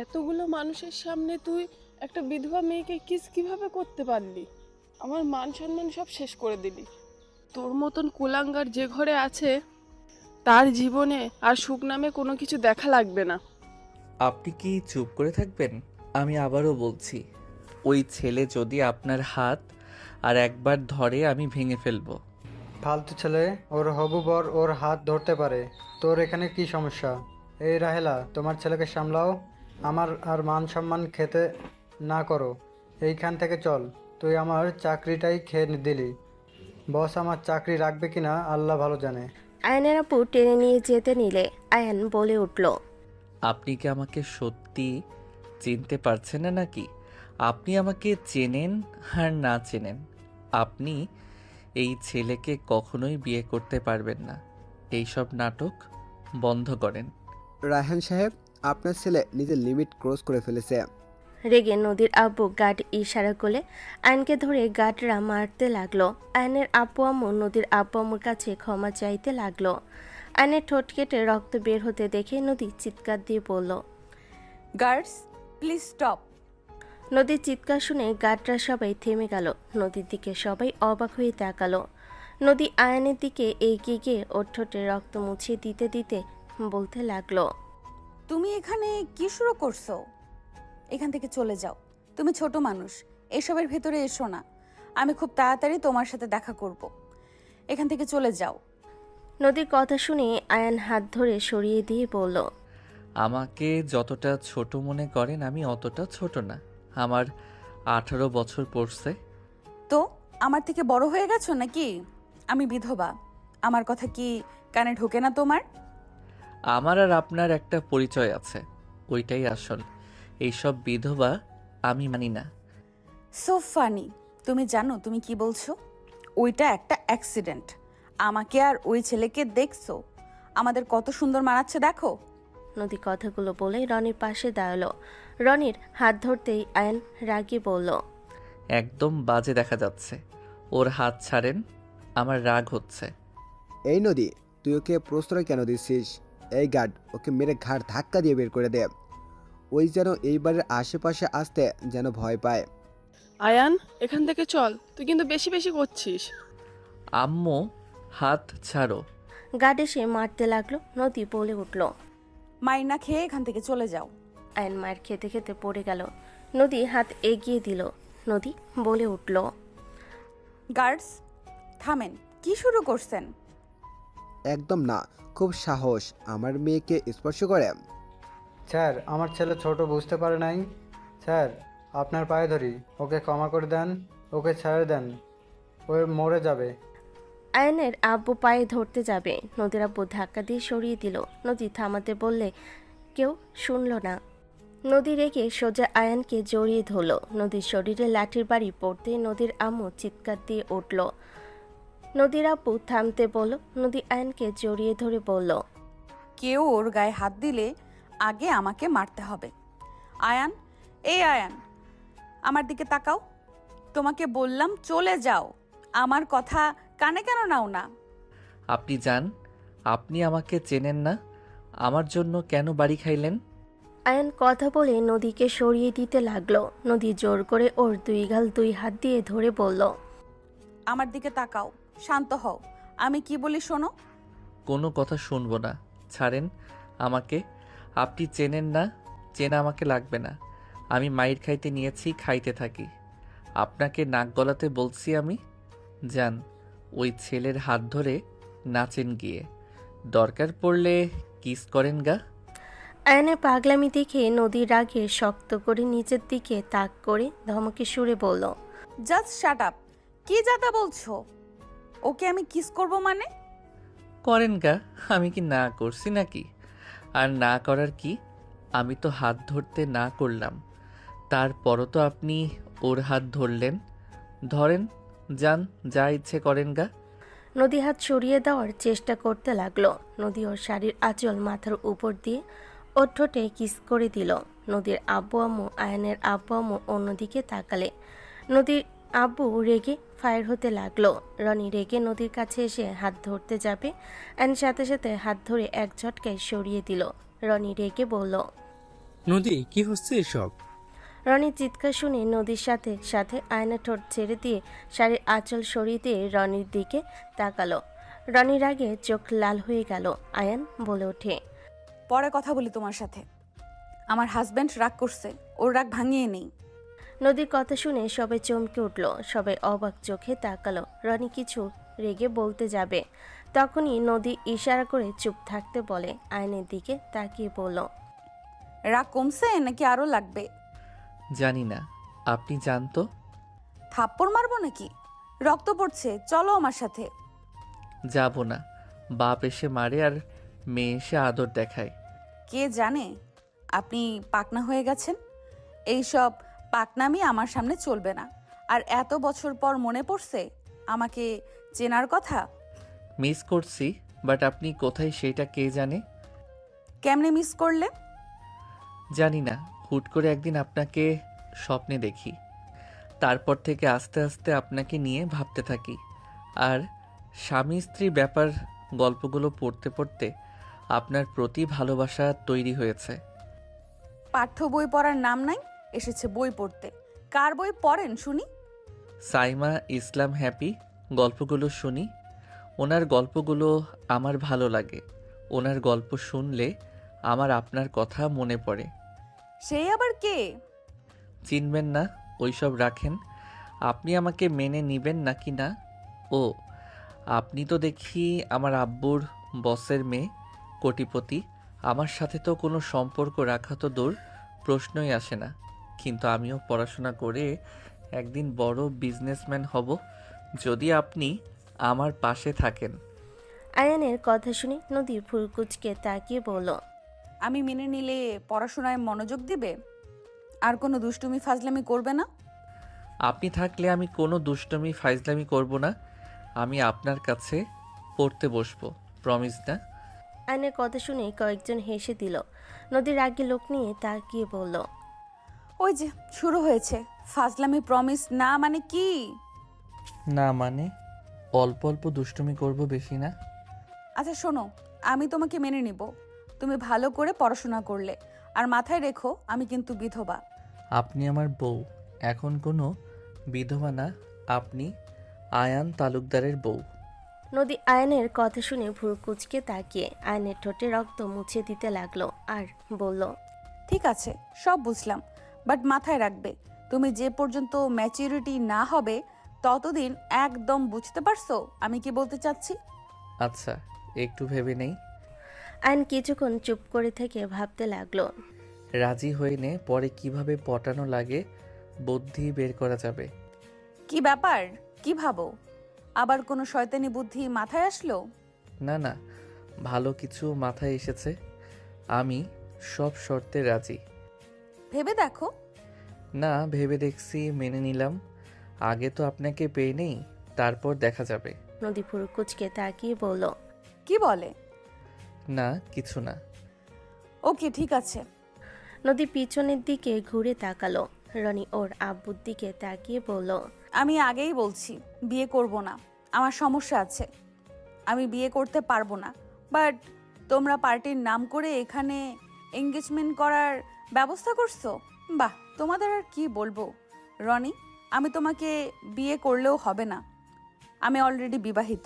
এতগুলো মানুষের সামনে তুই একটা বিধবা মেয়েকে কিভাবে করতে পারলি? আমার মান সম্মান সব শেষ করে দিলি। তোর মতন কুলাঙ্গার যে ঘরে আছে তার জীবনে আর সুখ নামে কোনো কিছু দেখা লাগবে না। আপনি কি চুপ করে থাকবেন? আমি আবারও বলছি, ওই ছেলে যদি আপনার হাত আর একবার ধরে আমি ভেঙে ফেলবো। ফালতু ছেলে, ওর হবু বর ওর হাত ধরতে পারে, তোর এখানে কি সমস্যা? এই রাহেলা, তোমার ছেলেকে সামলাও। আমার আর মান সম্মান খেতে না করো। এইখান থেকে চল। তুই আমার চাকরিটাই খেয়ে দিলি। বস আমার চাকরি রাখবে কিনা আল্লাহ ভালো জানে। আয়ানের আপু টেনে নিয়ে যেতে নিলে আয়ান বলে উঠল, আপনি কি আমাকে সত্যি চিনতে পারছেন না নাকি? আপনি আমাকে চেনেন আর না চেনেন, আপনি এই ছেলেকে কখনোই বিয়ে করতে পারবেন না। এইসব নাটক বন্ধ করেন। রায়হান সাহেব, আপনার ছেলে নিজের লিমিট ক্রস করে ফেলেছে। রেগে নদীর আব্বু গার্ড ইশারা করলে আয়নকে ধরে গার্ডরা মারতে লাগলো। আয়নের আব্বু আম্মু নদীর আব্বু আম্মুর কাছে ক্ষমা চাইতে লাগলো। আয়নের ঠোঁট কেটে রক্ত বের হতে দেখে নদী চিৎকার দিয়ে বলল, গার্ডস, প্লিজ স্টপ। নদীর চিৎকার শুনে গার্ডরা সবাই থেমে গেল। নদীর দিকে সবাই অবাক হয়ে তাকালো। নদী আয়নের দিকে এগিয়ে গিয়ে ওর ঠোঁটে রক্ত মুছিয়ে দিতে দিতে বলতে লাগলো, তুমি এখানে কি শুরু করছো? এখান থেকে চলে যাও। তুমি ছোট মানুষ, এসবের ভেতরে এসো না। আমি খুব তাড়াতাড়ি তোমার সাথে দেখা করব। এখান থেকে চলে যাও। নদীর কথা শুনে আয়ান হাত ধরে সরিয়ে দিয়ে বলল, আমাকে যতটা ছোট মনে করেন আমি অতটা ছোট না। আমার 18 বছর পড়ছে। তো আমার থেকে বড় হয়ে গেছো নাকি? আমি বিধবা। আমার কথা কি কানে ঢোকে না তোমার? আমার আর আপনার একটা পরিচয় আছে, ওইটাই আসল। এইসব বিধবা আমি মানি না। So funny. তুমি জানো তুমি কি বলছো? ওইটা একটা অ্যাক্সিডেন্ট। আমাকে আর ওই ছেলেকে দেখছো? আমাদের কত সুন্দর মানাচ্ছে দেখো। নদী কথাগুলো বলে রনির পাশে দাঁড়ালো। রনির হাত ধরতেই আয়ান রাগী বলল, একদম বাজে দেখা যাচ্ছে। ওর হাত ছাড়েন, আমার রাগ হচ্ছে। এই নদী, তুই ওকে প্রশ্রয় কেন দিচ্ছিস? এই গার্ড, ওকে মেরে ঘাড় ধাক্কা দিয়ে বের করে দে। ওই যেন এইবারের আশেপাশে আসতে যেন ভয় পায়। আয়ান, এখান থেকে চল, তুই কিন্তু বেশি বেশি করছিস। আম্মু, হাত ছাড়ো। গার্ড এসে মারতে লাগলো। নদী বলে উঠল, মাইর না খেয়ে এখান থেকে চলে যাও। আয়ান মার খেতে খেতে পড়ে গেল। নদী হাত এগিয়ে দিল। নদী বলে উঠল, গার্ডস, থামেন। কি শুরু করছেন? একদম না, খুব সাহস আমার মেয়েকে স্পর্শ করে। স্যার, আমার ছেলে ছোট, বুঝতে পারে নাই। স্যার, আপনার পায়ে ধরি, ওকে ক্ষমা করে দেন। ওকে ছেড়ে দেন, ও মরে যাবে। আয়নের আব্বু পায়ে ধরতে যাবে, নদীর আব্বু ধাক্কা দিয়ে সরিয়ে দিল। নদী থামাতে বললে কেউ শুনল না। নদী রেগে সোজা আয়ানকে জড়িয়ে ধরল। নদীর শরীরে লাঠির বাড়ি পড়তে নদীর আম্মু চিৎকার দিয়ে উঠল। নদীর আব্বু থামতে বলল। নদী আয়ানকে জড়িয়ে ধরে বলল, কেউ ওর গায়ে হাত দিলে আগে আমাকে মারতে হবে। আয়ান, এই আয়ান, আমার দিকে তাকাও। তোমাকে বললাম চলে যাও। আমার কথা কানে কেন নাও না? আপনি যান। আপনি আমাকে চেনেন না, আমার জন্য কেন বাড়ি খাইলেন? আয়ান কথা বলে নদীকে সরিয়ে দিতে লাগলো। নদী জোর করে ওর দুই গাল দুই হাত দিয়ে ধরে বলল, আমার দিকে তাকাও, শান্ত হও। আমি কি বলি শোনো। কোনো কথা শুনবো না, ছাড়েন আমাকে। আপনি চেনেন না, চেনা আমাকে লাগবে না। আমি মাইর খাইতে নিয়েছি, খাইতে থাকি। আপনাকে নাক গলাতে বলছি আমি। যান, ওই ছেলের হাত ধরে নাচেন গিয়ে, দরকার পড়লে কিস করেন গা। আয়ানের পাগলামি দেখে নদীর রাগে শক্ত করে নিচের দিকে তাক করে ধমকে সুরে বলল, জাস্ট শাট আপ। কি যাতা বলছো? ওকে আমি কিস করব মানে? করেন গা, আমি কি না করছি নাকি? আর না করার কি? আমি তো হাত ধরতে না করলাম, তারপরও তো আপনি ওর হাত ধরলেন। ধরেন, যান, যা ইচ্ছে করেন গা। নদী হাত সরিয়ে দেওয়ার চেষ্টা করতে লাগলো। নদী ওর শাড়ির আঁচল মাথার উপর দিয়ে ওর ঠোঁটে কিস করে দিল। নদীর আব্বু আম্মু আয়নের আব্বু আম্মু অন্যদিকে তাকালে। নদীর আব্বু রেগে ফায়ার হতে লাগলো। রনি রেগে নদীর কাছে এসে হাত ধরতে যাবে, আয়ন সাথে সাথে হাত ধরে এক ঝটকায় সরিয়ে দিল। রনি রেগে বলল, নদী, কি হচ্ছে এসব? রনির চিৎকার শুনে নদীর সাথে সাথে আয়না ঠোঁট ছেড়ে দিয়ে শাড়ির আঁচল সরিয়ে দিয়ে রনির দিকে তাকালো। রনির আগে চোখ লাল হয়ে গেল। আয়ান বলে ওঠে, পরে কথা বলি তোমার সাথে। আমার হাজব্যান্ড রাগ করছে, ওর রাগ ভাঙিয়ে নেই। নদীর কথা শুনে সবাই চমকে উঠল। সবাই অবাক চোখে তাকালো। রনি কিছু রেগে বলতে যাবে, তখনই নদী ইশারা করে চুপ থাকতে বলে। আয়নের দিকে তাকিয়ে বলল, রাগ কমছে নাকি আরো লাগবে? জানি না, আপনি জানতো। থাপ্পড় মারবো নাকি? রক্ত পড়ছে, চলো আমার সাথে। যাব না, বাপ এসে মারে আর মেয়ে এসে আদর দেখায়। কে জানে আপনি পাকনা হয়ে গেছেন। এইসব পাকনামি আমার সামনে চলবে না। আর এত বছর পর মনে পড়ছে আমাকে চেনার কথা। মিস করছি, বাট আপনি কোথায় সেটা কে জানে। কেমনে মিস করলে? জানি না, হুট করে একদিন আপনাকে স্বপ্নে দেখি, তারপর থেকে আস্তে আস্তে আপনাকে নিয়ে ভাবতে থাকি। আর স্বামী স্ত্রী ব্যাপার গল্পগুলো পড়তে পড়তে আপনার প্রতি ভালোবাসা তৈরি হয়েছে। পাঠ্য বই পড়ার নাম নাই, এসেছে বই পড়তে। কার বই পড়েন শুনি? সাইমা ইসলাম হ্যাপি গল্পগুলো শুনি। ওনার গল্পগুলো আমার ভালো লাগে। ওনার গল্প শুনলে আমার আপনার কথা মনে পড়ে। সেই আবার কে? চিনবেন না, ওইসব রাখেন। আপনি আমাকে মেনে নিবেন নাকি না? ও, আপনি তো দেখি আমার আব্বুর বসের মেয়ে, কোটিপতি। আমার সাথে তো কোনো সম্পর্ক রাখা তো দূর, প্রশ্নই আসে না। কিন্তু আমিও পড়াশোনা করে একদিন বড় বিজনেসম্যান হব, যদি আপনি আমার পাশে থাকেন। আয়ানের কথা শুনে নদী ফুলকুচকে তাকিয়ে বলল, আমি মেনে নিলে পড়াশোনায় মনোযোগ দিবে? আর কোনো দুষ্টুমি ফাজলামি করবে না? আপনি থাকলে আমি কোনো দুষ্টমি ফাইজলামি করব না। আমি আপনার কাছে পড়তে বসবো, প্রমিস না? আয়নের কথা শুনে কয়েকজন হেসে দিল। নদীর আগে লোক নিয়ে তাকিয়ে বলল, ওই যে শুরু হয়েছে ফাজলামি। প্রমিস না মানে কি? না মানে অল্প অল্প দুষ্টুমি করব, বেশি না। আচ্ছা শোনো, আমি তোমাকে মেনে নিব তুমি ভালো করে পড়াশোনা করলে। আর মাথায় রেখো আমি কিন্তু বিধবা। আপনি আমার বউ, এখন কোনো বিধবা না। আপনি আয়ান তালুকদারের বউ। নদী আয়নের কথা শুনে ভুরকুচকে তাকিয়ে আয়নের ঠোঁটে রক্ত মুছে দিতে লাগলো আর বলল, ঠিক আছে, সব বুঝলাম, বাট মাথায় রাখবে তুমি যে পর্যন্ত ম্যাচিউরিটি না হবে ততদিন একদম বুঝতে পারছো আমি কি বলতে চাচ্ছি? আচ্ছা, একটু ভেবে নেই। আয়ন কিছুক্ষণ চুপ করে থেকে ভাবতে লাগলো। রাজি হয়ে নে, পরে কিভাবে পটানো লাগে বুদ্ধি বের করা যাবে। কি ব্যাপার, কি ভাবো? আবার কোনো শয়তানি বুদ্ধি মাথায় আসলো? না না, ভালো কিছু মাথায় এসেছে। আমি সব শর্তে রাজি। ভেবে দেখো। না, ভেবে দেখছি, মেনে নিলাম। আগে তো আপনাকে পেয়ে নেই, তারপর দেখা যাবে। নদী ভুরকুচকে তাকিয়ে বলল, কি বলে? না, কিছু না। ওকে ঠিক আছে। নদী পিছনের দিকে ঘুরে তাকালো। রনি ওর আব্বুর দিকে তাকিয়ে বলল, আমি আগেই বলছি বিয়ে করব না, আমার সমস্যা আছে। আমি বিয়ে করতে পারবো না। বাট তোমরা পার্টির নাম করে এখানে এঙ্গেজমেন্ট করার ব্যবস্থা করছো। বাহ, তোমাদের আর কি বলবো। রনি, আমি তোমাকে বিয়ে করলেও হবে না। আমি অলরেডি বিবাহিত।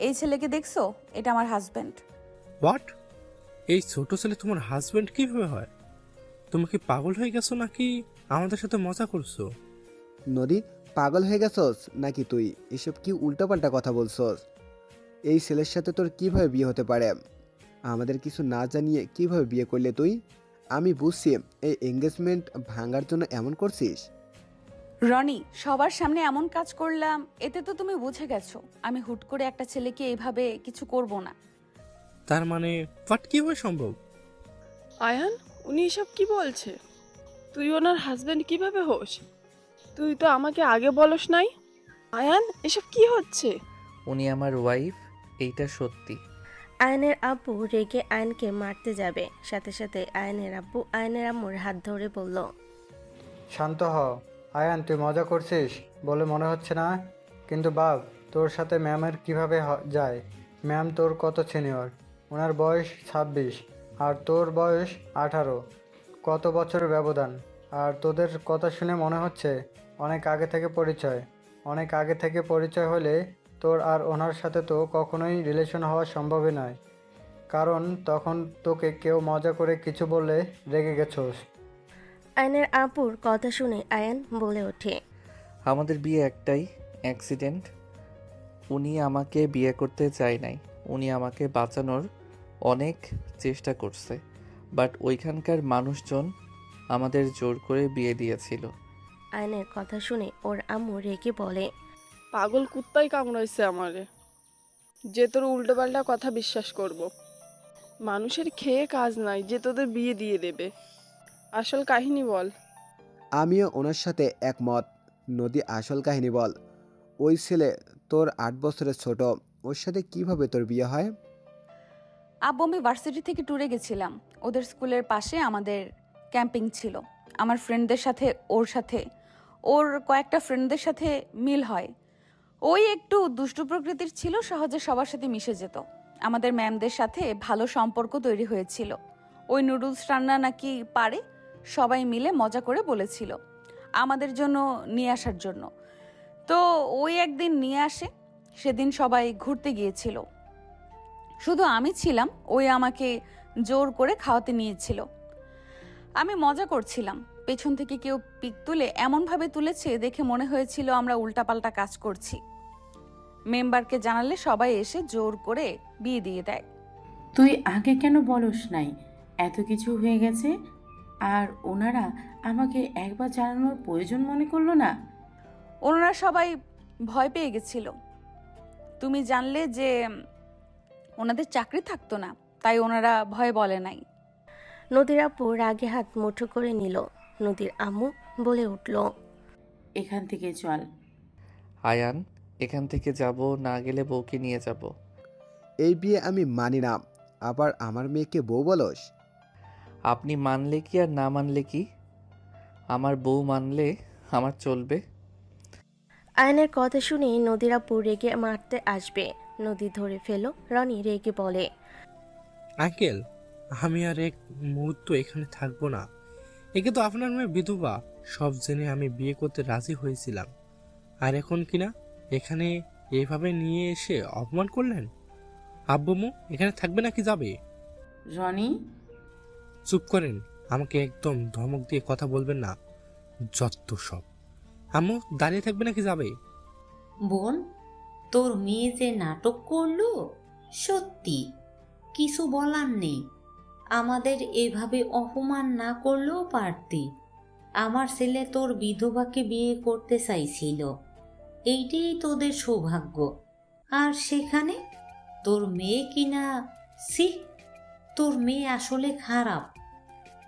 এই ছেলেকে দেখছো, এটা আমার হাজব্যান্ড। হোয়াট? এই ছোট ছেলে তোমার হাজবেন্ড কিভাবে হয়? তুমি কি পাগল হয়ে গেছো নাকি আমাদের সাথে মজা করছো? নদী, পাগল হয়ে গেছস নাকি তুই? এসব কি উল্টোপাল্টা কথা বলছস? এই ছেলের সাথে তোর কিভাবে বিয়ে হতে পারে? আমাদের কিছু না জানিয়ে কিভাবে বিয়ে করলে তুই? আমি বুঝছি এই এঙ্গেজমেন্ট ভাঙার জন্য এমন করছিস। রনি, সবার সামনে এমন কাজ করলাম, এতে তো তুমি বুঝে গেছো আমি হুট করে একটা ছেলেকে এইভাবে কিছু করব না। তার মানে হোয়াট, কিভাবে সম্ভব? আয়ান, উনি এসব কি বলছে? তুই ওনার হাজবেন্ড কিভাবে হোস? তুই তো আমাকে আগে বলস নাই। আয়ান, এসব কি হচ্ছে? উনি আমার ওয়াইফ, এইটা সত্যি। আয়নের আব্বু রেগে আয়নকে মারতে যাবে, সাথে সাথে আয়নের আব্বু আয়নের আম্মুর হাত ধরে বলল, শান্ত হ। আয়ান, তুই মজা করছিস বলে মনে হচ্ছে না, কিন্তু বাপ, তোর সাথে ম্যামের কিভাবে যায়? ম্যাম তোর কত সিনিয়র? ওনার বয়স 26 আর তোর বয়স 18। কত বছরের ব্যবধান, আর তোদের কথা শুনে মনে হচ্ছে অনেক আগে থেকে পরিচয়। অনেক আগে থেকে পরিচয় হলে তোর আর ওনার সাথে তো কখনোই রিলেশন হওয়া সম্ভবই নয়, কারণ তখন তোকে কেউ মজা করে কিছু বললে রেগে গেছোস। আয়নের আপুর কথা শুনে আয়ান বলে ওঠে, আমাদের বিয়ে একটাই অ্যাক্সিডেন্ট। উনি আমাকে বিয়ে করতে চায় নাই, উনি আমাকে বাঁচানোর অনেক চেষ্টা করছে, বাট ওইখানকার মানুষজন আমাদের জোর করে বিয়ে দিয়েছিল। আয়নের কথা শুনে ওর আম্মু রেগে বলে, পাগল কুত্তাই কামড়াইছে আমারে, যে তোর উল্টোপাল্টা কথা বিশ্বাস করব। মানুষের খেয়ে কাজ নাই যে তোদের বিয়ে দিয়ে দেবে। আসল কাহিনী বল। আমিও ওনার সাথে একমত। নদী, আসল কাহিনী বল। ওই ছেলে তোর 8 বছরের ছোট, ওর সাথে কিভাবে তোর বিয়ে হয়? আব্বু, আমি ভার্সিটি থেকে ট্যুরে গেছিলাম। ওদের স্কুলের পাশে আমাদের ক্যাম্পিং ছিল। আমার ফ্রেন্ডদের সাথে ওর কয়েকটা ফ্রেন্ডদের সাথে মিল হয়। ওই একটু দুষ্টু প্রকৃতির ছিল, সহজে সবার সাথে মিশে যেত। আমাদের ম্যামদের সাথে ভালো সম্পর্ক তৈরি হয়েছিল। ওই নুডলস রান্না নাকি পারে, সবাই মিলে মজা করে বলেছিল আমাদের জন্য নিয়ে আসার জন্য। তো ওই একদিন নিয়ে আসে, সেদিন সবাই ঘুরতে গিয়েছিল, শুধু আমি ছিলাম। ওই আমাকে জোর করে খাওয়াতে নিয়েছিল। আমি মজা করছিলাম, পেছন থেকে কেউ পিক তুলে এমনভাবে তুলেছে দেখে মনে হয়েছিল আমরা উল্টাপাল্টা কাজ করছি। মেম্বারকে জানালে সবাই এসে জোর করে বিয়ে দিয়ে দেয়। তুই আগে কেন বলস নাই? এত কিছু হয়ে গেছে আর ওনারা আমাকে একবার জানানোর প্রয়োজন মনে করলো না? ওনারা সবাই ভয় পেয়ে গেছিল। তুমি জানলে যে ওনাদের চাকরি থাকতো না, তাই ওনারা ভয় বলে নাই। নদীর আপু রাগে হাত মুঠো করে নিল। নদীর আম্মু বলে উঠল, এখান থেকে চল। আয়ান, এখান থেকে যাব না গেলে বউকে নিয়ে যাব। এই বিয়ে আমি মানি না। আবার আমার মেয়েকে বউ বলস? আপনি মানলে কি আর না মানলে কি? আমার বউ মানলে আমার চলবে। আয়নের কথা শুনে নদীর আপু রেগে মারতে আসবে। নদী ধরে ফেলো। রনি রেগে বলে, আঙ্কেল, আমি আর এক মুহূর্ত এখানে থাকবো না। একে তো আপনার মেয়ে বিধবা, সব জেনে আমি বিয়ে করতে রাজি হয়েছিলাম, আর এখন কিনা এখানে এইভাবে নিয়ে এসে অপমান করলেন। আব্বুমু এখানে থাকবে নাকি যাবে? রনি, চুপ করেন, আমাকে একদম ধমক দিয়ে কথা বলবেন না, যত সব। আম্মু দাঁড়িয়ে থাকবে নাকি যাবে? বোন, তোর মেয়ে যে নাটক করলো, সত্যি কিছু বলার নেই। আমাদের এভাবে অপমান না করলেও পারতি। আমার ছেলে তোর বিধবাকে বিয়ে করতে চাইছিল, এইটাই তোদের সৌভাগ্য। আর সেখানে তোর মেয়ে কিনা, সি, তোর মেয়ে আসলে খারাপ।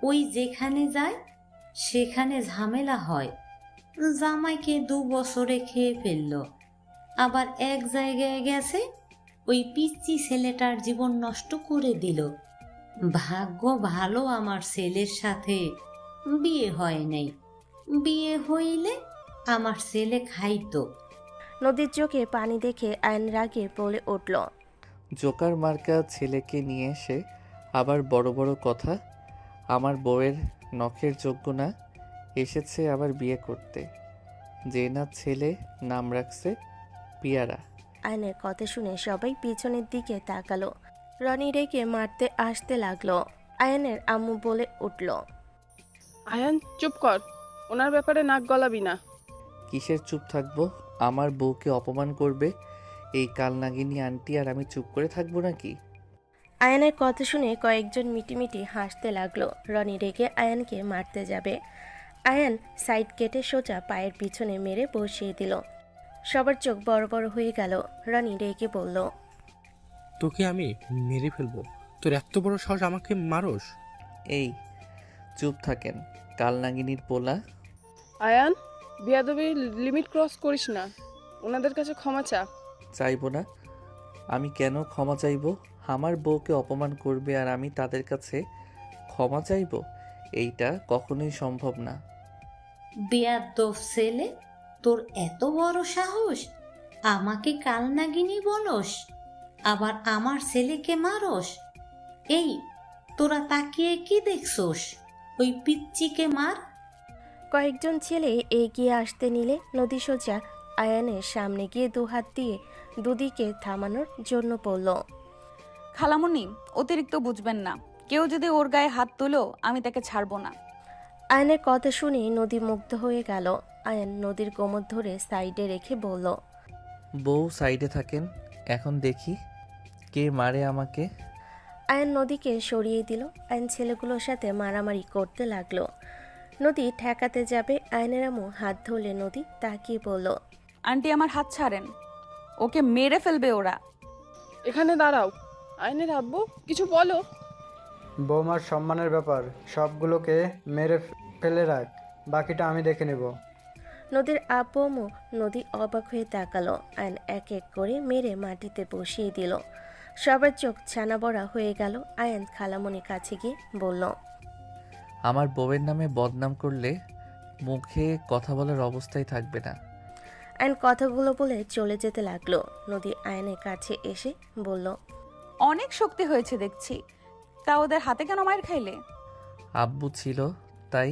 ওই যেখানে যায় সেখানে ঝামেলা হয়। জামাইকে 2 বছরে খেয়ে ফেললো, আবার এক জায়গায় গেছে ওই পিচ্চি ছেলেটার জীবন নষ্ট করে দিল। ভাগ্য ভালো আমার ছেলের সাথে বিয়ে হয় নাই, বিয়ে হইলে আমার ছেলে খাইতো। নদীর চোখে পানি দেখে আয়ন রাগে বলে উঠল, জোকার মার্কা ছেলেকে নিয়ে এসে আবার বড় বড় কথা। আমার বউয়ের নখের যোগ্য না, এসেছে আবার বিয়ে করতে। যে না ছেলে নাম রাখছে পিয়ারা। আয়নের কথা শুনে সবাই পিছনের দিকে তাকালো। রনি রেগে মারতে আসতে লাগলো। আয়নের আম্মু বলে উঠল, আয়ান চুপ কর, ওনার ব্যাপারে নাক গলাবি না। কিসের চুপ থাকবো? আমার বউকে অপমান করবে এই কালনাগিনী আন্টি, আর আমি চুপ করে থাকবো নাকি? আয়নের কথা শুনে কয়েকজন মিটিমিটি হাসতে লাগলো। রনি রেগে আয়ানকে মারতে যাবে। আয়ান সাইড কেটে সোজা পায়ের পিছনে মেরে বসিয়ে দিল। সবার চোখ বড় বড় হয়ে গেল। রনি রেগে বলল, তোকে আমি মেরে ফেলবো। তোর এত বড় সাহস, আমাকে মারোস? এই চুপ থাকেন কালনাগিনীর পোলা। আয়ান, বেয়াদবির লিমিট ক্রস করিস না। ওনাদের কাছে ক্ষমা চা। চাইবো না। আমি কেন ক্ষমা চাইবো? আমার বউকে অপমান করবে আর আমি তাদের কাছে ক্ষমা চাইবো? এইটা কখনোই সম্ভব না। বেয়াদব ছেলে, তোর এত বড় সাহস, আমাকে কালনাগিনী বলস, আবার আমার ছেলেকে মারস। এই তোরা তাকিয়ে কি দেখছস? ওই পিচ্চিকে মার। কয়েকজন ছেলে এগিয়ে আসতে নিলে নদী সোজা আয়ানের সামনে গিয়ে দুহাত দিয়ে দুদিকে থামানোর জন্য বলল, খালামুনি, অতিরিক্ত বুঝবেন না। কেউ যদি ওর গায়ে হাত তোলো আমি তাকে ছাড়বো না। আয়নের কথা শুনে নদী মুগ্ধ হয়ে গেল। আয়ান নদীর কোমর ধরে সাইডে রেখে বলল, বউ সাইডে থাকেন, এখন দেখি কে মারে আমাকে। আয়ান নদীকে সরিয়ে দিল। আয়ন ছেলেগুলোর সাথে মারামারি করতে লাগলো। নদী ঠেকাতে যাবে, আয়নের আম্মু হাত ধরলে নদী তাকিয়ে বলল, আন্টি আমার হাত ছাড়েন, ওকে মেরে ফেলবে ওরা। এখানে দাঁড়াও। আয়নের আব্বু, কিছু বলো। বৌমার সম্মানের ব্যাপার, সবগুলোকে মেরে ফেলে রাখ, বাকিটা আমি দেখে নেব। নদীর আব্বু আম্মু নদী অবাক হয়ে তাকালো। আয়ন এক এক করে মেরে মাটিতে বসিয়ে দিল। সবার চোখ ছানা বড়া হয়ে গেল। আয়ন খালামণির কাছে গিয়ে বলল, আমার বউয়ের নামে বদনাম করলে মুখে কথা বলার অবস্থায় থাকবে না। আয়ন কথাগুলো বলে চলে যেতে লাগলো। নদী আয়নের কাছে এসে বলল, অনেক শক্তি হয়েছে দেখছি, তা ওদের হাতে কেন মার খাইলে? আব্বু ছিল তাই।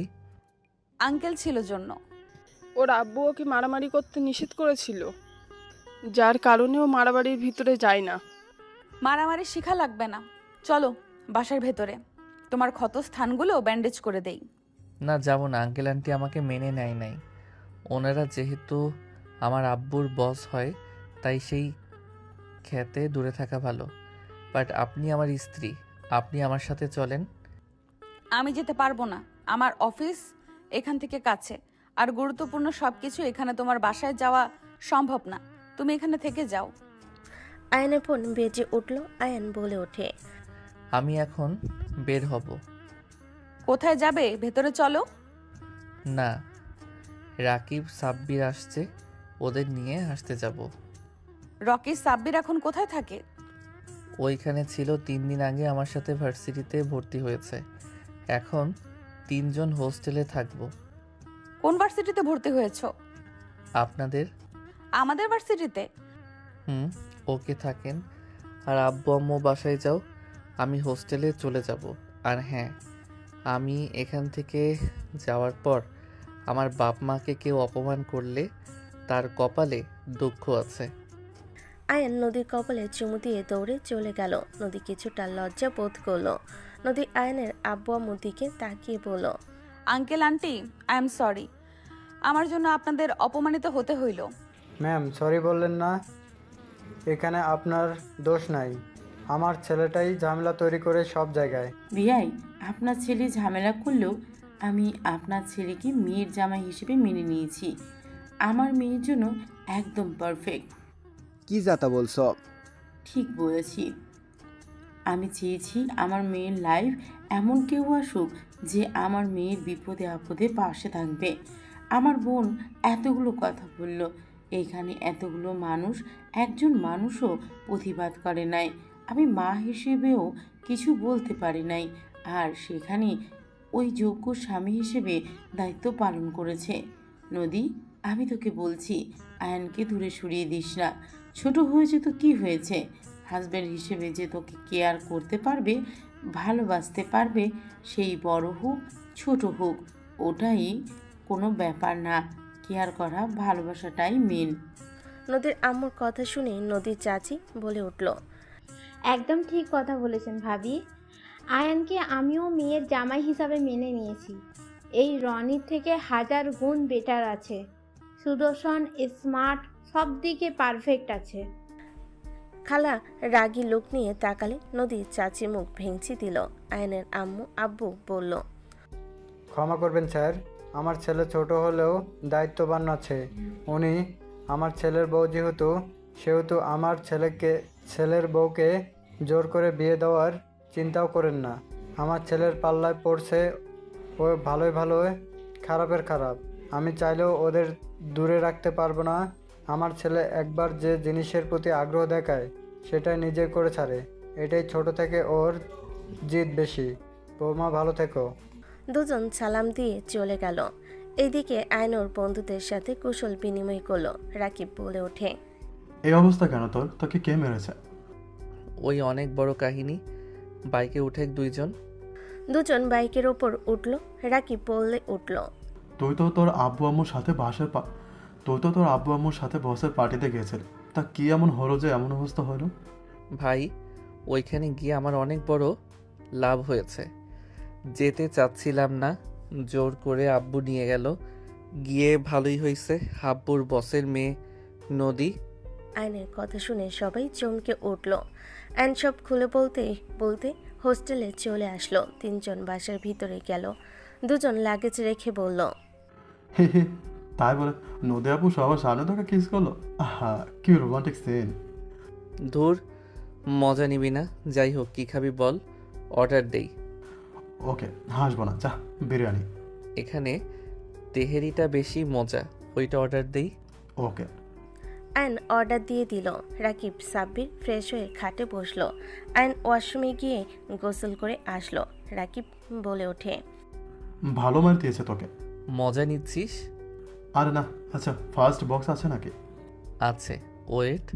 আঙ্কেল ছিল জন্য। ওর আব্বু ওকে মারামারি করতে নিষেধ করেছিল, যার কারণে ও মারামারির ভিতরে যায় না। মারামারি শিখা লাগবে না, চলো বাসার ভেতরে, তোমার ক্ষত স্থানগুলো ব্যান্ডেজ করে দেই। না, যাব না। আঙ্কেল আন্টি আমাকে মেনে নেয় নাই। ওনারা যেহেতু আমার আব্বুর বস হয় তাই সেই খেতে দূরে থাকা ভালো। বাট আপনি আমার স্ত্রী, আপনি আমার সাথে চলেন। আমি যেতে পারবো না, আমার অফিস এখান থেকে কাছে, আর গুরুত্বপূর্ণ সবকিছু এখানে তোমার বাসায় যাওয়া সম্ভব না। তুমি এখানে থেকে যাও। আয়নের ফোন বেজে উঠল। আয়ন বলে ওঠে, আমি এখন বের হব। কোথায় যাবে? ভেতরে চলো। না, রাকিব সাব্বির আসছে, ওদের নিয়ে আসতে যাব। রকি সাব্বির এখন কোথায় থাকে? ওইখানে ছিল 3 দিন আগে আমার সাথে ভার্সিটিতে ভর্তি হয়েছে। এখন 3 জন হোস্টেলে থাকবো। কোন ভার্সিটিতে ভর্তি হয়েছো? আপনাদের। আমাদের ভার্সিটিতে? ওকে থাকেন, আর আব্বু আম্মু বাসায় যাও, আমি হোস্টেলে চলে যাব। আর হ্যাঁ, আমি এখান থেকে যাওয়ার পর আমার বাপ মাকে কেউ অপমান করলে তার কপালে দুঃখ আছে। আয়ন নদীর কপালে চুমু দিয়ে দৌড়ে চলে গেল। নদী কিছুটা লজ্জা বোধ করলো। নদী আয়নের আব্বু আম্মুর দিকে তাকিয়ে বলল, uncle aunty, I am sorry, আমার জন্য আপনাদের অপমানিত হতে হইল। ম্যাম, সরি বললেন না? এখানে আপনার দোষ নাই, আমার ছেলেটাই ঝামেলা তৈরি করে সব জায়গায়। বিয়াই, আপনার ছেলে ঝামেলা করলেও আমি আপনার ছেলেকে মেয়ের জামাই হিসেবে মেনে নিয়েছি। আমার মেয়ের জন্য একদম পারফেক্ট। কি যাতা বলছ? ঠিক বলেছি। আমি চেয়েছি আমার মেয়ের লাইফ এমন কেউ আসুক যে আমার মেয়ের বিপদে আপদে পাশে থাকবে। আমার বোন এতগুলো কথা বলল, এখানে এতগুলো মানুষ, একজন মানুষও প্রতিবাদ করে নাই। আমি মা হিসেবেও কিছু বলতে পারি নাই, আর সেখানে ওই যোগ্য স্বামী হিসেবে দায়িত্ব পালন করেছে। নদী, আমি তোকে বলছি, আয়নকে দূরে সরিয়ে দিস না। ছোট হয়েছে তো কি হয়েছে, হাজব্যান্ড হিসেবে যে তোকে কেয়ার করতে পারবে, ভালোবাসতে পারবে, সেই বড় হোক ছোট হোক ওটাই কোনো ব্যাপার না। কেয়ার করা, ভালোবাসাটাই মেন। নদীর আম্মুর কথা শুনে নদীর চাচি বলে উঠল, একদম ঠিক কথা বলেছেন ভাবি। আয়ানকে আমিও মেয়ের জামাই হিসাবে মেনে নিয়েছি। এই রনির থেকে 1000 গুণ বেটার আছে। সুদর্শন, স্মার্ট, সব দিকে পারফেক্ট আছে। খালা রাগী লোক নিয়ে তাকালে নদীর চাচি মুখ ভেঙচি দিল। আয়নের আব্বু বলল, ক্ষমা করবেন স্যার, আমার ছেলে ছোট হলেও দায়িত্ববান আছে। উনি আমার ছেলের বউ সেহেতু আমার ছেলের বউকে জোর করে বিয়ে দেওয়ার চিন্তাও করেন না। আমার ছেলের পাল্লায় পড়ছে ও ভালোই খারাপের খারাপ। আমি চাইলেও ওদের দূরে রাখতে পারবো না। আমার ছেলে একবার যে জিনিসের প্রতি আগ্রহ দেখায় সেটাই নিজে করে ছাড়ে। এটাই ছোট থেকে ওর জিদ বেশি। বৌমা, ভালো থেকো। দুজন সালাম দিয়ে চলে গেল। এইদিকে আয়নুর বন্ধুদের সাথে কুশল বিনিময় করলো। রাকিব বলে ওঠে, এই অবস্থা কেন তোর? তোকে কে মেরেছে? ওই অনেক বড় কাহিনী। বাইকে উঠে 2 জন। দুজন বাইকের ওপর উঠল। রাকিব বললে উঠল, তুই তো তোর আব্বু আম্মুর সাথে বসের পার্টিতে গেছিল। তা কি এমন হলো যে এমন অবস্থা হলো? ভাই, ওইখানে গিয়ে আমার অনেক বড় লাভ হয়েছে। যেতে চাচ্ছিলাম না, জোর করে আব্বু নিয়ে গেল। গিয়ে ভালোই হয়েছে। আব্বুর বসের মেয়ে নদী। আয়নের কথা শুনে সবাই চমকে উঠল। আয়ন সব খুলে বলতে বলতে হোস্টেলে চলে আসলো। তিনজন বাসার ভিতরে গেল। দুজন লাগেজ রেখে বলল, হে হে, তাই বলে নদী আপু সবার সামনে তোকে কিস করলো? আহা, কি রোমান্টিক সিন। ধুর, মজা নিবি না? যাই হোক, কি খাবি বল, অর্ডার দেই। ওকে, হাসবো না, যা বিরিয়ানি। এখানে তেহেরিটা বেশি মজা, ওইটা অর্ডার দেই। ওকে। আয়ন অর্ডার দিয়ে দিল। রাকিব সাব্বির ফ্রেশ হয়ে খাটে বসলো। আয়ন ওয়াশরুমে গিয়ে গোসল করে আসলো। রাকিব বলে ওঠে, ভালো মার দিয়েছে তোকে। মজা নিচ্ছিস? আরে না, আচ্ছা ফার্স্ট বক্স আছে নাকি? আছে, ওয়েট।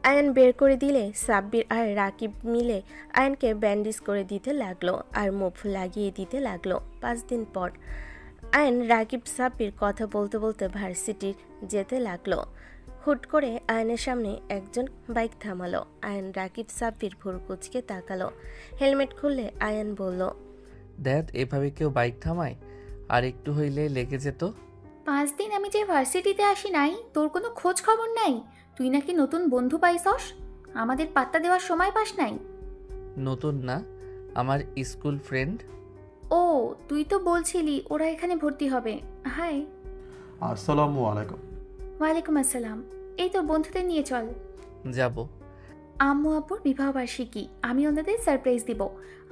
আয়ন বের করে দিলে সাব্বির আর রাকিব মিলে আয়নকে ব্যান্ডেজ করে দিতে লাগলো আর মুভ লাগিয়ে দিতে লাগলো। 5 দিন পর আয়ন রাকিব সাব্বির কথা বলতে বলতে ভার্সিটির যেতে লাগলো। হুট করে আয়নের সামনে একজন বাইক থামালো। আয়ন রাকিব সাব্বির ভুরু কুচকে তাকালো। হেলমেট খুললে আয়ন বলল, দ্যাট, এভাবে কেউ বাইক থামায়? আর একটু হইলে লেগে যেত। 5 দিন আমি যে ভার্সিটিতে আসি নাই, তোর কোনো খোঁজ খবর নাই? তুই নাকি নতুন বন্ধু পাইছস, আমাদের পাত্তা দেওয়ার সময় পাস নাই? নতুন না, আমার স্কুল ফ্রেন্ড। ও, তুই তো বলছিলি ওরা এখানে ভর্তি হবে। হাই। আসসালামু আলাইকুম। ওয়ালাইকুম আসসালাম। এই তোর বন্ধুদের নিয়ে চল। যাব। আম্মু আব্বুর বিবাহবার্ষিকী, আমি ওনাদের সারপ্রাইজ দিব।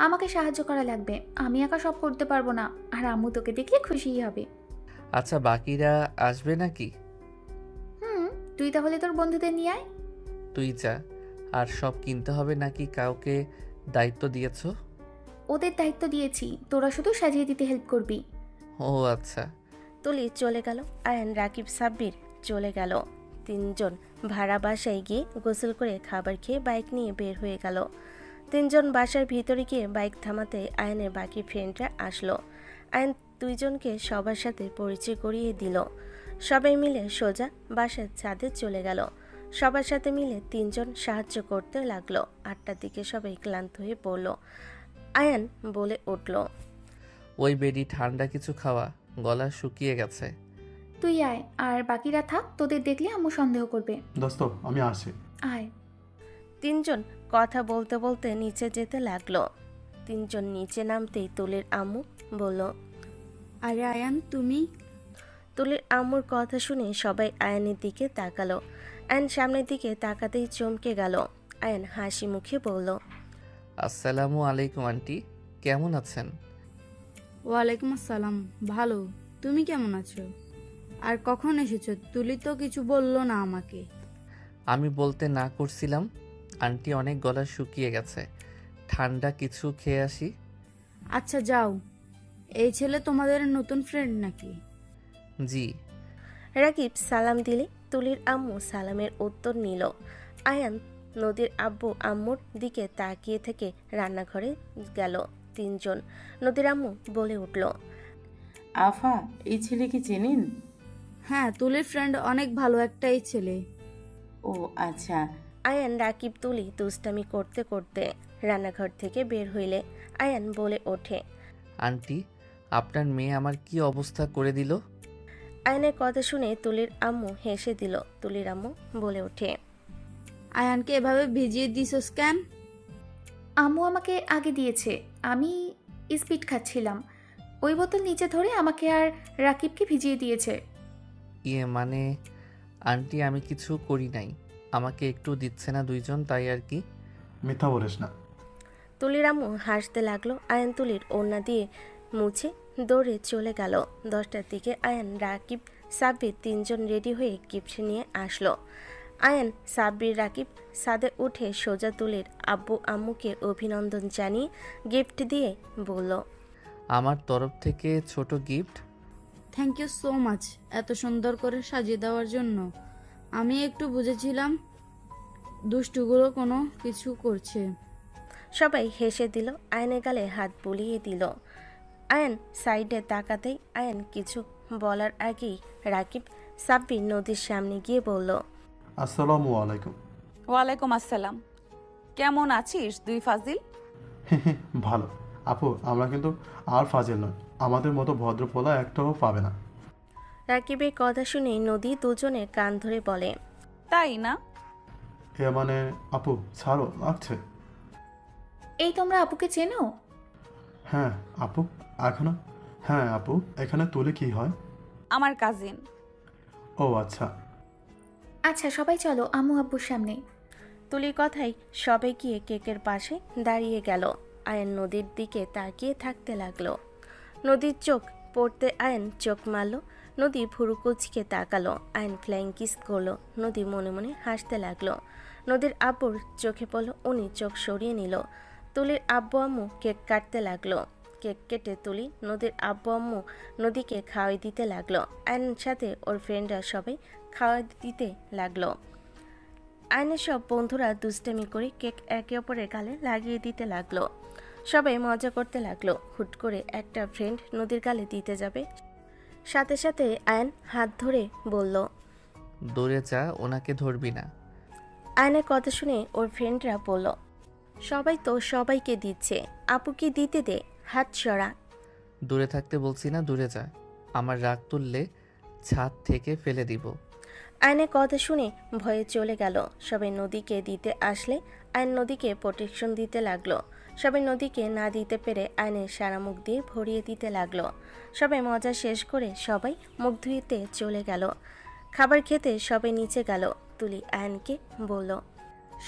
আমাকে সাহায্য করা লাগবে, আমি একা সব করতে পারবো না। আর আম্মু তোকে দেখলে খুশিই হবে। আচ্ছা, বাকিরা আসবে নাকি? তুই তাহলে তোর বন্ধুদের নিয়ে আয়। তুই যা। আর সব কিনতে হবে নাকি কাউকে দায়িত্ব দিয়েছ? ওদের দায়িত্ব দিয়েছি, তোরা শুধু সাজিয়ে দিতে হেল্প করবি। ও আচ্ছা। তুলি চলে গেল। আয়ন রাকিব সাব্বির চলে গেল। তিনজন ভাড়া বাসায় গিয়ে গোসল করে খাবার খেয়ে বাইক নিয়ে বের হয়ে গেল। তিনজন বাসার ভিতরে গিয়ে বাইক থামাতে আয়নের বাকি ফ্রেন্ডরা আসলো। আয়ন দুইজনকে সবার সাথে পরিচয় করিয়ে দিল। সবাই মিলে সোজা বাসার ছাদে চলে গেল। সবার সাথে মিলে তিনজন সাহায্য করতে লাগলো। 8টার দিকে সবাই ক্লান্ত হয়ে পড়ল। আয়ান বলে উঠল, ওই বেডি ঠান্ডা কিছু খাওয়া, গলা শুকিয়ে গেছে। তুই আয়, আর বাকিরা থাক, তোদের দেখলে আম্মু সন্দেহ করবে। দোস্ত, আমি আসি। আয়। তিনজন কথা বলতে বলতে নিচে যেতে লাগলো। তিনজন নিচে নামতেই তুলির আম্মু বলল, আরে আয়ান, তুমি? তুলির আম্মুর কথা শুনে সবাই আয়ানের দিকে তাকালো। আয়ান সামনের দিকে তাকাতেই চমকে গেল। আয়ান হাসি মুখে বলল, আসসালামু আলাইকুম আন্টি, কেমন আছেন? ওয়ালাইকুম আসসালাম, ভালো। তুমি কেমন আছো? আর কখন এসেছো? তুলি তো কিছু বললো না আমাকে। আমি বলতে না করছিলাম, আন্টি অনেক গলা শুকিয়ে গেছে, ঠান্ডা কিছু খেয়ে আসি। আচ্ছা যাও। এই ছেলে তোমাদের নতুন ফ্রেন্ড নাকি? জি। রাকিব সালাম দিলে তুলির আম্মু সালামের উত্তর নিল। আয়ান নদীর আব্বু আম্মুর দিকে তাকিয়ে থেকে রান্নাঘরে গেল। তিনজন। নদীর আম্মু বলে উঠল, আফা, এই ছেলেকে চেনেন? হ্যাঁ, তুলির ফ্রেন্ড, অনেক ভালো একটাই ছেলে। ও আচ্ছা। আয়ান রাকিব তুলি দুষ্টামি করতে করতে রান্নাঘর থেকে বের হইলে আয়ান বলে ওঠে, আন্টি, আপনার মেয়ে আমার কি অবস্থা করে দিল। আয়ানের কথা শুনে তুলির আম্মু হেসে দিল। তুলির আম্মু বলে ওঠে, আয়ানকে এভাবে ভিজিয়ে দিছস কেন? আম্মু আমাকে আগে দিয়েছে, আমি স্পিড খাচ্ছিলাম, ওই বোতল নিচে ধরে আমাকে আর রাকিবকে ভিজিয়ে দিয়েছে। ইয়ে মানে আন্টি, আমি কিছু করি নাই, আমাকে একটু দিচ্ছে না দুইজন, তাই আর কি। মিথ্যা বলিস না। তুলির আম্মু হাসতে লাগলো। আয়ান তুলির ওড়না দিয়ে মুছে দৌড়ে চলে গেল। 10টার দিকে আয়ান রাকিব সাব্বির তিনজন রেডি হয়ে গিফট নিয়ে আসলো। আয়ান সাব্বির রাকিব ছাদে উঠে সোজা তুলির আব্বু আম্মুকে অভিনন্দন জানিয়ে গিফট দিয়ে বলল, আমার তরফ থেকে ছোট gift. Thank you so much এত সুন্দর করে সাজিয়ে দেওয়ার জন্য। আমি একটু বুঝেছিলাম দুষ্টুগুলো কোনো কিছু করছে। সবাই হেসে দিল। আয়নের গালে হাত বুলিয়ে দিল। আয়ান সাইডে তাকাতেই আয়ান কিছু বলার আগেই রাকিব সাব্বির নদীর সামনে গিয়ে বলল, আসসালামু আলাইকুম। ওয়ালাইকুম আসসালাম। কেমন আছিস দুই ফাজিল? ভালো আপু, আমরা কিন্তু আর ফাজিল নয়, আমাদের মতো ভদ্রপোলা একটাও পাবে না। রাকিবের কথা শুনে নদী দুজনের কান ধরে বলে, তাই না? এ মানে আপু ছাড়ো, লাগছে। এই তোমরা আপুকে চেনো? হ্যাঁ আপু, এখনো? হ্যাঁ আপু, এখানে তুলে কি হয়? আমার কাজিন। ও আচ্ছা। আচ্ছা সবাই চলো আম্মু আব্বুর সামনে। তুলির কথাই সবাই গিয়ে কেকের পাশে দাঁড়িয়ে গেল। আয়ন নদীর দিকে তাকিয়ে থাকতে লাগলো। নদীর চোখ পড়তে আয়ন চোখ মারল। নদী ভুরু কুচকে তাকালো। আয়ন ফ্লাইং কিস করলো। নদী মনে মনে হাসতে লাগলো। নদীর আব্বুর চোখে পড়ল, উনি চোখ সরিয়ে নিল। তুলির আব্বু আম্মু কেক কাটতে লাগলো। কেক কেটে তুলি নদীর আব্বু আম্মু নদীকে খাওয়াই দিতে লাগলো। আয়নের সাথে ওর ফ্রেন্ডরা সবাই খাওয়া দিতে লাগলো। আয়নের সব বন্ধুরা দুষ্টামি করে কেক একে অপরের গালে লাগিয়ে দিতে লাগলো। সবাই মজা করতে লাগলো। হুট করে একটা ফ্রেন্ড নদীর গালে দিতে যাবে, সাথে সাথে আয়ন হাত ধরে বলল, দূরে যা, ওনাকে ধরবি না। আয়নের কথা শুনে ওর ফ্রেন্ডরা বলল, সবাই তো সবাইকে দিচ্ছে, আপুকে দিতে দে, হাত সরা। দূরে থাকতে বলছি না, দূরে যা। আমার রাগ তুললে ছাদ থেকে ফেলে দিব। আয়নের কথা শুনে ভয়ে চলে গেল। সবাই নদীকে দিতে আসলে আয়ন নদীকে প্রোটেকশন দিতে লাগলো। সবাই নদীকে না দিতে পেরে আয়নের সারা মুখ দিয়ে ভরিয়ে দিতে লাগলো। সবাই মজা শেষ করে সবাই মুখ ধুইতে চলে গেল। খাবার খেতে সবাই নিচে গেল। তুলি আয়নকে বলল,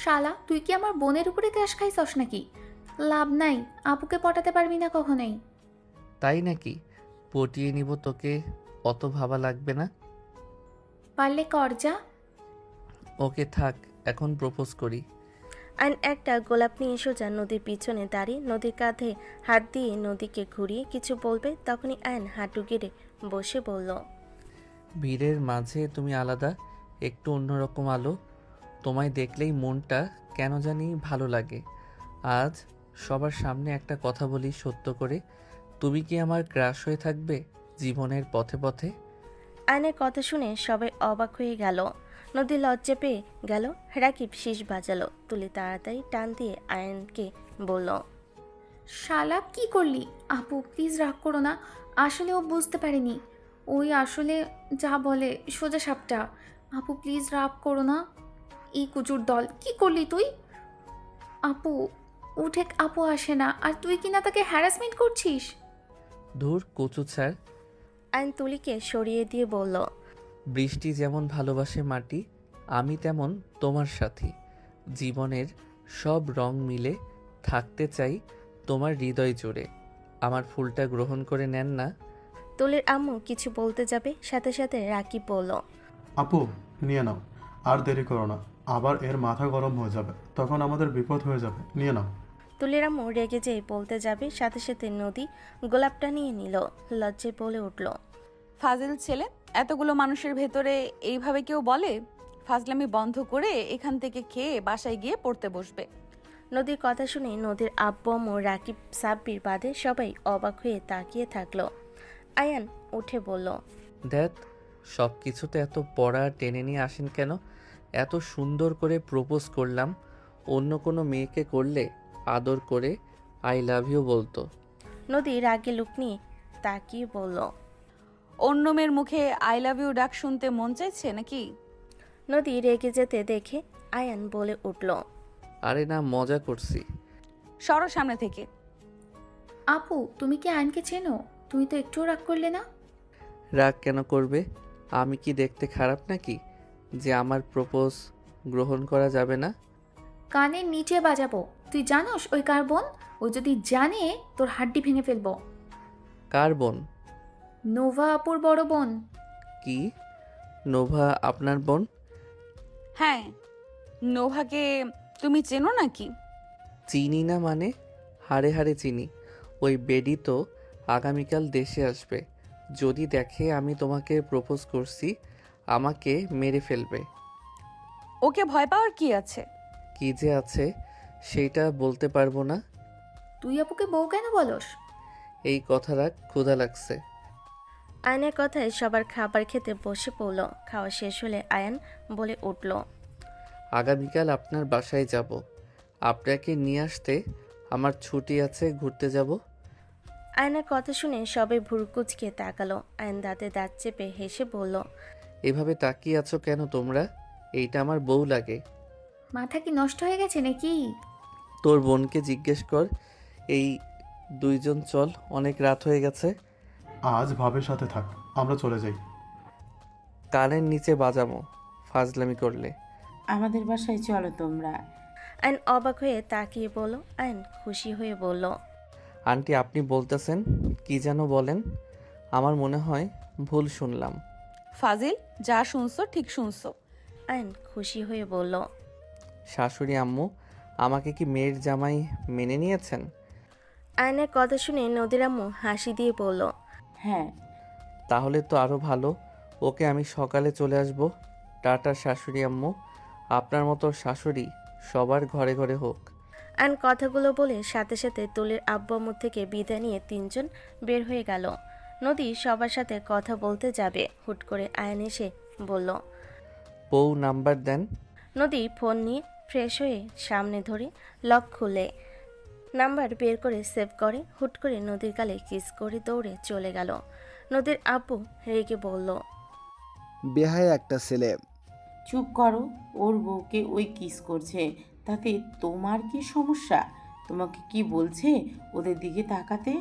শালা তুই কি আমার বোনের উপরে ক্রাশ খাইছস নাকি? লাভ নাই, আপুকে পটাতে পারবি না কখনোই। তাই নাকি? পটিয়ে নিব তোকে, অত ভাবা লাগবে না। পারলে কর যা। ওকে থাক, এখন প্রপোজ করি। আয়ন একটা গোলাপ নিয়ে সোজা নদীর পিছনে দাঁড়িয়ে নদীর কাঁধে হাত দিয়ে নদীকে ঘুরিয়ে কিছু বলবে, তখনই আয়ন হাঁটু গেড়ে বসে বলল, ভিড়ের মাঝে তুমি আলাদা, একটু অন্যরকম আলো। তোমায় দেখলেই মনটা কেন জানি ভালো লাগে। আজ সবার সামনে একটা কথা বলি সত্য করে, তুমি কি আমার ক্রাশ হয়ে থাকবে জীবনের পথে পথে? আয়নের কথা শুনে সবাই অবাক হয়ে গেল। নদী লজ্জা পেয়ে গেল। রাকিব শীষ বাজালো। তুলি তাড়াতাড়ি টান দিয়ে আয়নকে বলল, শালা কি করলি? আপু প্লিজ রাগ করো না, আসলে ও বুঝতে পারেনি। ওই আসলে যা বলে সোজা সাপটা। আপু প্লিজ রাগ করো না। এই কুচুর দল, কি করলি তুই? আপু উঠে, আপু আসে না আর তুই কিনা তাকে হ্যারাসমেন্ট করছিস। ধুর কচু ছাড়। আয়ন তুলিকে সরিয়ে দিয়ে বলল, বৃষ্টি যেমন ভালোবাসে মাটি, আমি তেমন তোমার সাথী। জীবনের সব রং মিলে থাকতে চাই তোমার হৃদয় জুড়ে। আমার ফুলটা গ্রহণ করে নেন না। তুলির আম্মু কিছু বলতে যাবে, সাথে সাথে রাকিব বলল, আপু নিয়ে নাও, আর দেরি করো না, আবার এর মাথা গরম হয়ে যাবে, তখন আমাদের বিপদ হয়ে যাবে, নিয়ে নাও। তুলির আম্মু রেগে যেয়ে বলতে যাবে, সাথে সাথে নদী গোলাপটা নিয়ে নিল। লজ্জায় বলে উঠল, ফাজিল ছেলে, এতগুলো মানুষের ভেতরে এইভাবে কেউ বলে? ফাজলামি বন্ধ করে এখান থেকে খেয়ে বাসায় গিয়ে পড়তে বসবে। নদীর কথা শুনে নদীর আব্বু আম্মু রাকিব সাব্বির বাদে সবাই অবাক হয়ে তাকিয়ে থাকলো। আয়ান উঠে বলল, দেখ, সব কিছুতে এত পড়া টেনে নিয়ে আসেন কেন? এত সুন্দর করে প্রপোজ করলাম, অন্য কোনো মেয়েকে করলে আদর করে আই লাভ ইউ বলতো। নদী রাগে লুক নিয়ে তাকিয়ে বলল, অন্য মেয়ের মুখে আই লাভ ইউ ডাক শুনতে মন চাইছে নাকি? নদী রেগে যেতে দেখে আয়ান বলে উঠল, আরে না, মজা করছি। সরো সামনে থেকে। আপু তুমি কি আয়নকে চেনো? তুমি তো একটুও রাগ করলে না। রাগ কেন করবে? আমি কি দেখতে খারাপ নাকি যে আমার প্রপোজ গ্রহণ করা যাবে না? কানের নিচে বাজাবো। তুই জানোস ওই কার বোন? ও যদি জানে তোর হাড্ডি ভেঙে ফেলবো। কার বোন? নোভা আপুর বড় বোন। কি? নোভা আপনার বোন? হ্যাঁ, নোভাকে তুমি চেনো নাকি? চিনি না মানে? হাড়ে হাড়ে চিনি। ওই বেডি তো আগামীকাল দেশে আসবে। যদি দেখে আমি তোমাকে প্রপোজ করছি, আমাকে মেরে ফেলবে। ওকে ভয় পাওয়ার কি আছে? কি যে আছে, সেইটা বলতে পারবো না। তুই আপুকে বউ কেন বলস? এই কথা রাখ, ক্ষুধা লাগছে। আয়নের কথায় সবার খাবার খেতে বসে পড়ল। খাওয়া শেষ হলে আয়ান বলে উঠল, আগামীকাল আপনার বাসায় যাব। আপনাকে নিয়ে আসতে আমার ছুটি আছে, ঘুরতে যাব। আয়নের কথা শুনে সবে ভুরুকুচকে তাকালো। আয়ন দাঁতে দাঁত চেপে হেসে বলল, এভাবে তাকিয়ে আছো কেন তোমরা? এইটা আমার বউ লাগে। মাথা কি নষ্ট হয়ে গেছে নাকি? তোর বোনকে জিজ্ঞেস কর। এই দুইজন চল, অনেক রাত হয়ে গেছে। আজ ভাবের সাথে থাক, আমরা চলে যাই। কানের নিচে বাজামো ফাজলামি করলে। আমাদের বাসায় চলো তোমরা। আয়ন অবাক হয়ে তাকিয়ে বলল। আয়ন খুশি হয়ে বলল, আন্টি আপনি বলতেছেন কি যেন বলেন? আমার মনে হয় ভুল শুনলাম। ফাজিল, যা শুনছো ঠিক শুনছো। আয়ন খুশি হয়ে বলল, শাশুড়ি আম্মু আমাকে কি মেয়ের জামাই মেনে নিয়েছেন? আয়নের কথা শুনে নদীর আম্মু হাসি দিয়ে বলল, হ্যাঁ। তাহলে তো আরও ভালো। ওকে আমি সকালে চলে আসব। টাটা শাশুড়ি আম্মু। আপনার মতো শাশুড়ি সবার ঘরে ঘরে হোক। আয়ন কথাগুলো বলে সাথে সাথে তুলির আব্বু আম্মু থেকে বিদায় নিয়ে তিনজন বের হয়ে গেল। নদী সবার সাথে কথা বলতে যাবে, হুট করে আয়ন এসে বলল, বউ নাম্বার দেন। নদী ফোন নিয়ে ফ্রেশ হয়ে সামনে ধরে লক খুলে নাম্বার বের করে সেভ করে। হুট করে নদীর গালে কিস করে দৌড়ে চলে গেল। নদীর আব্বু রেগে বলল, বেহায়া একটা ছেলে। চুপ করো, ওর বউকে ওই কিস করছে, তাতে তোমার কি সমস্যা? তোমাকে কি বলছে ওদের দিকে তাকাতে?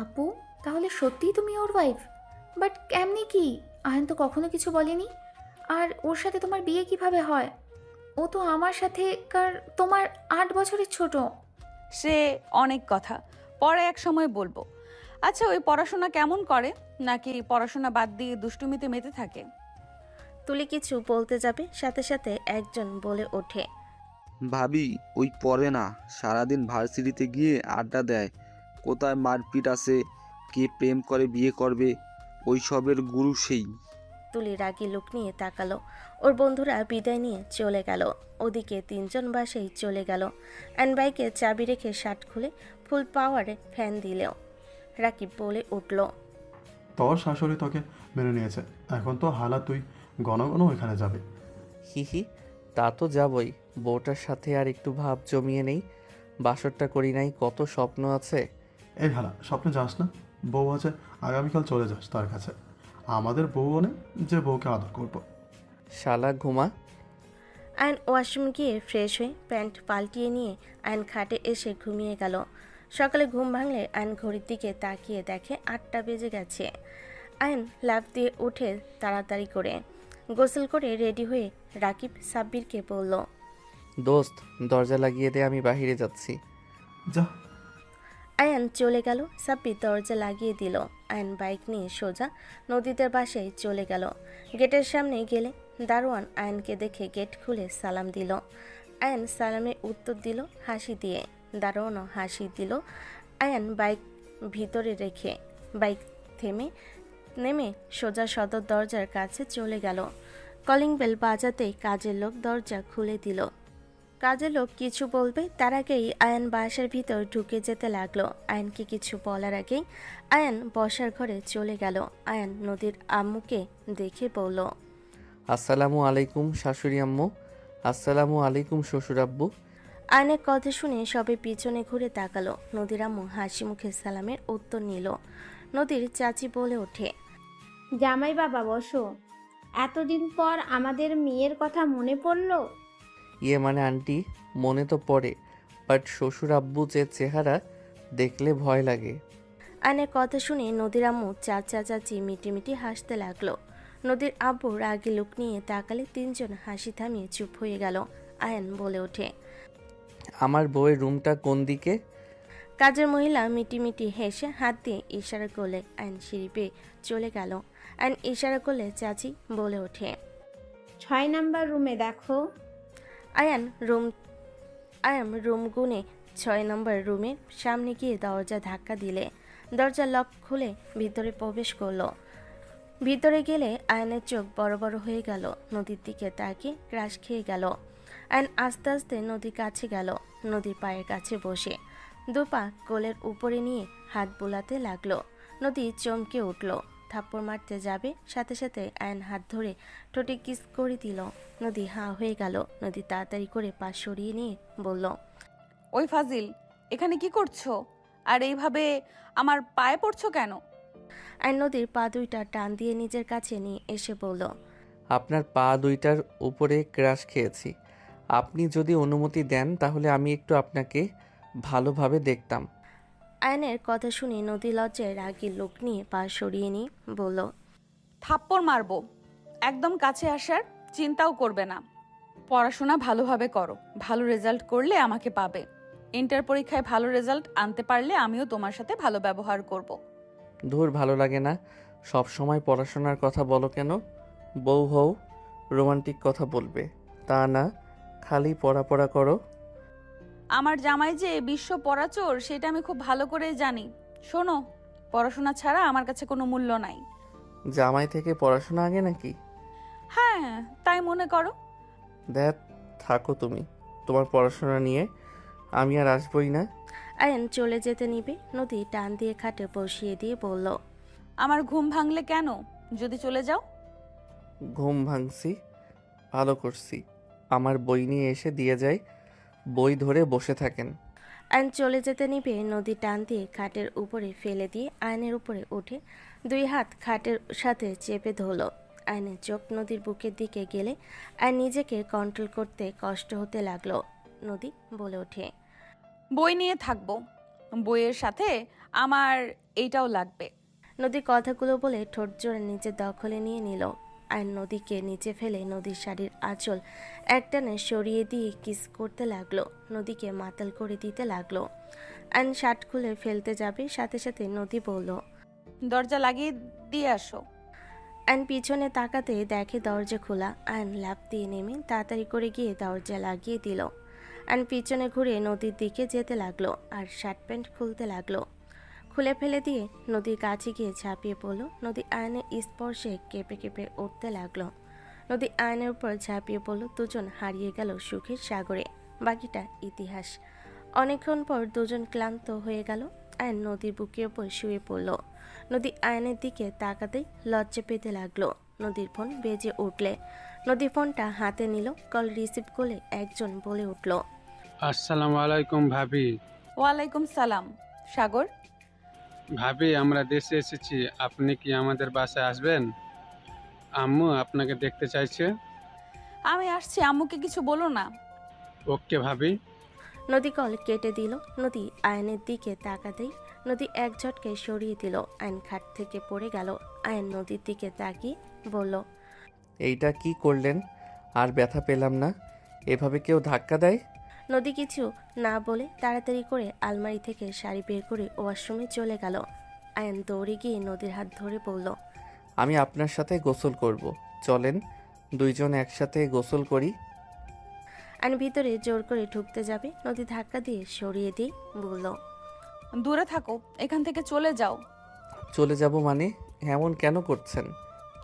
আপু, তাহলে সত্যিই তুমি ওর ওয়াইফ? বাট এমনি কি? আয়ন তো কখনো কিছু বলেনি। আর ওর সাথে তোমার বিয়ে কিভাবে হয়? ও তো আমার সাথে তোমার 8 বছরের ছোট। সে অনেক কথা, পরে এক সময় বলবো। আচ্ছা, ওই পড়াশোনা কেমন করে? নাকি পড়াশোনা বাদ দিয়ে দুষ্টুমিতে মেতে থাকে? তুলি কিছু বলতে যাবে, সাথে সাথে একজন বলে ওঠে, ভাবি ওই পড়ে না, সারাদিন ভার্সিটিতে গিয়ে আড্ডা দেয়। কোথায় মারপিট আছে, কে প্রেম করে বিয়ে করবে, ওই সবের গুরু সেই। তুলি রাগী লুক নিয়ে তাকালো। ওর বন্ধুরা বিদায় নিয়ে চলে গেল। ওদিকে তিনজন বাসেই চলে গেল। অ্যান্ড বাইকে চাবি রেখে শার্ট খুলে ফুল পাওয়ারে ফ্যান দিলেও রাকিব বলে উঠল, তোর শাশুড়ি তোকে মেনে নিয়েছে, এখন তো হালা তুই ঘন ঘন ওইখানে যাবে। হি হি, তা তো যাবই। বউটার সাথে আর একটু ভাব জমিয়ে নেই। বাসরটা করি নাই, কত স্বপ্ন আছে। এই হালা, স্বপ্নে যাস না। বউ আছে, আগামীকাল চলে যাস তার কাছে। আমাদের বউ অনেক, যে বউকে আদর করবো। শালা ঘুমা। আয়ন ওয়াশরুম গিয়ে ফ্রেশ হয়ে প্যান্ট পাল্টিয়ে নিয়ে আয়ন খাটে এসে ঘুমিয়ে গেল। সকালে ঘুম ভাঙলে আয়ন ঘড়ির দিকে তাকিয়ে দেখে 8টা বেজে গেছে। আয়ন লাফ দিয়ে উঠে তাড়াতাড়ি করে গোসল করে রেডি হয়ে রাকিব সাব্বিরকে বলল, দোস্ত দরজা লাগিয়ে দে, আমি বাহিরে যাচ্ছি। যা। আয়ান চলে গেল। সাব্বির দরজা লাগিয়ে দিল। আয়ন বাইক নিয়ে সোজা নদীদের বাসায় চলে গেল। গেটের সামনে গেলে দারোয়ান আয়নকে দেখে গেট খুলে সালাম দিল। আয়ন সালামের উত্তর দিল হাসি দিয়ে। দারোয়ানও হাসি দিল। আয়ন বাইক ভিতরে রেখে বাইক নেমে সোজা সদর দরজার কাছে চলে গেল। কলিং বেল বাজাতেই কাজের লোক দরজা খুলে দিল। কাজের লোক কিছু বলবে তার আগেই আয়ান বাসার ভিতর ঢুকে যেতে লাগলো। আয়ানকে কিছু বলার আগেই আয়ান বসার ঘরে চলে গেল। আয়ান নদীর আম্মুকে দেখে বলল, আসসালামু আলাইকুম শাশুড়ি আম্মু। আসসালামু আলাইকুম শ্বশুর আব্বু। আয়নের কথা শুনে সবে পিছনে ঘুরে তাকালো। নদীর আম্মু হাসি মুখে সালামের উত্তর নিল। নদীর চাচি বলে ওঠে, জামাই বাবা বসো। এতদিন পর আমাদের মেয়ের কথা মনে পড়লো? ইয়ে মানে আন্টি, মনে তো পড়ে, বাট শ্বশুর আব্বু যে চেহারা দেখলে ভয় লাগে। আয়নের কথা শুনে নদীর আম্মু চাচা চাচি মিটিমিটি হাসতে লাগলো। নদীর আব্বু রাগী লোক নিয়ে তাকালে তিনজন হাসি থামিয়ে চুপ হয়ে গেল। আয়ন বলে ওঠে, আমার বউয়ের রুমটা কোন দিকে? কাজের মহিলা মিটিমিটি হেসে হাত দিয়ে ইশারা করলে আয়ন সিঁড়ি পেয়ে চলে গেল। আয়ন ইশারা করলে চাচি বলে ওঠে, 6 নাম্বার রুমে দেখো। আয়ান রুম গুনে 6 নম্বর রুমের সামনে গিয়ে দরজা ধাক্কা দিলে দরজা লক খুলে ভিতরে প্রবেশ করলো। ভিতরে গেলে আয়নের চোখ বড় বড় হয়ে গেল। নদীর দিকে তাকিয়ে ক্রাশ খেয়ে গেল। আয়ন আস্তে আস্তে নদীর কাছে গেল। নদীর পায়ের কাছে বসে দুপা কোলের উপরে নিয়ে হাত বোলাতে লাগলো। নদী চমকে উঠল, থাপ্পড় মারতে যাবে, সাথে সাথে আয়ন হাত ধরে ঠোঁটে কিস করে দিল। নদী হাঁ হয়ে গেল। নদী তাড়াতাড়ি করে পা সরিয়ে নিয়ে বলল, ওই ফাজিল, এখানে কি করছো? আর এইভাবে আমার পায়ে পড়ছো কেন? আয়ন নদীর পা দুইটা টান দিয়ে নিজের কাছে নিয়ে এসে বলল, আপনার পা দুইটার উপরে ক্রাশ খেয়েছি। আপনি যদি অনুমতি দেন তাহলে আমি একটু আপনাকে ভালোভাবে দেখতাম। আয়নের কথা শুনে নদী লজ্জায় রাগী লোক নিয়ে পা সরিয়ে নিয়ে বলল, থাপ্পড় মারবো। একদম কাছে আসার চিন্তাও করবে না। পড়াশোনা ভালোভাবে করো, ভালো রেজাল্ট করলে আমাকে পাবে। ইন্টার পরীক্ষায় ভালো রেজাল্ট আনতে পারলে আমিও তোমার সাথে ভালো ব্যবহার করব। ধুর, ভালো লাগে না। সব সময় পড়াশোনার কথা বলো কেন? বউ হও, রোমান্টিক কথা বলবে, তা না খালি পড়া করো। আমার জামাই যে বিশ্ব পড়াচোর সেটা আমি খুব ভালো করেই জানি। শোনো, পড়াশোনা ছাড়া আমার কাছে কোনো মূল্য নাই। জামাই থেকে পড়াশোনা আগে নাকি? হ্যাঁ, তাই মনে করো। দেখ, থাকো তুমি তোমার পড়াশোনা নিয়ে, আমি আর আসবই না। আয়ন চলে যেতে নিবে। নদী টান দিয়ে খাটে বসিয়ে দিয়ে বলল, আমার ঘুম ভাঙলে কেন যদি চলে যাও? ঘুম ভাঙছি, ভালো করছি। আমার বই নিয়ে এসে দিয়ে যায়, বই ধরে বসে থাকেন। আয়ন চলে যেতে নিবে। নদী টান দিয়ে খাটের উপরে ফেলে দিয়ে আয়নের উপরে উঠে দুই হাত খাটের সাথে চেপে ধরল। আয়নের চোখ নদীর বুকের দিকে গেলে আয়ন নিজেকে কন্ট্রোল করতে কষ্ট হতে লাগলো। নদী বলে ওঠে, বই নিয়ে থাকবো, বইয়ের সাথে আমার এইটাও লাগবে। নদী কথাগুলো বলে ঠোঁট জোড়া নিজের দখলে নিয়ে নিল। আয়ন নদীকে নিচে ফেলে নদীর শাড়ির আঁচল একটানে সরিয়ে দিয়ে কিস করতে লাগলো। নদীকে মাতাল করে দিতে লাগলো। আয়ন শার্ট খুলে ফেলতে যাবে, সাথে সাথে নদী বলল, দরজা লাগিয়ে দিয়ে আসো। আয়ন পিছনে তাকাতে দেখে দরজা খোলা। আয়ন লাফ দিয়ে নেমে তাড়াতাড়ি করে গিয়ে দরজা লাগিয়ে দিল। আয়ন পিছনে ঘুরে নদীর দিকে যেতে লাগলো আর শার্ট প্যান্ট খুলতে লাগলো। খুলে ফেলে দিয়ে নদীর কাছে গিয়ে ঝাঁপিয়ে পড়ল। নদী আয়নের স্পর্শে কেঁপে কেঁপে উঠতে লাগলো। নদী আয়নের উপর ঝাঁপিয়ে পড়ল। দুজন হারিয়ে গেল সুখের সাগরে। বাকিটা ইতিহাস। অনেকক্ষণ পর দুজন ক্লান্ত হয়ে গেল। আয়ন নদীর বুকের উপর শুয়ে পড়ল। নদী আয়নের দিকে তাকাতেই লজ্জা পেতে লাগলো। নদীর ফোন বেজে উঠলে নদী ফোনটা হাতে নিল। কল রিসিভ করে একজন বলে উঠল, আসসালামু আলাইকুম ভাবি। ওয়ালাইকুম সালাম। সাগর? ভাবি, আমরা দেশে এসেছি, আপনি কি আমাদের বাসায় আসবেন? আম্মু আপনাকে দেখতে চাইছে। আমি আসছি, আম্মুকে কিছু বলো না। ওকে ভাবি। নদী কল কেটে দিল। নদী আয়নের দিকে তাকাতেই নদী এক ঝটকায় সরিয়ে দিল। আয়ন খাট থেকে পড়ে গেল। আয়ন নদীর দিকে তাকিয়ে বলল, এইটা কি করলেন? আর ব্যথা পেলাম না। এভাবে কেউ ধাক্কা দেয়? নদী কিছু না বলে তাড়াতাড়ি করে আলমারি থেকে শাড়ি বের করে ওয়াশরুমে চলে গেল। আয়ন দৌড়ে গিয়ে নদীর হাত ধরে বলল, আমি আপনার সাথে গোসল করব, চলেন দুইজন একসাথে গোসল করি। আয়ন ভিতরে জোর করে ঢুকতে যাবে। নদী ধাক্কা দিয়ে সরিয়ে দিয়ে বলল, দূরে থাকো, এখান থেকে চলে যাও। চলে যাব মানে? এমন কেন করছেন?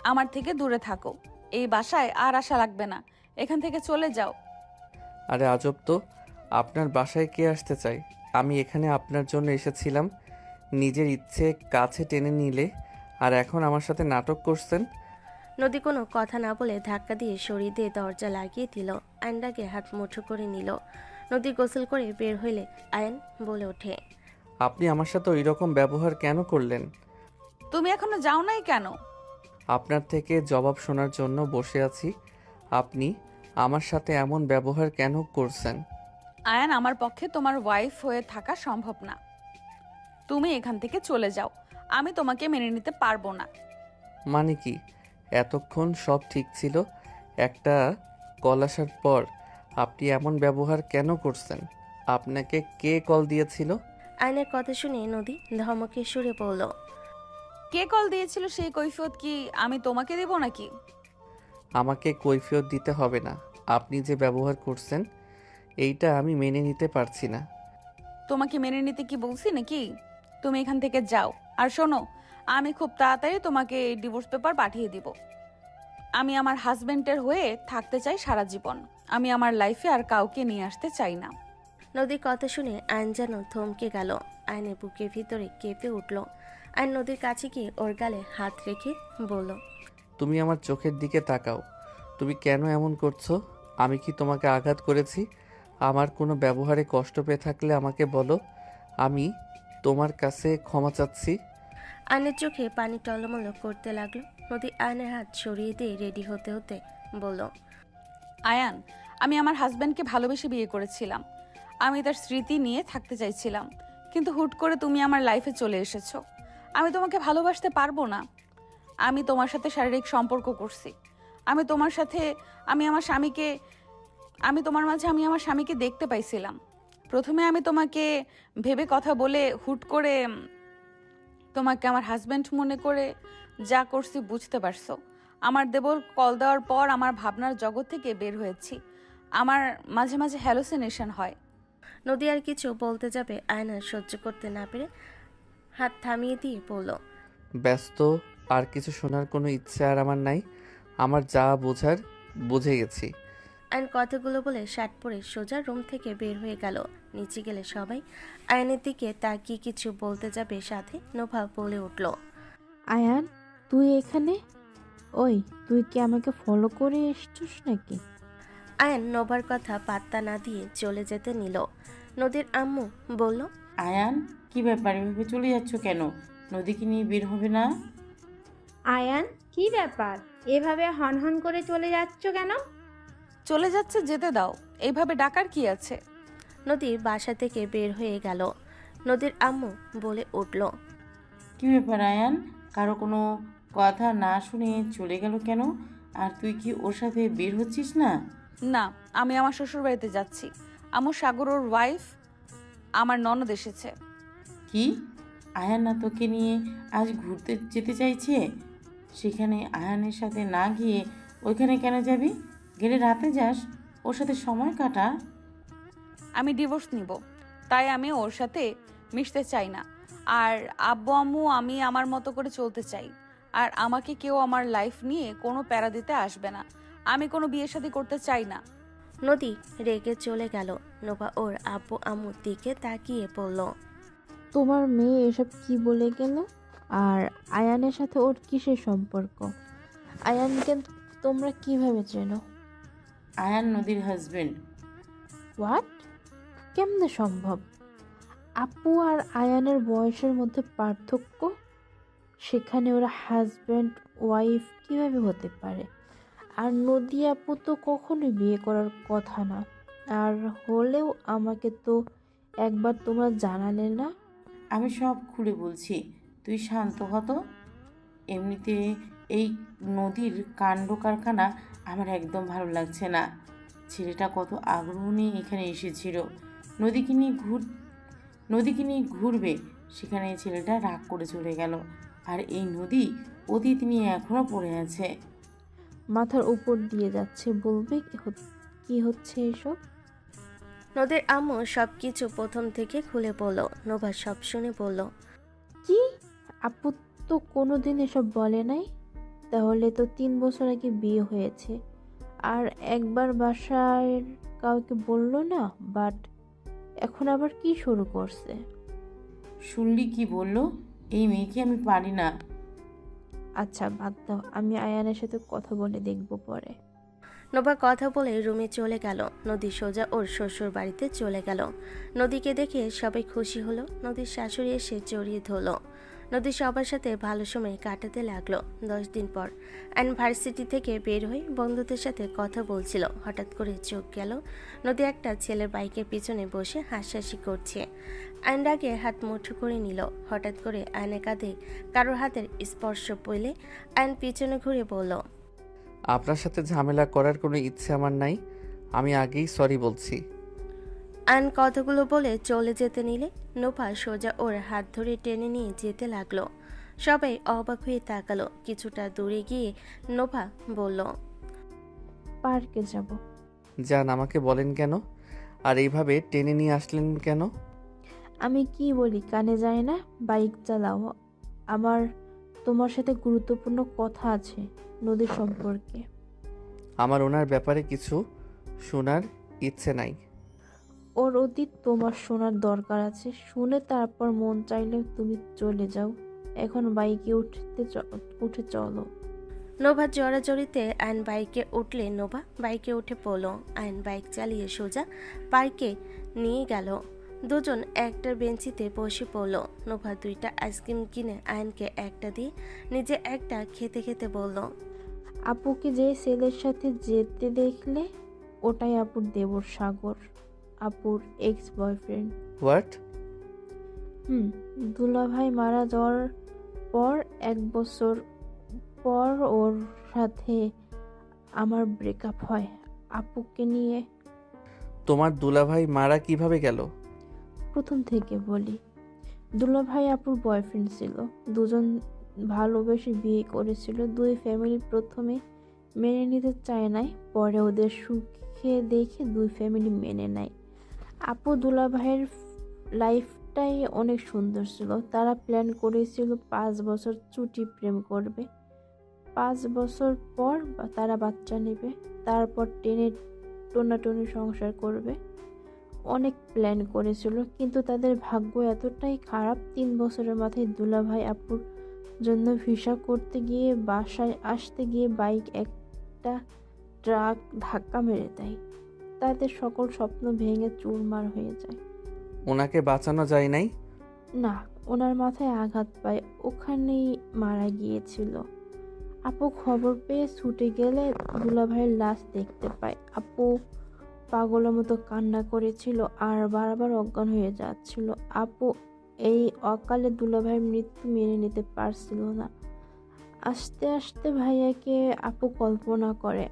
আমার থেকে দূরে থাকো। এই বাসায় আর আশা লাগবে না, এখান থেকে চলে যাও। আরে আজব তো, আপনার বাসায় কে আসতে চায়? আমি এখানে আপনার জন্য এসেছিলাম, নিজের ইচ্ছে কাছে টেনে নিলে আর এখন আমার সাথে নাটক করছেন। নদী কোনো কথা না বলে ধাক্কা দিয়ে সরিয়ে দিয়ে দরজা লাগিয়ে দিল। আয়নটাকে হাত মুঠো করে নিল। নদী গোসল করে বের হইলে আয়ন বলে ওঠে, আপনি আমার সাথে ওই রকম ব্যবহার কেন করলেন? তুমি এখনো যাও নাই কেন? আপনার থেকে জবাব শোনার জন্য বসে আছি। আপনি আমার সাথে এমন ব্যবহার কেন করছেন? আয়ান, আমার পক্ষে তোমার ওয়াইফ হয়ে থাকা সম্ভব না। তুমি এখান থেকে চলে যাও, আমি তোমাকে মেনে নিতে পারবো না। মানে কি? এতক্ষণ সব ঠিক ছিল, একটা কল আসার পর আপনি এমন ব্যবহার কেন করছেন? আপনাকে কে কল দিয়েছিল? আয়নের কথা শুনে নদী ধমকে সুরে পড়ল, কে কল দিয়েছিল সেই কৈফিয়ত কি আমি তোমাকে দেব নাকি? আমাকে কৈফিয়ত দিতে হবে না। আপনি যে ব্যবহার করছেন এইটা আমি মেনে নিতে পারছি না। তোমাকে মেনে নিতে কি বলছি নাকি? তুমি এখান থেকে যাও। আর শোনো, আমি খুব তাড়াতাড়ি তোমাকে ডিভোর্স পেপার পাঠিয়ে দিব। আমি আমার হাজবেন্ডের হয়ে থাকতে চাই সারা জীবন। আমি আমার লাইফে আর কাউকে নিয়ে আসতে চাই না। নদীর কথা শুনে আয়ন যেন থমকে গেল। আয়নের বুকের ভিতরে কেঁপে উঠল। আয়ন নদীর কাছে গিয়ে ওর গালে হাত রেখে বলল, তুমি আমার চোখের দিকে তাকাও। তুমি কেন এমন করছো? আমি কি তোমাকে আঘাত করেছি? আমার কোনো ব্যবহারে কষ্ট পেয়ে থাকলে আমাকে বলো, আমি তোমার কাছে ক্ষমা চাচ্ছি। আয়নের চোখে পানি টলমল করতে লাগলো। নদী আয়নের হাত সরিয়ে দিয়ে রেডি হতে হতে বলল, আয়ান, আমি আমার হাজব্যান্ডকে ভালোবেসে বিয়ে করেছিলাম। আমি তার স্মৃতি নিয়ে থাকতে চাইছিলাম, কিন্তু হুট করে তুমি আমার লাইফে চলে এসেছো। আমি তোমাকে ভালোবাসতে পারবো না। আমি তোমার সাথে শারীরিক সম্পর্ক করছি। আমি তোমার সাথে আমি তোমার মাঝে আমার স্বামীকে দেখতে পাইছিলাম। প্রথমে আমি তোমাকে ভেবে কথা বলে হুট করে তোমাকে আমার হাজব্যান্ড মনে করে যা করছি বুঝতে পারছো। আমার দেবর কল দেওয়ার পর আমার ভাবনার জগৎ থেকে বের হয়েছি। আমার মাঝে মাঝে হ্যালুসিনেশন হয়। নদী আর কিছু বলতে যাবে, আয়না সহ্য করতে না পেরে হাত থামিয়ে দিয়ে বলল, ব্যস্ত, আর কিছু শোনার কোনো ইচ্ছে আর আমার নাই। আমার যা বোঝার বুঝে গেছি। আয়ন কথাগুলো বলে শার্ট পরে সোজা রুম থেকে বের হয়ে গেল। নিচে গেলে সবাই আয়নের দিকে তাকিয়ে কিছু বলতে যাবে, সাথে নোভা বলে উঠল, আয়ান, তুই এখানে? ওই, তুই কি আমাকে ফলো করে এসছিস নাকি? আয়ন নোভার কথা পাত্তা না দিয়ে চলে যেতে নিল। নদীর আম্মু বলল, আয়ান, কি ব্যাপার, এভাবে চলে যাচ্ছ কেন? নদীকে নিয়ে বের হবে না? আয়ান, কি ব্যাপার, এভাবে হনহন করে চলে যাচ্ছ কেন? চলে যাচ্ছে, যেতে দাও। এইভাবে ডাকার কি আছে? নদীর বাসা থেকে বের হয়ে গেল। নদীর আম্মু বলে উঠল, কি ব্যাপার আয়ান, কারো কোনো কথা না শুনে চলে গেল কেন? আর তুই কি ওর সাথে বের হচ্ছিস না? না, আমি আমার শ্বশুর বাড়িতে যাচ্ছি। আমার সাগর ওর ওয়াইফ আমার ননদ এসেছে। কি, আয়ান না তোকে নিয়ে আজ ঘুরতে যেতে চাইছে? সেখানে আয়ানের সাথে না গিয়ে ওইখানে কেন যাবি? গেলে রাতে যাস, ওর সাথে সময় কাটা। আমি ডিভোর্স নিব, তাই আমি ওর সাথে মিশতে চাই না। আর আব্বু আম্মু, আমি আমার মতো করে চলতে চাই। আর আমাকে কেউ আমার লাইফ নিয়ে কোনো প্যারা দিতে আসবে না। আমি কোনো বিয়ে শাদী করতে চাই না। নদী রেগে চলে গেল। নোভা ওর আব্বু আম্মুর দিকে তাকিয়ে বলল, তোমার মেয়ে এসব কি বলে গেল? আর আয়ানের সাথে ওর কিসের সম্পর্ক? আয়ানকে তোমরা কিভাবে চেনো? আয়ান নদীর হাজবেন্ড। হোয়াট? কেমনে সম্ভব? আপু আর আয়ানের বয়সের মধ্যে পার্থক্য, সেখানে ওরা হাজব্যান্ড ওয়াইফ কিভাবে হতে পারে? আর নদী আপু তো কখনোই বিয়ে করার কথা না। আর হলেও আমাকে তো একবার তোমরা জানালে না। আমি সব খুলে বলছি, তুই শান্ত হতো। এমনিতে এই নদীর কাণ্ড কারখানা আমার একদম ভালো লাগছে না। ছেলেটা কত আগ্রহ নিয়ে এখানে এসেছিল নদীকে নিয়ে ঘুরবে, সেখানে এই ছেলেটা রাগ করে চলে গেল। আর এই নদী অতীত নিয়ে এখনও পড়ে আছে। মাথার উপর দিয়ে যাচ্ছে, বলবে কি হচ্ছে এসব? নদীর আম্মু সব কিছু প্রথম থেকে খুলে বলল। নোভা সব শুনে বলল, কি? আপু তো কোনোদিন এসব বলে নাই। তাহলে তো 3 বছর আগে বিয়ে হয়েছে, আর একবার বাসায় কাউকে বললো না, বাট এখন আবার কি শুরু করছে? শুনলি কি বললো? এই মেয়েকে আমি পারি না। আচ্ছা বাদ দাও, আমি আয়ানের সাথে কথা বলে দেখবো পরে। নোভা কথা বলে রুমে চলে গেল। নদী সোজা ওর শ্বশুর বাড়িতে চলে গেল। নদীকে দেখে সবাই খুশি হলো। নদীর শাশুড়ি এসে জড়িয়ে ধরলো। নদী সবার সাথে ভালো সময় কাটাতে লাগলো। 10 দিন পর ইউনিভার্সিটি থেকে বের হয়ে বন্ধুদের সাথে কথা বলছিল। হঠাৎ করে চোখ গেল নদী একটা ছেলের বাইকের পিছনে বসে হাসাহাসি করছে। আয়ন রাগে হাত মুঠো করে নিল। হঠাৎ করে আয়নের কাঁধে কারোর হাতের স্পর্শ পেলে আয়ন পিছনে ঘুরে বলল, আপনার সাথে ঝামেলা করার কোনো ইচ্ছে আমার নাই। আমি আগেই সরি বলছি। আয়ন কথাগুলো বলে চলে যেতে নিলে নোভা সোজা ওর হাত ধরে টেনে নিয়ে যেতে লাগলো। সবাই অবাক হয়ে তাকালো। কিছুটা দূরে গিয়ে নোভা বলল, পার্কে যাব। যান, আমাকে বলেন কেন? আর এইভাবে টেনে নিয়ে আসলেন কেন? আমি কি বলি কানে যায় না? বাইক চালাও। আমার তোমার সাথে গুরুত্বপূর্ণ কথা আছে নদীর সম্পর্কে। আমার ওনার ব্যাপারে কিছু শোনার ইচ্ছে নাই। ওর অতীত তোমার শোনার দরকার আছে, শুনে তারপর মন চাইলে তুমি চলে যাও। এখন বাইকে উঠে চলো। নোভা জড়াজড়িতে আয়ন বাইকে উঠলে নোভা বাইকে উঠে পড়ল। আয়ন বাইক চালিয়ে সোজা পার্কে নিয়ে গেল। দুজন একটা বেঞ্চিতে বসে পড়ল। নোভা 2টা আইসক্রিম কিনে আয়নকে একটা দিয়ে নিজে একটা খেতে খেতে বলল, আপুকে যে ছেলের সাথে যেতে দেখলে ওটাই আপুর দেবর সাগর, আপুর এক্স বয়ফ্রেন্ড। হোয়াট? দুলাভাই মারা যাওয়ার পর 1 বছর পর ওর সাথে আমার ব্রেকআপ হয় আপুকে নিয়ে। তোমার দুলাভাই মারা কিভাবে গেল? প্রথম থেকে বলি, দুলাভাই আপুর বয়ফ্রেন্ড ছিল। দুজন ভালোবেসে বিয়ে করেছিল। 2 ফ্যামিলি প্রথমে মেনে নিতে চায় নাই, পরে ওদের সুখে দেখে 2 ফ্যামিলি মেনে নেয়। আপু দুলাভাইয়ের লাইফটাই অনেক সুন্দর ছিল। তারা প্ল্যান করেছিল 5 বছর চুটি প্রেম করবে, 5 বছর পর তারা বাচ্চা নেবে, তারপর টেনে টোনাটুনি সংসার করবে। অনেক প্ল্যান করেছিল, কিন্তু তাদের ভাগ্য এতটাই খারাপ, 3 বছরের মাথায় দুলাভাই আপুর জন্য ভিসা করতে গিয়ে বাসায় আসতে গিয়ে বাইক একটা ট্রাক ধাক্কা মেরে দেয়। তাদের সকল স্বপ্ন ভেঙে চুরমার হয়ে যায়। ওনাকে বাঁচানো যায় নাই? না, ওনার মাথায় আঘাত পায়, ওখানেই মারা গিয়েছিল। আপু খবর পেয়ে ছুটে গেলে দুলাভাইয়ের লাশ দেখতে পায়। আপু পাগলের মতো কান্না করেছিল আর বারবার অজ্ঞান হয়ে যাচ্ছিল। আপু এই অকালে দুলাভাইয়ের মৃত্যু মেনে নিতে পারছিল না। আস্তে আস্তে ভাইয়াকে আপু কল্পনা করে।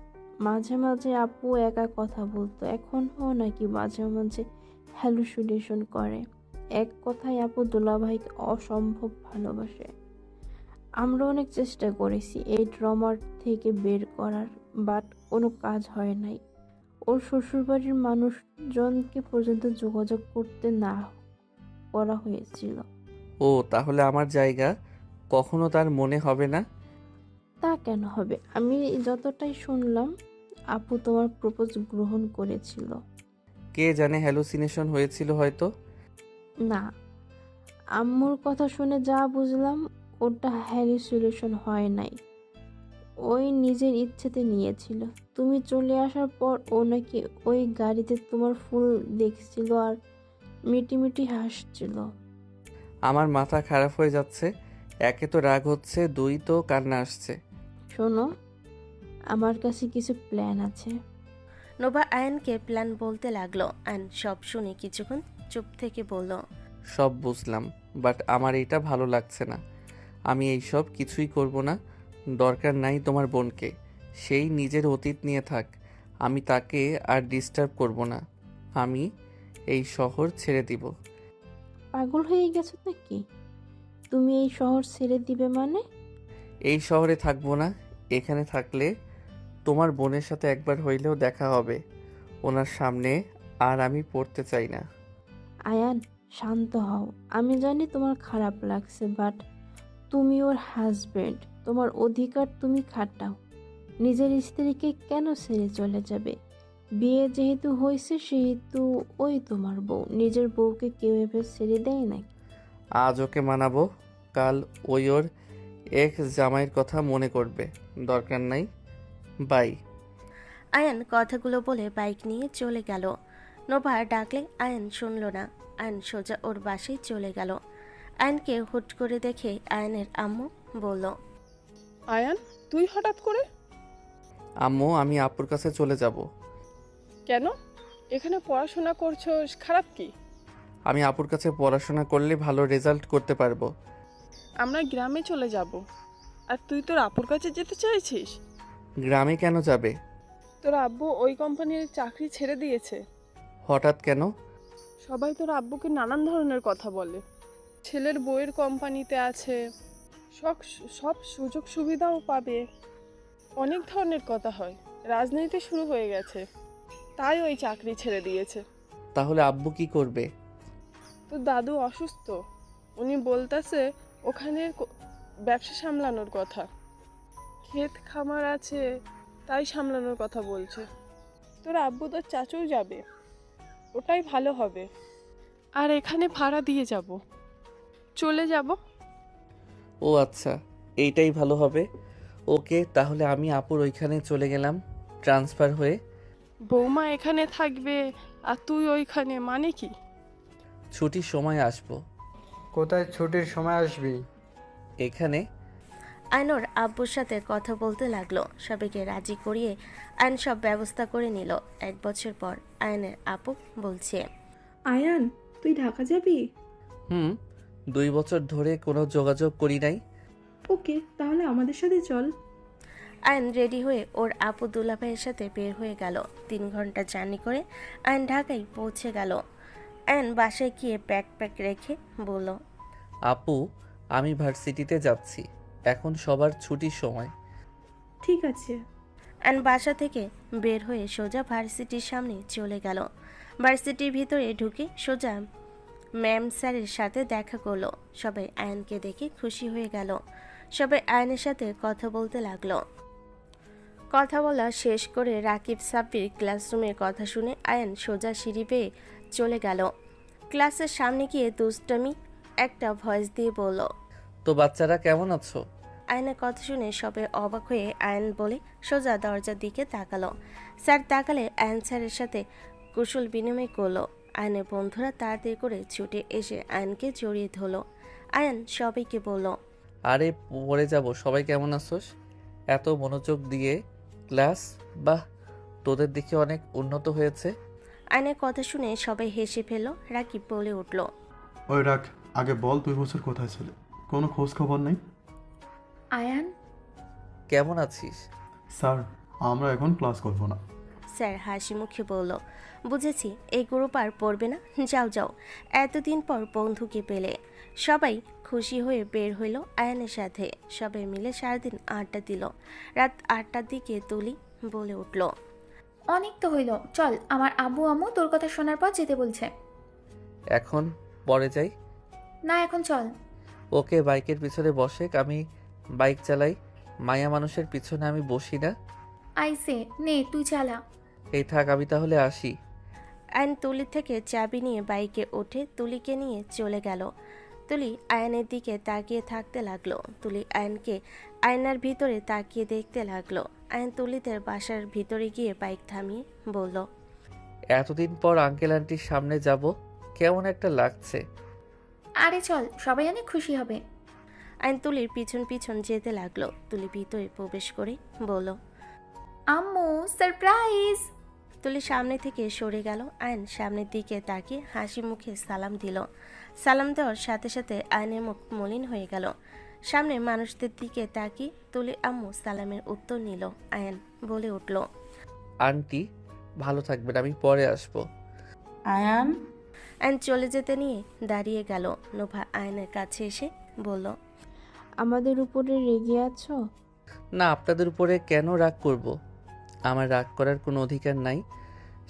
মাঝে মাঝে আপু একা কথা বলতো, এখনও নাকি মাঝে মাঝে হ্যালুসিনেশন করে। এক কথায় আপু দুলাভাইকে অসম্ভব ভালোবাসে। আমরা অনেক চেষ্টা করেছি এই ট্রমার থেকে বের করার, বাট কোনো কাজ হয় নাই। ওর শ্বশুরবাড়ির মানুষজনকে পর্যন্ত যোগাযোগ করতে না করা হয়েছিল। ও তাহলে আমার জায়গা কখনো তার মনে হবে না? তা কেন হবে? আমি যতটাই শুনলাম আপু তোমার প্রপোজ গ্রহণ করেছিল। কে জানে, হ্যালুসিনেশন হয়েছিল হয়তো। না, আম্মুর কথা শুনে যা বুঝলাম ওটা হ্যালুসিনেশন হয় নাই, ওই নিজের ইচ্ছেতে নিয়েছিল। তুমি চলে আসার পর ও নাকি ওই গাড়িতে তোমার ফুল দেখছিল আর মিটিমিটি হাসছিল। আমার মাথা খারাপ হয়ে যাচ্ছে। একে তো রাগ হচ্ছে, 2 তো কান্না আসছে। শোনো, আমার কাছে কিছু প্ল্যান আছে। নোভা আয়নকে প্ল্যান বলতে লাগলো। আয়ন সব শুনে কিছুক্ষণ চুপ থেকে বলল, সব বুঝলাম, বাট আমার এটা ভালো লাগছে না। আমি এইসব কিছুই করব না। দরকার নাই তোমার বোনকে, সেই নিজের অতীত নিয়ে থাক। আমি তাকে আর ডিস্টার্ব করব না। আমি এই শহর ছেড়ে দিব। পাগল হয়ে গেছো নাকি? তুমি এই শহর ছেড়ে দিবে মানে? এই শহরে থাকবো না। এখানে থাকলে তোমার বোনের সাথে একবার হইলেও দেখা হবে ওনার সামনে, আর আমি পড়তে চাই না। আয়ান, শান্ত হও। আমি জানি তোমার খারাপ লাগছে, বাট তুমি ওর হাজবেন্ড, তোমার অধিকার তুমি খাটাও। নিজের স্ত্রীকে কেন ছেড়ে চলে যাবে? বিয়ে যেহেতু হয়েছে সেহেতু ওই তোমার বউ, নিজের বউকে কেউ এভাবে ছেড়ে দেয় নাকি? আজ ওকে মানাবো, কাল ওই ওর এক্স জামাইয়ের কথা মনে করবে। দরকার নাই। বাই। আয়ন কথাগুলো বলে বাইক নিয়ে চলে গেল। নোভা ডাকলে আয়ন শুনল না। আয়ন সোজা ওর বাসায় চলে গেল। আয়নকে হুট করে দেখে আয়নের আম্মু বলল, আয়ান, তুই হঠাৎ করে? আম্মু, আমি আপুর কাছে চলে যাব। কেন? এখানে পড়াশোনা করছো, খারাপ কি? আমি আপুর কাছে পড়াশোনা করলে ভালো রেজাল্ট করতে পারবো। আমরা গ্রামে চলে যাব। আর তুই তোর আপুর কাছে যেতে চাইছিস? গ্রামে কেন যাবে? তোর আব্বু ওই কোম্পানির চাকরি ছেড়ে দিয়েছে। হঠাৎ কেন? সবাই তোর আব্বুকে নানান ধরনের কথা বলে। ছেলের বউয়ের কোম্পানিতে আছে, সব সুযোগ সুবিধাও পাবে, অনেক ধরনের কথা হয়। রাজনীতি শুরু হয়ে গেছে, তাই ওই চাকরি ছেড়ে দিয়েছে। তাহলে আব্বু কি করবে? তোর দাদু অসুস্থ, উনি বলতেছে ওখানের ব্যবসা সামলানোর কথা। ক্ষেত খামার আছে, তাই সামলানোর কথা বলছে। তোর আব্বু তোর চাচুও যাবে। ওটাই ভালো হবে। আর এখানে ভাড়া দিয়ে যাব, চলে যাব। ও আচ্ছা, এইটাই ভালো হবে। ওকে, তাহলে আমি আপুর ওইখানে চলে গেলাম ট্রান্সফার হয়ে। বৌমা এখানে থাকবে আর তুই ওইখানে, মানে কি? ছুটির সময় আসবো। কোথায় ছুটির সময় আসবি? এখানে। আয়নোর আব্বুর সাথে কথা বলতে লাগলো। সবাইকে রাজি করিয়ে আয়ন সব ব্যবস্থা করে নিল। 1 বছর পর আয়নের আপু বলছে, আয়ান, তুই ঢাকা যাবি? 2 বছর ধরে কোনো যোগাযোগ করি নাই। ওকে, তাহলে আমাদের সাথে চল। আয়ন রেডি হয়ে ওর আপু দুলাভাইয়ের সাথে বের হয়ে গেল। 3 ঘন্টা জার্নি করে আয়ন ঢাকায় পৌঁছে গেল। আয়ন বাসায় গিয়ে ব্যাকপ্যাক রেখে বলল, আপু, আমি ভার্সিটিতে যাচ্ছি, এখন সবার ছুটির সময়। ঠিক আছে। আয়ন বাসা থেকে বের হয়ে সোজা ভার্সিটির সামনে চলে গেল। ভার্সিটির ভিতরে ঢুকে সোজা ম্যাম স্যারের সাথে দেখা করলো। সবাই আয়নকে দেখে খুশি হয়ে গেল। সবাই আয়নের সাথে কথা বলতে লাগলো। কথা বলা শেষ করে রাকিব সাব্বির ক্লাসরুমের কথা শুনে আয়ন সোজা সিঁড়ি বেয়ে চলে গেল। ক্লাসের সামনে গিয়ে দুষ্টমি একটা ভয়েস দিয়ে বলল, তো বাচ্চারা কেমন আছো? আয়নের কথা শুনে সবাই অবাক হয়ে আয়ন বলে সোজা দরজার দিকে তাকালো। স্যার তাকালে আয়ন স্যারের সাথে কুশল বিনিময় করলো। আয়নের বন্ধুরা তাড়াতাড়ি করে ছুটে এসে আয়নকে জড়িয়ে ধরলো। আয়ন সবাইকে বলল, আরে পড়ে যাব, সবাই কেমন আছোস? এত মনোযোগ দিয়ে ক্লাস, বাহ, তোদের দেখে অনেক উন্নত হয়েছে। আয়নের কথা শুনে সবাই হেসে ফেলল। রাকিব বলে উঠল, ওই রাখ, আগে বল 2 বছর কোথায় ছিলে? কোনো খোঁজ খবর নেই? আয়ান, কেমন আছিস? স্যার, আমরা এখন ক্লাস করব না। স্যার হাসি মুখে বলল, বুঝেছি, এই গ্রুপ আর পড়বে না, যাও যাও। এতদিন পর বন্ধুকে পেলে। সবাই খুশি হয়ে বের হইল আয়নের সাথে। সবাই মিলে সারাদিন আড্ডা দিল। রাত 8টার দিকে তুলি বলে উঠল, অনেক তো হইল, চল। আমার আব্বু আম্মু তোর কথা শোনার পর যেতে বলছে। এখন পরে যাই? না, এখন চল। ওকে, বাইকের পিছনে বসে, আমি বাইক চালাই। মায়া মানুষের পিছনে আমি বসি না। আইসে নে, তুই চালা। এই থাক, আমি তাহলে আসি। আয়ন তুলি থেকে চাবি নিয়ে বাইকে উঠে তুলিকে নিয়ে চলে গেল। তুলি আয়নের দিকে তাকিয়ে থাকতে লাগলো। তুলি আয়নকে আয়নার ভিতরে তাকিয়ে দেখতে লাগলো। আয়ন তুলিদের বাসার ভিতরে গিয়ে বাইক থামিয়ে বলল, এতদিন পর আঙ্কেল আন্টির সামনে যাব, কেমন একটা লাগছে। আরে চল, সবাই অনেক খুশি হবে। আয়ন তুলির পিছন পিছন যেতে লাগলো। তুলি ভিতরে প্রবেশ করে বলল, আম্মু সারপ্রাইজ। তুলি সামনে থেকে সরে গেল। আয়ন সামনের দিকে তাকিয়ে হাসি মুখে সালাম দিল। সালাম দেওয়ার সাথে সাথে আয়নের মুখ মলিন হয়ে গেল। সামনে মানুষদের দিকে তাকিয়ে তুলি আম্মু সালামের উত্তর নিল। আয়ন বলে উঠল, আন্টি ভালো থাকবেন, আমি পরে আসবো। আয়ান, আয়ন চলে যেতে নিয়ে দাঁড়িয়ে গেল। নোভা আয়নের কাছে এসে বলল, আমাদের উপরে রেগে আছো? না, আপনাদের উপরে কেন রাগ করব? আমার রাগ করার কোনো অধিকার নাই।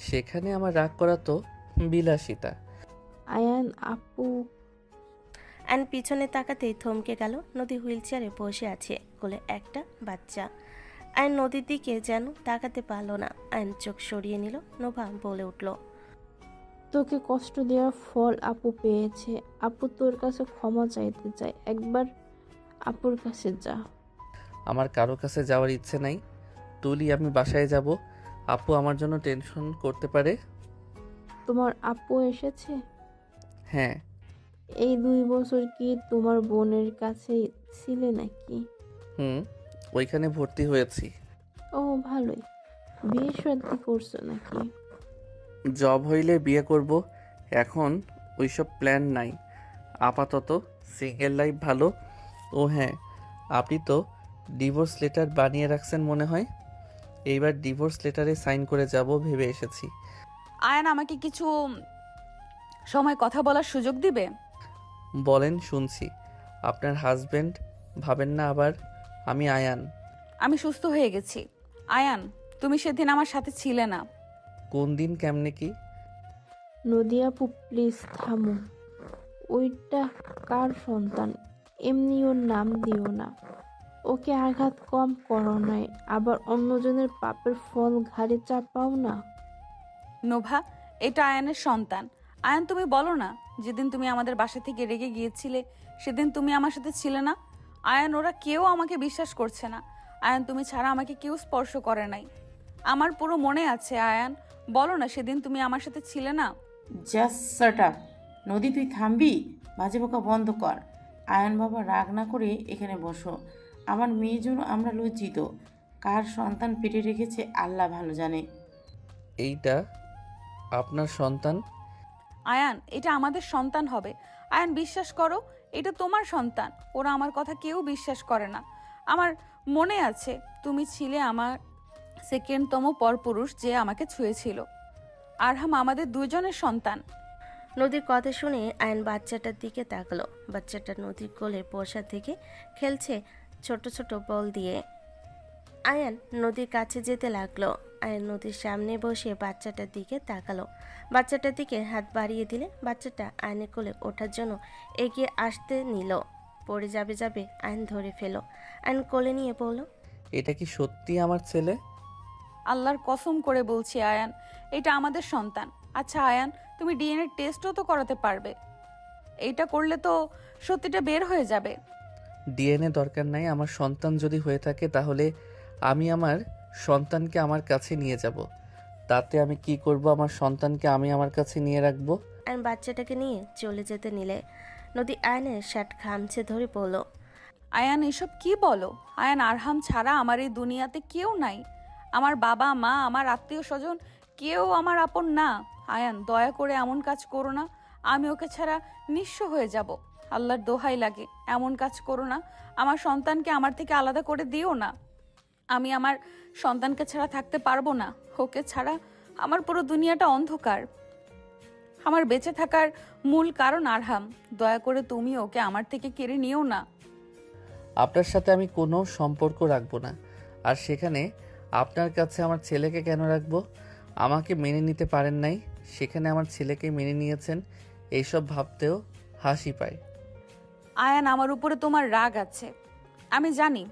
সেখানে আমার রাগ করা তো বিলাসিতা। আয়ান আপু। আয়ন পিছনে তাকাতেই থমকে গেল। নদী হুইল চেয়ারে বসে আছে, কোলে একটা বাচ্চা। আয়ন নদীর দিকে যেন তাকাতে পারল না। আয়ন চোখ সরিয়ে নিল। নোভা বলে উঠল, তোকে কষ্ট দেওয়ার ফল আপু পেয়েছে। আপু তোর কাছে ক্ষমা চাইতে চাই, একবার আপুর কাছে যা। আমার কারো কাছে যাওয়ার ইচ্ছে নাই। তুলি, আমি বাসায় যাব। আপু আমার জন্য টেনশন করতে পারে। তোমার আপু এসেছে? হ্যাঁ। এই 2 বছর কি তোমার বোনের কাছেই ছিলে নাকি? ওইখানে ভর্তি হয়েছি। ও ভালোই। বিয়ে শাদী করছো নাকি? জব হইলে বিয়ে করব, এখন ওইসব প্ল্যান নাই। আপাতত সিঙ্গেল লাইফ ভালো। ও হ্যাঁ, আপনি তো ডিভোর্স লেটার বানিয়ে রাখছেন মনে হয়। এইবার ডিভোর্স লেটারে সাইন করে যাব ভেবে এসেছি। আয়ান, আমাকে কিছু সময় কথা বলার সুযোগ দিবে? বলেন, শুনছি। আপনার হাজবেন্ড ভাবেন না আবার? আমি আয়ান। আমি সুস্থ হয়ে গেছি। আয়ান, তুমি সেদিন আমার সাথে ছিলে না। কোন দিন, কেমনে কি? নদী আপু প্লিজ থামো। ওইটা কার সন্তান? এমনি ওর নাম দিও না। ওকে আঘাত কম করো নাই, আবার অন্যজনের পাপের ফল ঘাড়ে চাপাও না। নোভা, এটা আয়ানের সন্তান। আয়ান, তুমি বলো না, যেদিন তুমি আমাদের বাসা থেকে রেগে গিয়েছিলে সেদিন তুমি আমার সাথে ছিলে না। আয়ান, ওরা কেউ আমাকে বিশ্বাস করছে না। আয়ান, তুমি ছাড়া আমাকে কেউ স্পর্শ করে নাই। আমার পুরো মনে আছে। আয়ান, বলো না, সেদিন তুমি আমার সাথে ছিলে না। Just shut up. নদী, তুই থামবি? বাজে বকা বন্ধ কর। আয়ান বাবা, রাগ না করে এখানে বসো। আমার মেয়ের জন্য আমরা লজ্জিত। কার সন্তান পেটে রেখেছে আল্লাহ ভালো জানে। এইটা আপনার সন্তান? আয়ান, এটা আমাদের সন্তান হবে। আয়ান, বিশ্বাস করো, এটা তোমার সন্তান। ওরা আমার কথা কেউ বিশ্বাস করে না। আমার মনে আছে, তুমি ছিলে আমার সেকেন্ডতম পরপুরুষ যে আমাকে ছুঁয়েছিল। আরহাম আমাদের দুজনের সন্তান। নদীর কথা শুনে আয়ন বাচ্চাটার দিকে তাকালো। বাচ্চাটা নদীর কোলে বসা থেকে খেলছে ছোট ছোট বল দিয়ে। আয়ান নদীর কাছে যেতে লাগলো। আয়ান নদীর সামনে বসে বাচ্চাটার দিকে তাকালো। বাচ্চাটার দিকে হাত বাড়িয়ে দিলে বাচ্চাটা আয়নের কোলে ওঠার জন্য এগিয়ে আসতে নিল। পড়ে যাবে যাবে আয়ন ধরে ফেলো। আয়ন কোলে নিয়ে বলল, এটা কি সত্যি আমার ছেলে? আল্লাহর কসম করে বলছি আয়ান, এটা আমাদের সন্তান। আচ্ছা আয়ান, তুমি ডিএনএ টেস্টও তো করাতে পারবে। এইটা করলে তো সত্যিটা বের হয়ে যাবে। ডিএনএ দরকার নাই। আমার সন্তান যদি হয়ে থাকে তাহলে আমি আমার সন্তানকে আমার কাছে নিয়ে যাব। তাতে আমি কি করব? আমার সন্তানকে আমি আমার কাছে নিয়ে রাখবো। আয়ন বাচ্চাটাকে নিয়ে চলে যেতে নিলে নদী আয়নের শার্ট খামছে ধরে বলল, আয়ান, এসব কি বলো? আয়ান, আরহাম ছাড়া আমার এই দুনিয়াতে কেউ নাই। আমার বাবা মা, আমার আত্মীয় স্বজন, কেউ আমার আপন না। আয়ান, দয়া করে এমন কাজ করো না। আমি ওকে ছাড়া নিঃস্ব হয়ে যাব। আল্লাহর দোহাই লাগে, এমন কাজ করো না। আমার সন্তানকে আমার থেকে আলাদা করে দিও না। আমি আমার সন্তানকে ছাড়া থাকতে পারবো না। ওকে ছাড়া আমার পুরো দুনিয়াটা অন্ধকার। আমার বেঁচে থাকার মূল কারণ আরহাম। দয়া করে তুমি ওকে আমার থেকে কেড়ে নিও না। আপনার সাথে আমি কোনো সম্পর্ক রাখবো না। আর সেখানে আপনার কাছে আমার ছেলেকে কেন রাখবো? আমাকে মেনে নিতে পারেন নাই, সেখানে আমার ছেলেকে মেনে নিয়েছেন। এইসব ভাবতেও হাসি পায়। আয়ান, আমার উপরে তোমার রাগ আছে, আমি জানি।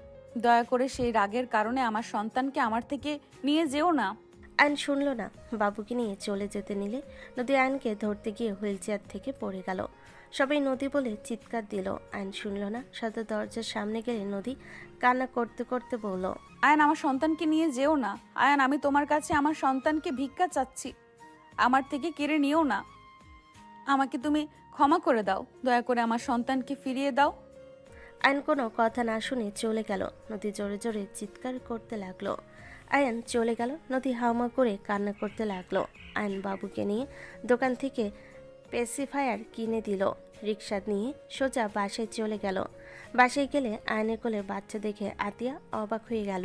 দয়া করে সেই রাগের কারণে আমার সন্তানকে আমার থেকে নিয়ে যেও না। আয়ন শুনল না। বাবুকে নিয়ে চলে যেতে নিলে নদী আয়নকে ধরতে গিয়ে হুইল চেয়ার থেকে পড়ে গেল। সবাই নদী বলে চিৎকার দিল। আয়ন শুনল না। সাথে দরজার সামনে গেলে নদী কান্না করতে করতে বলল, আয়ান, আমার সন্তানকে নিয়ে যেও না। আয়ান, আমি তোমার কাছে আমার সন্তানকে ভিক্ষা চাচ্ছি, আমার থেকে কেড়ে নিও না। আমাকে তুমি ক্ষমা করে দাও। দয়া করে আমার সন্তানকে ফিরিয়ে দাও। আয়ন কোনো কথা না শুনে চলে গেল। নদী জোরে জোরে চিৎকার করতে লাগলো। আয়ন চলে গেল। নদী হাওমা করে কান্না করতে লাগলো। আয়ন বাবুকে নিয়ে দোকান থেকে পেসিফায়ার কিনে দিল। রিক্সা নিয়ে সোজা বাসায় চলে গেল। বাসায় গেলে আয়নের কোলে বাচ্চা দেখে আতিয়া অবাক হয়ে গেল।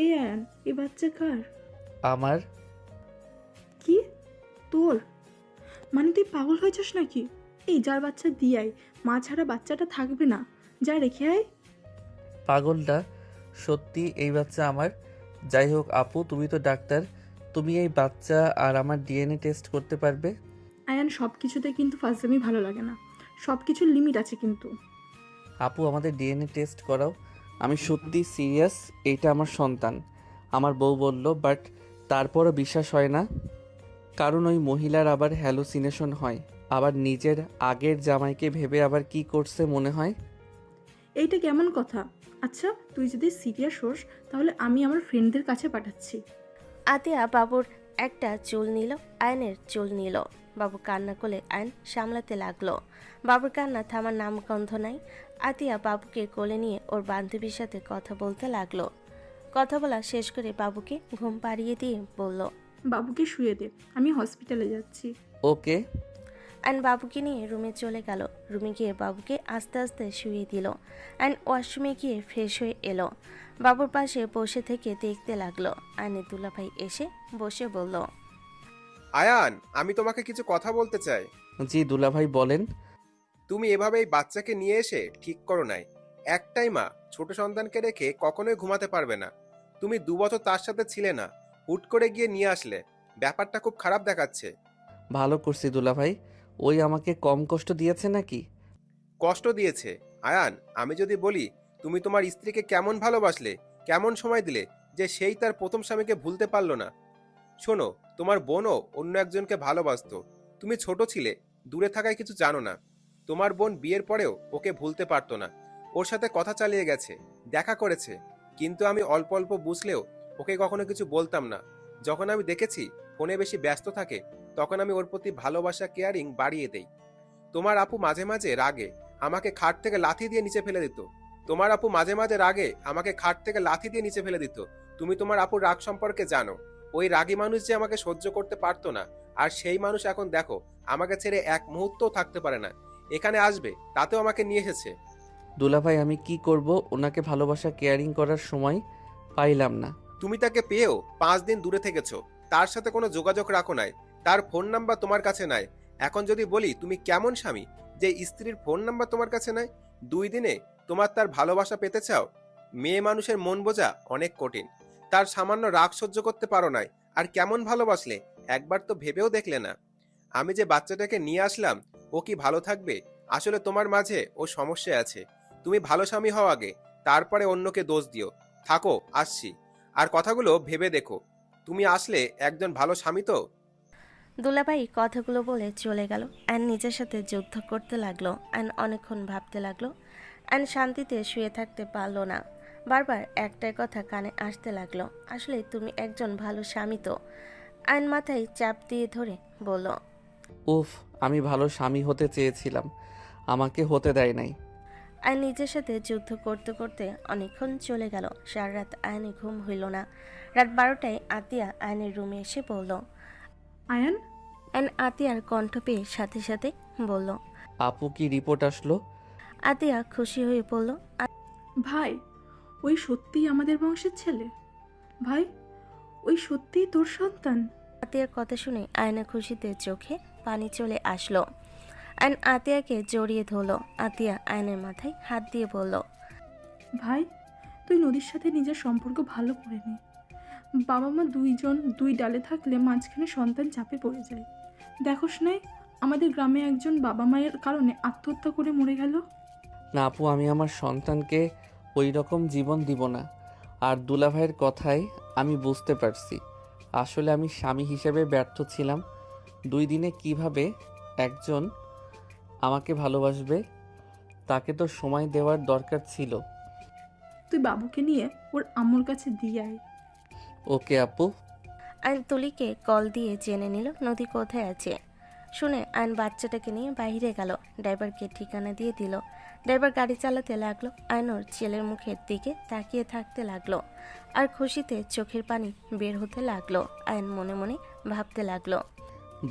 এই আয়ান, এই বাচ্চা কার? আমার। কি তোর? মানে তুই পাগল হয়েছিস নাকি? এই যার বাচ্চা দিয়াই, মা ছাড়া বাচ্চাটা থাকবে না। যা রেখে আয়। পাগলটা, সত্যি এই বাচ্চা আমার। যাই হোক আপু, তুমি তো ডাক্তার, তুমি এই বাচ্চা আর আমার ডিএনএ টেস্ট করতে পারবে? আয়ান, সব কিছুতে কিন্তু ফাজলামি ভালো লাগে না। সব কিছুর লিমিট আছে কিন্তু। আপু, আমাদের ডিএনএ টেস্ট করাও। আমি সত্যি সিরিয়াস, এইটা আমার সন্তান। আমার বউ বলল, বাট তারপরও বিশ্বাস হয় না। কারণ ওই মহিলার আবার হ্যালুসিনেশন হয়, আবার নিজের আগের জামাইকে ভেবে আবার কি করছে মনে হয়। এইটা কেমন কথা? আচ্ছা, তুই যদি সিরিয়াস হোস তাহলে আমি আমার ফ্রেন্ডদের কাছে পাঠাচ্ছি। আতিয়া বাবুর একটা চুল নিল, আয়নের চুল নিল। বাবু কান্না করলে আয়ন সামলাতে লাগলো। বাবুর কান্না থামার নামগন্ধ নাই। আতিয়া বাবুকে কোলে নিয়ে ওর বান্ধবীর সাথে কথা বলতে লাগলো। কথা বলা শেষ করে বাবুকে ঘুম পাড়িয়ে দিয়ে বলল, বাবুকে শুয়ে দে, আমি হসপিটালে যাচ্ছি। ওকে। আয়ন বাবুকে নিয়ে রুমে চলে গেল। রুমে গিয়ে বাবুকে আস্তে আস্তে শুয়ে দিল। আয়ন ওয়াশরুমে গিয়ে ফ্রেশ হয়ে এলো। বাবুর পাশে বসে থেকে দেখতে লাগলো। আয়নের দুলাভাই এসে বসে বলল, আয়ান, আমি তোমাকে কিছু কথা বলতে চাই। জি দুলাভাই বলেন। তুমি এভাবে এই বাচ্চাকে নিয়ে এসে ঠিক করো নাই। একটাই মা ছোট সন্তানকে রেখে কখনোই ঘুমাতে পারবে না। তুমি 2 বছর তার সাথে ছিলে না, হুট করে গিয়ে নিয়ে আসলে। ব্যাপারটা খুব খারাপ দেখাচ্ছে। ভালো করছি দুলাভাই। ওই আমাকে কম কষ্ট দিয়েছে নাকি? কষ্ট দিয়েছে। আয়ান, আমি যদি বলি তুমি তোমার স্ত্রীকে কেমন ভালোবাসলে, কেমন সময় দিলে, যে সেই তার প্রথম স্বামীকে ভুলতে পারলো না। শোনো, তোমার বোনও অন্য একজনকে ভালোবাসতো। তুমি ছোট ছিলে, দূরে থাকায় কিছু জানো না। তোমার বোন বিয়ের পরেও ওকে ভুলতে পারতো না। ওর সাথে কথা চালিয়ে গেছে, দেখা করেছে, কিন্তু আমি অল্প অল্প বুঝলেও ওকে কখনো কিছু বলতাম না। যখন আমি দেখেছি ফোনে বেশি ব্যস্ত থাকে, তখন আমি ওর প্রতি ভালোবাসা, কেয়ারিং বাড়িয়ে দেই। তোমার আপু মাঝে মাঝে রাগে আমাকে খাট থেকে লাথি দিয়ে নিচে ফেলে দিত। তুমি তোমার আপুর রাগ সম্পর্কে জানো। ওই রাগী মানুষ যে আমাকে সহ্য করতে পারতো না, আর সেই মানুষ এখন দেখো আমাকে ছেড়ে এক মুহূর্তও থাকতে পারে না। এখানে আসবে তাতেও আমাকে নিয়ে এসেছে। দুলাভাই, আমি কি করব? ওনাকে ভালোবাসা কেয়ারিং করার সময় পাইলাম না। তুমি তাকে পেয়েও 5 দিন দূরে থেকেছো, তার সাথে কোনো যোগাযোগ রাখো নাই, তার ফোন নাম্বার তোমার কাছে নাই। এখন যদি বলি তুমি কেমন স্বামী যে স্ত্রীর ফোন নাম্বার তোমার কাছে নাই? 2 দিনে তোমার তার ভালোবাসা পেতে চাও? মেয়ে মানুষের মন বোঝা অনেক কঠিন। তার সামান্য রাগ সহ্য করতে পারো নাই, আর কেমন ভালোবাসলে একবার তো ভেবেও দেখলে না। আমি যে বাচ্চাটাকে নিয়ে আসলাম, ও কি ভালো থাকবে? আসলে তোমার মাঝে ও সমস্যা আছে। তুমি ভালো স্বামী হও আগে, তারপরে অন্যকে দোষ দিও। থাকো, আসছি। আর কথাগুলো ভেবে দেখো, তুমি আসলে একজন ভালো স্বামী তো। দুলাভাই কথাগুলো বলে চলে গেল। অ্যান নিজের সাথে যুদ্ধ করতে লাগলো। অ্যান অনেকক্ষণ ভাবতে লাগলো। অ্যান শান্তিতে শুয়ে থাকতে পারলো না। বারবার একটাই কথা কানে আসতে লাগলো, আসলে তুমি একজন ভালো স্বামী তো। অ্যান মাথায় চাপ দিয়ে ধরে বলল, উফ, আমি ভালো স্বামী হতে চেয়েছিলাম, আমাকে হতে দেয় নাই। অ্যান নিজের সাথে যুদ্ধ করতে করতে অনেকক্ষণ চলে গেল। সারা রাত আয়নে ঘুম হইল না। রাত 12টায় আতিয়া আয়নের রুমে এসে বলল, আয়ান। অ্যান আতিয়ার কণ্ঠ পেয়ে সাথে সাথে বলল, আপু কি রিপোর্ট আসলো? আতিয়া খুশি হয়ে বলল, ভাই, ওই সত্যিই আমাদের বংশের ছেলে? ভাই, ওই সত্যিই তোর সন্তান? আতিয়ার কথা শুনে আয়না খুশিতে চোখে পানি চলে আসলো। আয়ন আতিয়াকে জড়িয়ে ধরল। আতিয়া আয়নের মাথায় হাত দিয়ে বলল, ভাই, তুই নদীর সাথে নিজের সম্পর্ক ভালো করে নে। বাবা মা দুইজন 2 ডালে থাকলে মাঝখানে সন্তান চাপে পড়ে যায়। দেখোস নাই আমাদের গ্রামে একজন বাবা মায়ের কারণে আত্মহত্যা করে মরে গেল? না আপু, আমি আমার সন্তানকে ওই রকম জীবন দিব না। আর দুলাভাইয়ের কথাই আমি বুঝতে পারছি, আসলে আমি স্বামী হিসেবে ব্যর্থ ছিলাম। 2 দিনে কিভাবে একজন আমাকে ভালোবাসবে? তাকে তো সময় দেওয়ার দরকার ছিল। তুই বাবুকে নিয়ে ওর আম্মুর কাছে দিয়ে আয়। ওকে আপু। আয়ন তুলিকে কল দিয়ে জেনে নিল নদী কোথায় আছে। শুনে আয়ন বাচ্চাটাকে নিয়ে বাইরে গেল। ড্রাইভারকে ঠিকানা দিয়ে দিল। ড্রাইভার গাড়ি চালাতে লাগলো। আয়নর ছেলের মুখের দিকে তাকিয়ে থাকতে লাগলো, আর খুশিতে চোখের পানি বের হতে লাগলো। আয়ন মনে মনে ভাবতে লাগলো,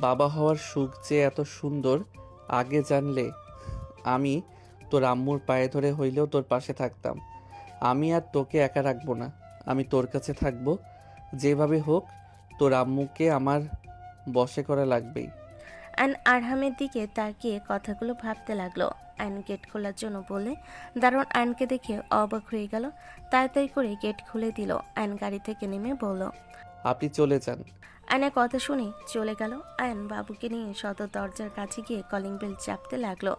বাবা হওয়ার সুখ যে এত সুন্দর, আগে জানলে আমি তোর আম্মুর পায়ে ধরে হইলেও তোর পাশে থাকতাম। আমি আর তোকে একা রাখবো না, আমি তোর কাছে থাকবো। যেভাবে হোক তোর আম্মুকে আমার বশে করা লাগবেই। আয়ন আরহামের দিকে তাকিয়ে কথাগুলো ভাবতে লাগলো। আয়ন গেট খোলার জন্য বলে দারুণ আয়নকে দেখে অবাক হয়ে গেল। তাড়াতাড়ি করে গেট খুলে দিল। আয়ন গাড়ি থেকে নেমে বলল, আপনি চলে যান। আয়নের কথা শুনে চলে গেল। আয়ন বাবুকে নিয়ে সদর দরজার কাছে গিয়ে কলিং বেল চাপতে লাগলো।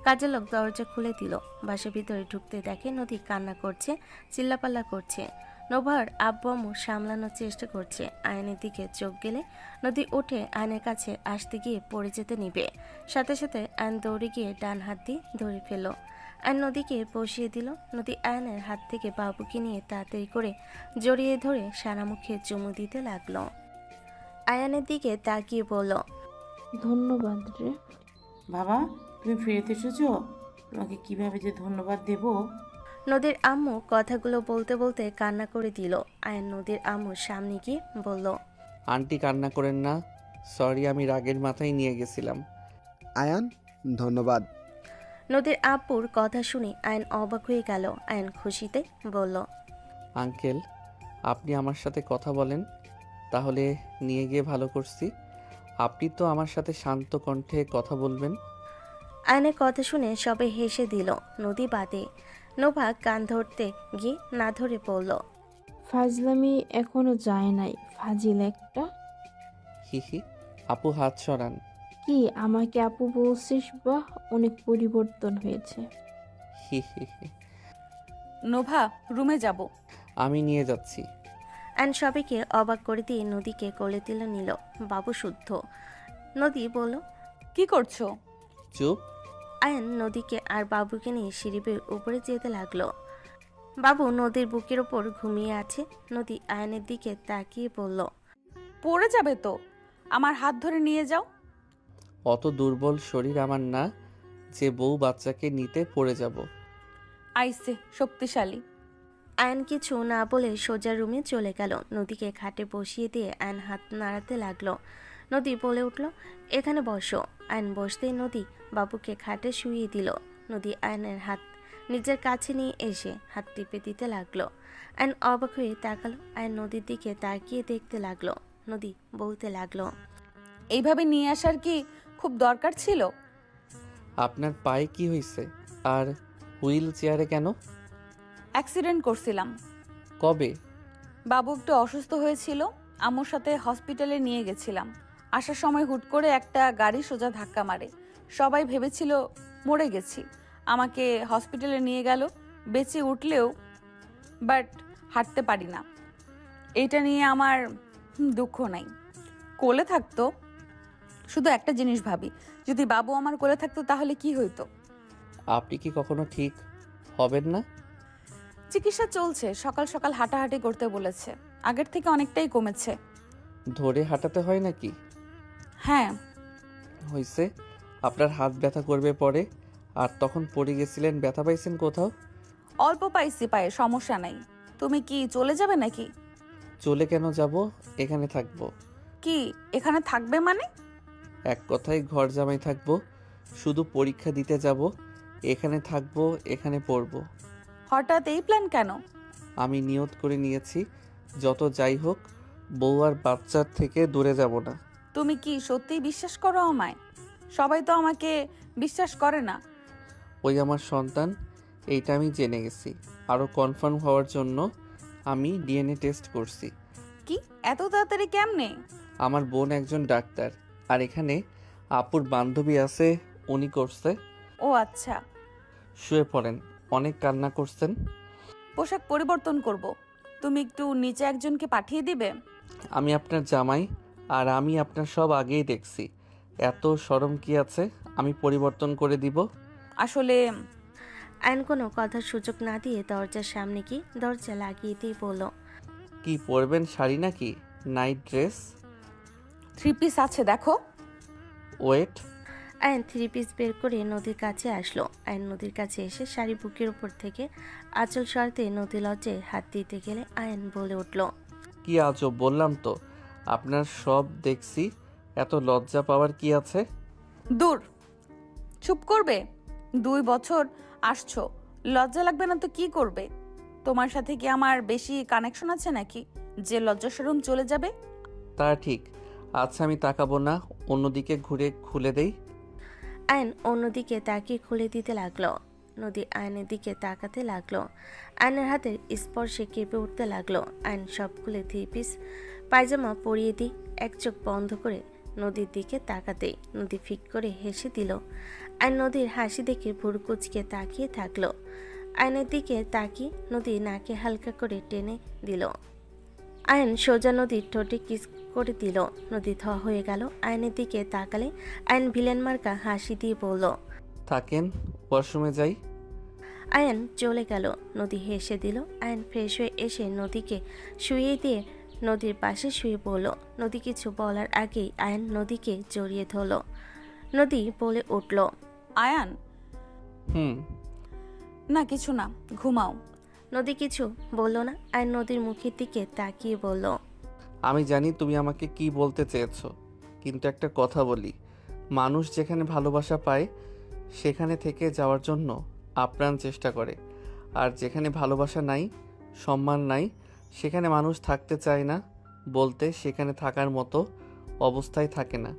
কাজের লোক দরজা খুলে দিল। বাসার ভিতরে ঢুকতে দেখে নদী কান্না করছে, চিল্লাপাল্লা করছে। নোভার আব্বু আম্মু সামলানোর চেষ্টা করছে। আয়নের দিকে চোখ গেলে নদী উঠে আয়নের কাছে আসতে গিয়ে পড়ে যেতে নিবে। সাথে সাথে আয়ন দৌড়ে গিয়ে ডান হাত দিয়ে ধরে ফেলল। আয়ন নদীকে বসিয়ে দিল। নদী আয়নের হাত থেকে বাবুকে নিয়ে তাড়াতাড়ি করে জড়িয়ে ধরে সারা মুখে চুমু দিতে লাগলো। আয়ানের দিকে তাকিয়ে বলল, ধন্যবাদ রে বাবা, তুমি ফিরতে এসেছো? তোমাকে কিভাবে যে ধন্যবাদ দেব। নদীর আম্মু কথাগুলো বলতে বলতে কান্না করে দিল। আয়ান নদীর আম্মুর সামনে গিয়ে বলল, আন্টি কান্না করেন না, সরি, আমি রাগের মাথায় নিয়ে গেছিলাম। আয়ান, ধন্যবাদ। নদীর আব্বুর কথা শুনে আয়ন অবাক হয়ে গেল। আয়ন খুশিতে বলল, আঙ্কেল, আপনি আমার সাথে কথা বলেন, তাহলে নিয়ে গিয়ে ভালো করছি। আপনি তো আমার সাথে শান্ত কণ্ঠে কথা বলবেন। আয়নের কথা শুনে সবাই হেসে দিল, নদী বাদে। নোভা কান ধরতে গিয়ে না ধরে পড়ল, ফাজলামি এখনো যায় নাই, ফাজিল একটা। হি হি। আপু হাত সরান। কি আমাকে আপু বলছিস? বা অনেক পরিবর্তন হয়েছে। হি হি হি। নোভা, রুমে যাব। আমি নিয়ে যাচ্ছি। আয়ন সবাইকে অবাক করে দিয়ে নদীকে কোলে তুলে নিল। বাবু শুদ্ধ। নদী বলল, কি করছো? চুপ। আয়ন নদীকে আর বাবুকে নিয়ে সিঁড়ি বেয়ে উপরে যেতে লাগলো। বাবু নদীর বুকের ওপর ঘুমিয়ে আছে। নদী আয়নের দিকে তাকিয়ে বলল, পড়ে যাবে তো, আমার হাত ধরে নিয়ে যাও। অত দুর্বল শরীর আমার না যে বউ বাচ্চাকে নিতে পড়ে যাব। আইসে শক্তিশালী। আয়ন কিছু না বলে সোজা রুমে চলে গেল। নদীকে খাটে বসিয়ে দিয়ে আয়ন হাত নাড়াতে লাগলো। নদী বলে উঠল, এখানে বসো। আয়ন বসতেই নদী বাবুকে খাটে শুইয়ে দিল। নদী আয়নের হাত নিজের কাছে নিয়ে এসে হাত টিপে দিতে লাগলো। আয়ন অবাক হয়ে তাকালো। আয়ন নদীর দিকে তাকিয়ে দেখতে লাগলো। নদী বলতে লাগলো, এইভাবে নিয়ে আসার কি খুব দরকার ছিল? আপনার পায়ে কি হয়েছে? আর হুইল চেয়ারে কেন? অ্যাক্সিডেন্ট করছিলাম। কবে? বাবু একটু অসুস্থ হয়েছিল, আম্মুর সাথে হসপিটালে নিয়ে গেছিলাম। আসার সময় হুট করে একটা গাড়ি সোজা ধাক্কা মারে। সবাই ভেবেছিল মরে গেছি। আমাকে হসপিটালে নিয়ে গেল, বেঁচে উঠলেও বাট হাঁটতে পারি না। এইটা নিয়ে আমার দুঃখ নাই। কোলে থাকতো, শুধু একটা জিনিস ভাবি, যদি বাবু আমার কোলে থাকতো তাহলে কি হইতো। আপনি কি কখনো ঠিক হবেন না? চিকিৎসা চলছে, সকাল সকাল হাঁটাহাঁটি করতে বলেছে, আগের থেকে অনেকটাই কমেছে। ধরে হাঁটাতে হয় নাকি? হ্যাঁ। হয়েছে, আপনার হাত ব্যথা করবে পরে। আর তখন পড়ে গেছিলেন, ব্যথা পাইছেন কোথাও? অল্প পাইছি পায়ে, সমস্যা নাই। তুমি কি চলে যাবে নাকি? চলে কেন যাব? এখানে থাকবো। কি এখানে থাকবে মানে? এক কথায় ঘর জামাই থাকবো। শুধু পরীক্ষা দিতে যাব, এখানে থাকবো, এখানে পড়বো। হঠাৎ এই প্ল্যান কেন? আমি নিয়ত করে নিয়েছি, যত যাই হোক বউ আর বাচ্চার থেকে দূরে যাব না। তুমি কি সত্যিই বিশ্বাস করো আমায়? সবাই তো আমাকে বিশ্বাস করে না। ওই আমার সন্তান, এইটা আমি জেনে গেছি। আরও কনফার্ম হওয়ার জন্য আমি ডিএনএ টেস্ট করছি। কি এত তাড়াতাড়ি কেমনে? আমার বোন একজন ডাক্তার, আর এখানে আপুর বান্ধবী আছে, উনি করছে। ও আচ্ছা। শুয়ে পড়েন, অনেক কান্না করছেন। পোশাক পরিবর্তন করব, তুমি একটু নিচে একজনকে পাঠিয়ে দিবে। আমি আপনার জামাই, আর আমি আপনার সব আগেই দেখছি। এত শরম কি আছে? আমি পরিবর্তন করে দিব। আসলে আয়ন কোনো কথার সুযোগ না দিয়ে দরজার সামনে গিয়ে দরজা লাগিয়ে দিয়ে বলল, কি পরবেন, শাড়ি নাকি নাইট ড্রেস? 3 পিস আছে দেখো। ওয়েট। আয়ন 3 পিস বের করে নদীর কাছে আসলো। আয়ন নদীর কাছে এসে শাড়ি বুকের উপর থেকে আঁচল সরাতে নদী লজ্জায় হাত দিতে গেলে আয়ন বলে উঠল, কি আজব, বললাম তো আপনার সব দেখছি, এত লজ্জা পাওয়ার কি আছে? দূর, চুপ করবে। 2 বছর আসছো, লজ্জা লাগবে না তো কি করবে? তোমার সাথে কি আমার বেশি কানেকশন আছে নাকি যে লজ্জা শরম চলে যাবে? তা ঠিক। আচ্ছা আমি তাকাবো না, অন্যদিকে ঘুরে খুলে দেই। আয়ন অন্যদিকে তাকিয়ে খুলে দিতে লাগলো। নদী আয়নের দিকে তাকাতে লাগলো। আয়নের হাতের স্পর্শে কেঁপে উঠতে লাগলো। আয়ন সব খুলে 3 পিস পায়জামা পরিয়ে দিই এক চোখ বন্ধ করে নদীর দিকে তাকাতেই নদী ফিক করে হেসে দিল। আয়ন নদীর হাসি দেখে ভুরু কুচকে তাকিয়ে থাকলো। আয়নের দিকে তাকিয়ে নদী নাকে হালকা করে টেনে দিল। আয়ন সোজা নদীর ঠোঁটে কিস করে দিল। নদী থ হয়ে গেল। আয়নের দিকে তাকালে আয়ন ভিলেন মার্কা হাসি দিয়ে বলল, থাকেন, ওয়াশরুমে যাই। আয়ন চলে গেল। নদী হেসে দিল। আয়ন ফ্রেশ হয়ে এসে নদীকে শুইয়ে দিয়ে নদীর পাশে শুয়ে পড়ল। নদী কিছু বলার আগেই আয়ন নদীকে জড়িয়ে ধরল। নদী বলে উঠল, আয়ান। না কিছু না, ঘুমাও। নদী কিছু বলল না। আয়ন নদীর মুখের দিকে তাকিয়ে বলল, আমি জানি তুমি আমাকে কি বলতে চেয়েছো, কিন্তু একটা কথা বলি, মানুষ যেখানে ভালোবাসা পায় সেখানে থেকে যাওয়ার জন্য আপ্রাণ চেষ্টা করে, আর যেখানে ভালোবাসা নাই, সম্মান নাই, সেখানে মানুষ থাকতে চায় না, বলতে সেখানে থাকার মতো অবস্থায় থাকে না।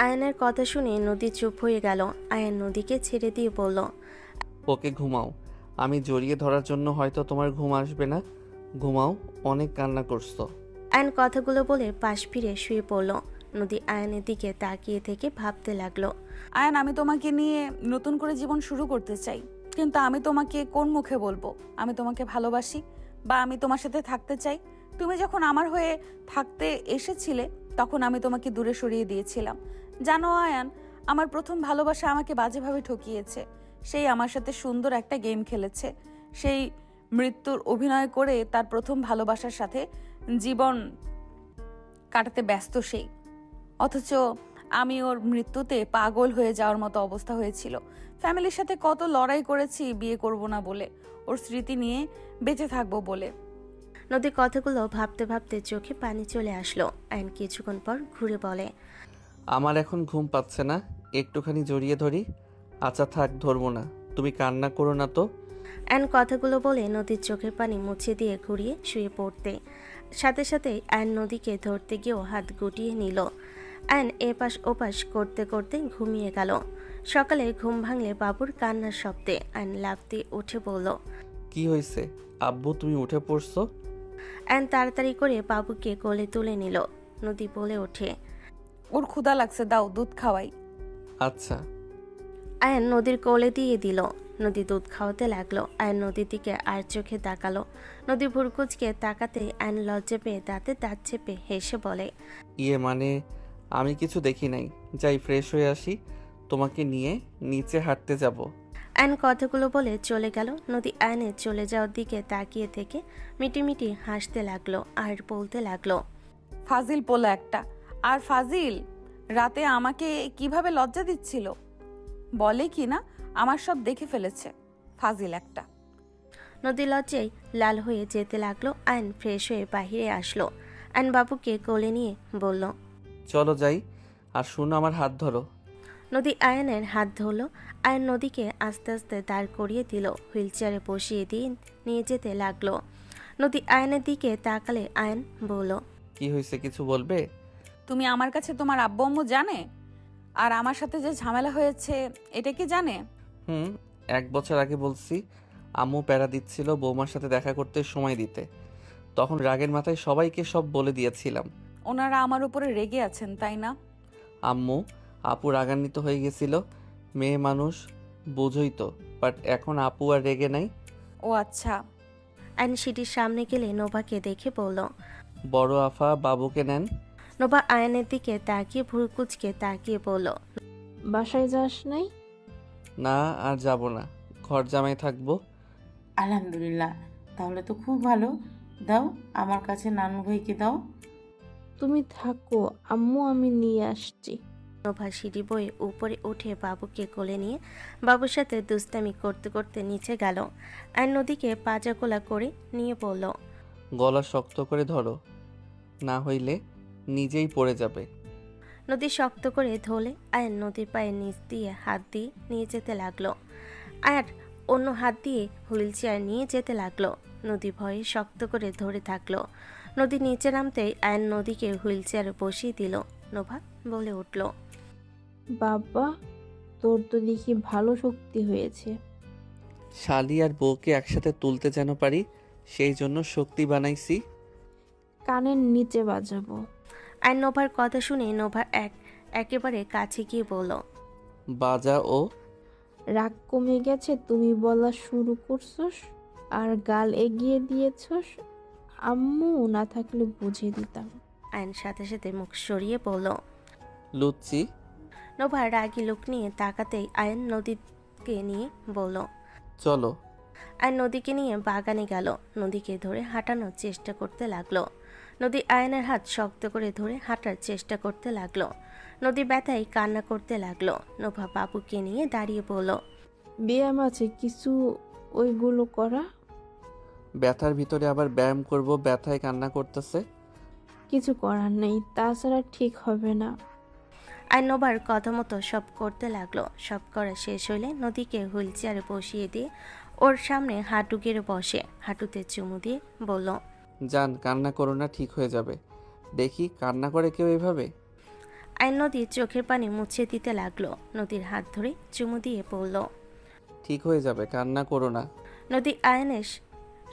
আয়নের কথা শুনে নদী চুপ হয়ে গেল। আয়ন নদীকে ছেড়ে দিয়ে বলল, ওকে ঘুমাও, আমি জড়িয়ে ধরার জন্য হয়তো তোমার ঘুম আসবে না, ঘুমাও, অনেক কান্না করছো। আয়ন কথাগুলো বলে পাশ ফিরে শুয়ে পড়ল। নদী আয়নের দিকে তাকিয়ে থেকে ভাবতে লাগলো, আয়ান আমি তোমাকে নিয়ে নতুন করে জীবন শুরু করতে চাই, কিন্তু আমি তোমাকে কোন মুখে বলবো আমি তোমাকে ভালোবাসি বা আমি তোমার সাথে থাকতে চাই? তুমি যখন আমার হয়ে থাকতে এসেছিলে তখন আমি তোমাকে দূরে সরিয়ে দিয়েছিলাম। জানো আয়ান, আমার প্রথম ভালোবাসা আমাকে বাজেভাবে ঠকিয়েছে। সেই আমার সাথে সুন্দর একটা গেম খেলেছে, সেই মৃত্যুর অভিনয় করে তার প্রথম ভালোবাসার সাথে জীবন কাটাতে ব্যস্ত সেই। অথচ আমি ওর মৃত্যুতে পাগল হয়ে যাওয়ার মতো অবস্থা হয়েছিল। ফ্যামিলির সাথে কত লড়াই করেছি বিয়ে করব না বলে, ওর স্মৃতি নিয়ে বেঁচে থাকবো বলে। নদীর কথাগুলো ভাবতে ভাবতে চোখে পানি চলে আসলো। আইন কিছুক্ষণ পর ঘুরে বলে, আমার এখন ঘুম পাচ্ছে না, একটুখানি জড়িয়ে ধরি। আচ্ছা থাক, ধরবো না, তুমি কান্না করো না তো। আইন কথাগুলো বলে নদীর চোখের পানি মুছে দিয়ে ঘুরিয়ে শুয়ে পড়তে, সাথে সাথে আইন নদীকে ধরতে গিয়েও হাত গুটিয়ে নিল। আইন এপাশ ওপাশ করতে করতে ঘুমিয়ে গেল। সকালে ঘুম ভাঙলে বাবুর কান্নার শব্দে আইন লাফ দিয়ে উঠে বলল, কি হয়েছে আব্বু, তুমি উঠে পড়ছো? আইন তাড়াতাড়ি করে বাবুকে কোলে তুলে নিল। নদী বলে ওঠে, ওর ক্ষুধা লাগছে, দাও দুধ খাওয়াই। আচ্ছা। আয়ন নদীর কোলে দিয়ে দিল। নদী দুধ খাওয়াতে লাগলো। আয়ন নদীর দিকে আর চোখে তাকালো। নদী ভুরকুচকে তাকাতে আয়ন লজ্জা পেয়ে দাঁতে দাঁত চেপে হেসে বলে, ইয়ে মানে আমি কিছু দেখি নাই, যাই ফ্রেশ হয়ে আসি, তোমাকে নিয়ে নিচে হাঁটতে যাব। আয়ন কথাগুলো বলে চলে গেল। নদী আয়নের চলে যাওয়ার দিকে তাকিয়ে থেকে মিটিমিটি হাসতে লাগলো আর বলতে লাগলো, ফাজিল পোলা একটা। আর ফাজিল রাতে আমাকে কিভাবে লজ্জা দিচ্ছিল, বলে কি না আমার সব দেখে ফেলেছে, ফাজিল একটা। নদী লজ্জায় লাল হয়ে যেতে লাগলো। আয়ন ফ্রেশ হয়ে বাহিরে আসলো। আয়ন বাবুকে কোলে নিয়ে বলল, চলো যাই, আর শুনো আমার হাত ধরো। নদী আয়নের হাত ধরল। আয়ন নদীকে আস্তে আস্তে দাঁড় করিয়ে দিল। হুইল চেয়ারে বসিয়ে দিয়ে নিয়ে যেতে লাগলো। নদী আয়নের দিকে তাকালে আয়ন বলল, কি হয়েছে, কিছু বলবে? তুমি আমার কাছে তোমার আব্বু আম্মু জানে, আর আমার সাথে যে ঝামেলা হয়েছে এটা কি জানে? 1 বছর আগে বলছি, আম্মু প্যারা দিচ্ছিল বৌমার সাথে দেখা করতে সময় দিতে, তখন রাগের মাথায় সবাইকে সব বলে দিয়েছিলাম। ওনারা আমার উপরে রেগে আছেন তাই না? আম্মু আপু রাগান্বিত হয়ে গেছিল, মেয়ে মানুষ বোঝই তো, বাট এখন আপু আর রেগে নাই। ও আচ্ছা। আয়ন সিটির সামনে গেলে নোভাকে দেখে বলল, বড় আফা বাবুকে নেন। নোভা আয়নের দিকে তাকিয়ে ভুরকুচকে তাকিয়ে বলল, বাসায় যাস নাই? না আর যাব না, ঘর জামাই থাকবো। আলহামদুলিল্লাহ, তাহলে তো খুব ভালো। দাও আমার কাছে নানু ভাইকে দাও। তুমি থাকো আম্মু, আমি নিয়ে আসছি। নোভা সিঁড়ি বয়ে উপরে উঠে বাবুকে কোলে নিয়ে বাবুর সাথে দুস্তামি করতে করতে নিচে গেল। আর নদীকে পাজা কোলা করে নিয়ে বলল, গলা শক্ত করে ধরো, না হইলে নিজেই পড়ে যাবে। নদী শক্ত করে ধরলে আয়ন নদীর পায়ের নিচ দিয়ে হাত দিয়ে নিয়ে যেতে লাগলো। আর অন্য হাত দিয়ে হুইল চেয়ার নিয়ে যেতে লাগলো। নদী ভয়ে শক্ত করে ধরে থাকলো। নদী নিচে নামতেই আয়ন নদীকে হুইল চেয়ারে বসিয়ে দিল। নোভা বলে উঠল, বাবা তোর তো দেখি ভালো শক্তি হয়েছে। শালি আর বউকে একসাথে তুলতে যেন পারি, সেই জন্য শক্তি বানাইছি। কানের নিচে বাজাবো। আয়ন নোভার কথা শুনে নোভা একেবারে কাছে গিয়ে বলল, বাজা ও। রাগ কমে গেছে তুমি বলা শুরু করছস আর গাল এগিয়ে দিয়েছস। আম্মু না থাকলে বুঝিয়ে দিতাম। আয়ন সাথে সাথে মুখ সরিয়ে বলল, লুচ্চি। নোভা রাগি লোক নিয়ে তাকাতেই আয়ন নদীকে নিয়ে বলল, চলো। আয়ন নদীকে নিয়ে বাগানে গেল। নদীকে ধরে হাঁটানোর চেষ্টা করতে লাগলো। নদী আয়নের হাত শক্ত করে ধরে হাঁটার চেষ্টা করতে লাগলো। নদী ব্যথায় কান্না করতে লাগলো। নোভা বাবুকে নিয়ে দাঁড়িয়ে বলল, ব্যায়াম আছে কিছু, ওইগুলো করা। ব্যথার ভিতরে আবার ব্যায়াম করব, ব্যথায় কান্না করতেছে। কিছু করার নেই, তাছাড়া ঠিক হবে না। আর নোবার কথা মতো সব করতে লাগলো। সব করা শেষ হইলে নদীকে হুইল চেয়ারে বসিয়ে দিয়ে ওর সামনে হাঁটু গেড়ে বসে হাঁটুতে চুমু দিয়ে বলল, জান কান্না করো না, ঠিক হয়ে যাবে। দেখি কান্না করে কেউ এভাবে। আয়ন নদীর চোখের পানি মুছে দিতে লাগলো। নদীর হাত ধরে চুমু দিয়ে বলল, ঠিক হয়ে যাবে, কান্না করো না। নদী আয়নের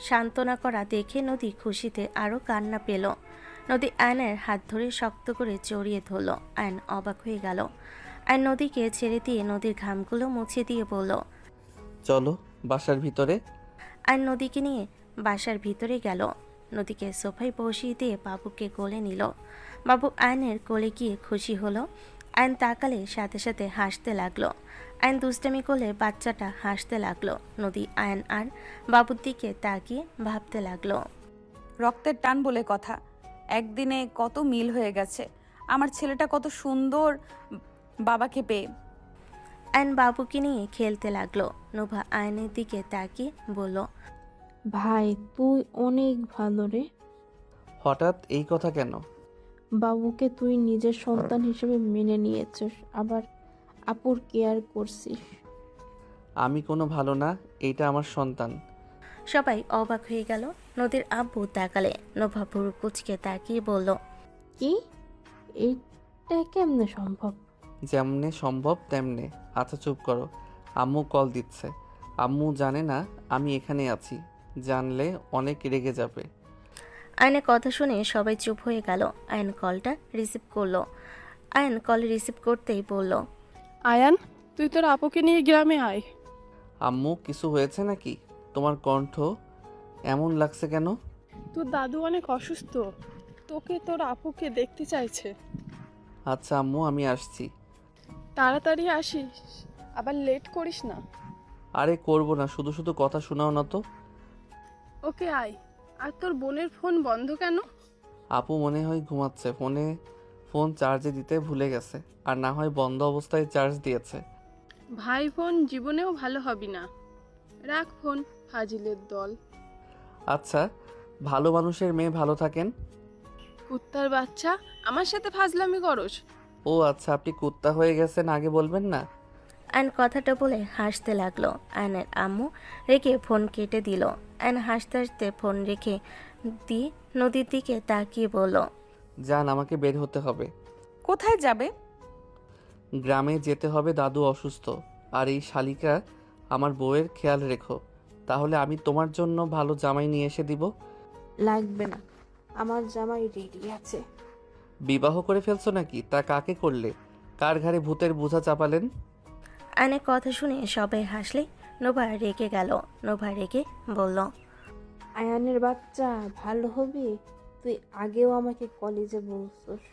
সান্ত্বনা করা দেখে নদী খুশিতে আরো কান্না পেল। নদী আয়নের হাত ধরে শক্ত করে জড়িয়ে ধরল। আয়ন অবাক হয়ে গেল। আয়ন নদীকে ছেড়ে দিয়ে নদীর ঘামগুলো মুছে দিয়ে বলল, চলো বাসার ভিতরে। আয়ন নদীকে নিয়ে বাসার ভিতরে গেল। নদীকে সোফায় বসিয়ে দিয়ে বাবুকে কোলে নিল। বাবু আয়নের কোলে গিয়ে খুশি হলো। আয়ন তাকালে সাথে সাথে হাসতে লাগলো। আয়ন দুষ্টামি করলে বাচ্চাটা হাসতে লাগলো। নদী আয়ন আর বাবুর দিকে তাকিয়ে ভাবতে লাগলো। রক্তের টান বলে কথা, একদিনে কত মিল হয়ে গেছে। আমার ছেলেটা কত সুন্দর বাবাকে পেয়ে। আয়ন বাবুকে নিয়ে খেলতে লাগলো। নোভা আয়নের দিকে তাকিয়ে বলল, ভাই তুই অনেক ভালো রে। হঠাৎ এই কথা কেন? বাবুকে তুই নিজের সন্তান হিসেবে মেনে নিয়েছিস, আবার আপুর কেয়ার করছিস। আমি কোনো ভালো না, এইটা আমার সন্তান। সবাই অবাক হয়ে গেল। নদীর আব্বু তাকালে। নোভা ভুরু কুচকে তাকিয়ে বলল, কি? এইটা কেমনে সম্ভব? যেমনে সম্ভব তেমনে। আচ্ছা চুপ করো, আম্মু কল দিচ্ছে। আম্মু জানে না আমি এখানে আছি, জানলে অনেক রেগে যাবে। আয়নের কথা শুনে সবাই চুপ হয়ে গেল। আয়ন কলটা রিসিভ করলো। আয়ন কল রিসিভ করতেই বলল, আয়ান, তুই তোর আপুকে নিয়ে গ্রামে আয়। আম্মু কিছু হয়েছে নাকি? তোমার কণ্ঠ এমন লাগছে কেন? তোর দাদু অনেক অসুস্থ, তোকে তোর আপুকে দেখতে চাইছে। আচ্ছা আম্মু, আমি আসছি। তাড়াতাড়ি আসিস, আবার লেট করিস না। আরে করবো না, শুধু শুধু কথা শোনাও না তো। ওকে আয়। আর তোর বোনের ফোন বন্ধ কেন? আপু মনে হয় ঘুমাচ্ছে, ফোন চার্জে দিতে ভুলে গেছে, আর না হয় বন্ধ অবস্থায় চার্জ দিয়েছে। ভাই ফোন জীবনেও ভালো হবি না, রাখ ফোন, ফাজিলের দল। আচ্ছা, ভালো মানুষের মেয়ে ভালো থাকেন। কুত্তার বাচ্চা, আমার সাথে ফাজলামি করস? ও আচ্ছা, আপনি কুত্তা হয়ে গেছেন, আগে বলবেন না। আয়ন কথাটা বলে হাসতে লাগলো। আয়নের আম্মু রেখে ফোন কেটে দিল। আয়ন হাসতে হাসতে ফোন রেখে দিয়ে নদীর দিকে তাকিয়ে বলল, যান, আমাকে বের হতে হবে। কোথায় যাবে? গ্রামে যেতে হবে, দাদু অসুস্থ। আর এই শালিকা আমার বউয়ের খেয়াল রেখো, তাহলে আমি তোমার জন্য ভালো জামাই নিয়ে এসে দিব। লাগবে না, আমার জামাই রেডি আছে। বিবাহ করে ফেলছো নাকি? তা কাকে করলে? কার ঘাড়ে ভূতের বোঝা চাপালেন? আয়নের কথা শুনে সবাই হাসলে। নোভা রেগে গেল। নোভা রেগে বলল, আয়ানের বাচ্চা ভালো হবে, তুই আগেও আমাকে কলেজে বলছিস।